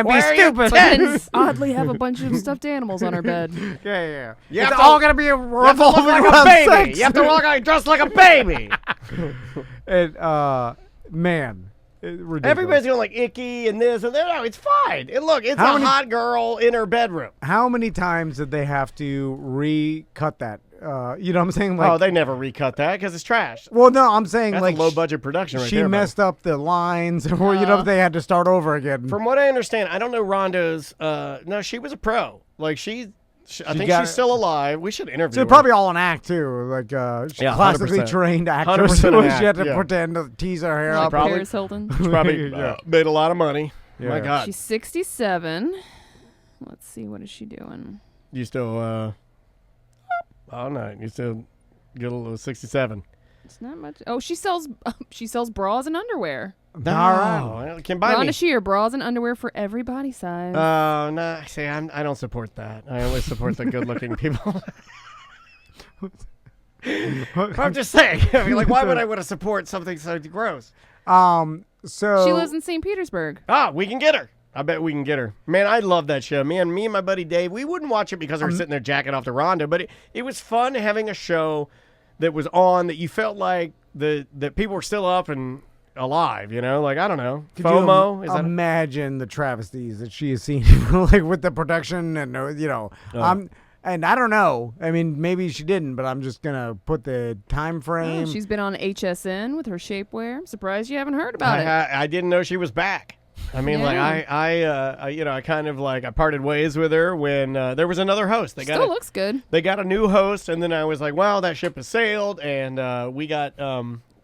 Why are you stupid. But then oddly have a bunch of stuffed animals on our bed. Yeah. You It's have to- all gonna be You have to look revolving like a around baby. sex. You have to walk out dressed like a baby. And man, ridiculous. Everybody's going like icky and this and that. No, it's fine. And look, it's How a many- hot girl in her bedroom. How many times did they have to recut that? You know what I'm saying? Like, Oh, they never recut that because it's trash. well, no, I'm saying That's like a low budget production right she there. buddy. messed up the lines, or you know, they had to start over again. From what I understand, I don't know Rhonda's. No, she was a pro. Like I think got she's it. still alive. We should interview So her. probably all an act too, like she's Yeah, classically 100%. trained actress. 100% So an she had act, to yeah. pretend to tease her hair Like up. probably- Paris Hilton. She probably Yeah. made a lot of money. Yeah. My God. She's 67. Let's see, what is she doing? You still all night. You still get a little 67. It's not much. Oh, she sells bras and underwear. No, All right. well, can buy me. Rhonda Shear, bras and underwear for every body size. Oh, no. See, I don't support that. I only support the good-looking people. I'm just saying. I mean, like, why would I want to support something so gross? So she lives in St. Petersburg. We can get her. I bet we can get her. Man, I love that show. Me and my buddy Dave, we wouldn't watch it because we were sitting there jacking off to Rhonda, but it was fun having a show that was on that you felt like that people were still up and alive, you know? Like, I don't know. Could FOMO? you imagine the travesties that she has seen, like with the production and, and I don't know. I mean, maybe she didn't, but I'm just going to put the time frame. She's been on HSN with her shapewear. I'm surprised you haven't heard about it. I didn't know she was back. I mean, like I kind of like I parted ways with her when there was another host. They Still looks good. They got a new host, and then I was like, "Well, that ship has sailed," and we got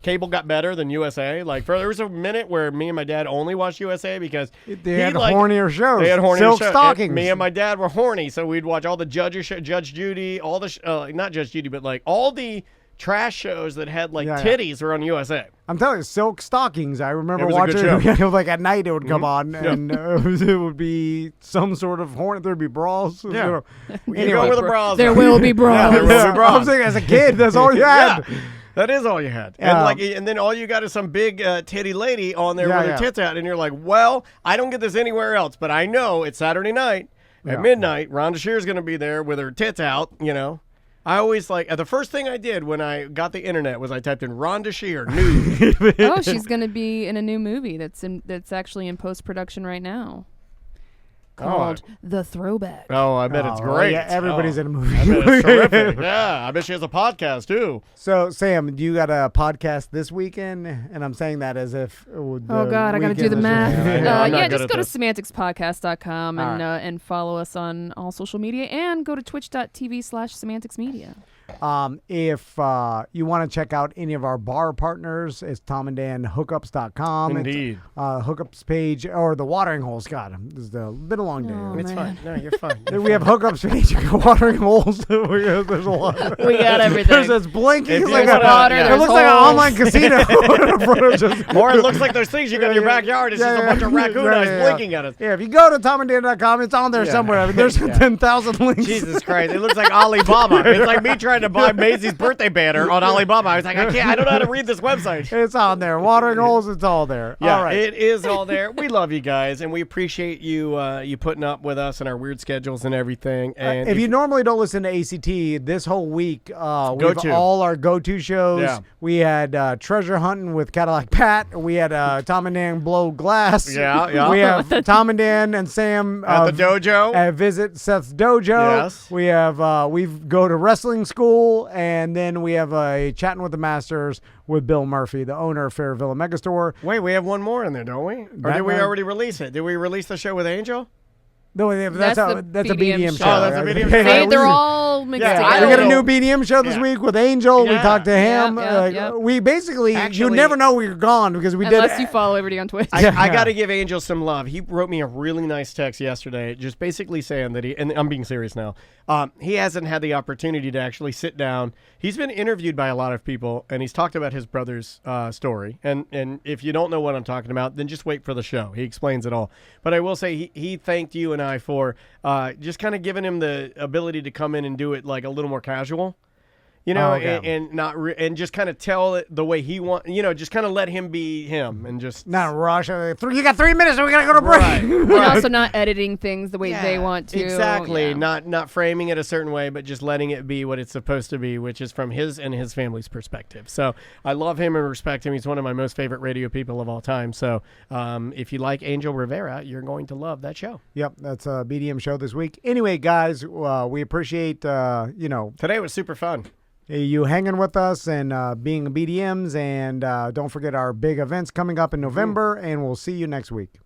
cable got better than USA. Like there was a minute where me and my dad only watched USA because they had hornier shows. They had hornier Silk shows. stockings. And me and my dad were horny, so we'd watch all the Judge Judy, all the not Judge Judy, but like all the trash shows that had like titties were on USA. I'm telling you, Silk Stockings. I remember It was watching a good show. like at night it would come on, and it would be some sort of horn. There'd be bras. Yeah. Anyway, go where the bras there are. will be bras. Yeah, there will be bras. I'm saying, as a kid, that's all you had. Yeah. That is all you had. And then all you got is some big titty lady on there with her tits out, and you're like, well, I don't get this anywhere else, but I know it's Saturday night at midnight. Rhonda Shear's going to be there with her tits out, you know. I always the first thing I did when I got the internet was I typed in Rhonda Shear nude. Oh, she's going to be in a new movie that's actually in post-production right now. Called The Throwback. Oh, I bet it's great. Yeah, everybody's in a movie. I bet it's terrific. Yeah, I bet she has a podcast too. So, Sam, do you got a podcast this weekend? And I'm saying that as if. Oh God, I got to do the math. Just go to this. semanticspodcast.com and follow us on all social media, and go to twitch.tv/semanticsmedia. If you want to check out any of our bar partners, it's TomandDanHookups.com. Indeed. Hookups page, or the watering holes. God, it's been a long day. It's fine. No, you're fine. We have hookups page, watering holes. There's a lot. We got everything. There's this blinking. It's like water, it looks like an online casino. Or it looks like those things you got in your backyard. It's just a bunch of raccoon eyes blinking at us. Yeah, if you go to TomandDan.com, it's on there somewhere. I mean, there's 10,000 links. Jesus Christ. It looks like Alibaba. It's like me trying to buy Maisie's birthday banner on Alibaba. I was like, I don't know how to read this website. It's on there. Watering holes, it's all there. Yeah, all right. It is all there. We love you guys, and we appreciate you you putting up with us and our weird schedules and everything. And if you normally don't listen to ACT, this whole week, we have to. all our go-to shows. Yeah. We had Treasure Hunting with Cadillac Pat. We had Tom and Dan Blow Glass. Yeah. We have Tom and Dan and Sam at the dojo. At Visit Seth's Dojo. Yes. We have we go to wrestling school, and then we have a Chatting with the Masters with Bill Murphy, the owner of Fairvilla Megastore. Wait, we have one more in there, don't we? Or did we already release it? Did we release the show with Angel? No, that's a BDM show. Oh, that's a BDM show. Hey, they're all mixed together. We got a new BDM show this week with Angel. We talked to him. We basically, you never know we're gone because we Unless you follow everybody on Twitch. I got to give Angel some love. He wrote me a really nice text yesterday, just basically saying that and I'm being serious now, he hasn't had the opportunity to actually sit down. He's been interviewed by a lot of people, and he's talked about his brother's story. And if you don't know what I'm talking about, then just wait for the show. He explains it all. But I will say he thanked you and I for just kind of giving him the ability to come in and do it like a little more casual. You know, and not and just kind of tell it the way he wants. You know, just kind of let him be him and just not rush. You got 3 minutes, and we gotta go to break. Right. And also not editing things the way they want to. Exactly. Yeah. Not framing it a certain way, but just letting it be what it's supposed to be, which is from his and his family's perspective. So I love him and respect him. He's one of my most favorite radio people of all time. So if you like Angel Rivera, you're going to love that show. Yep, that's a BDM show this week. Anyway, guys, we appreciate today was super fun. You hanging with us and being BDMs, and don't forget our big events coming up in November, and we'll see you next week.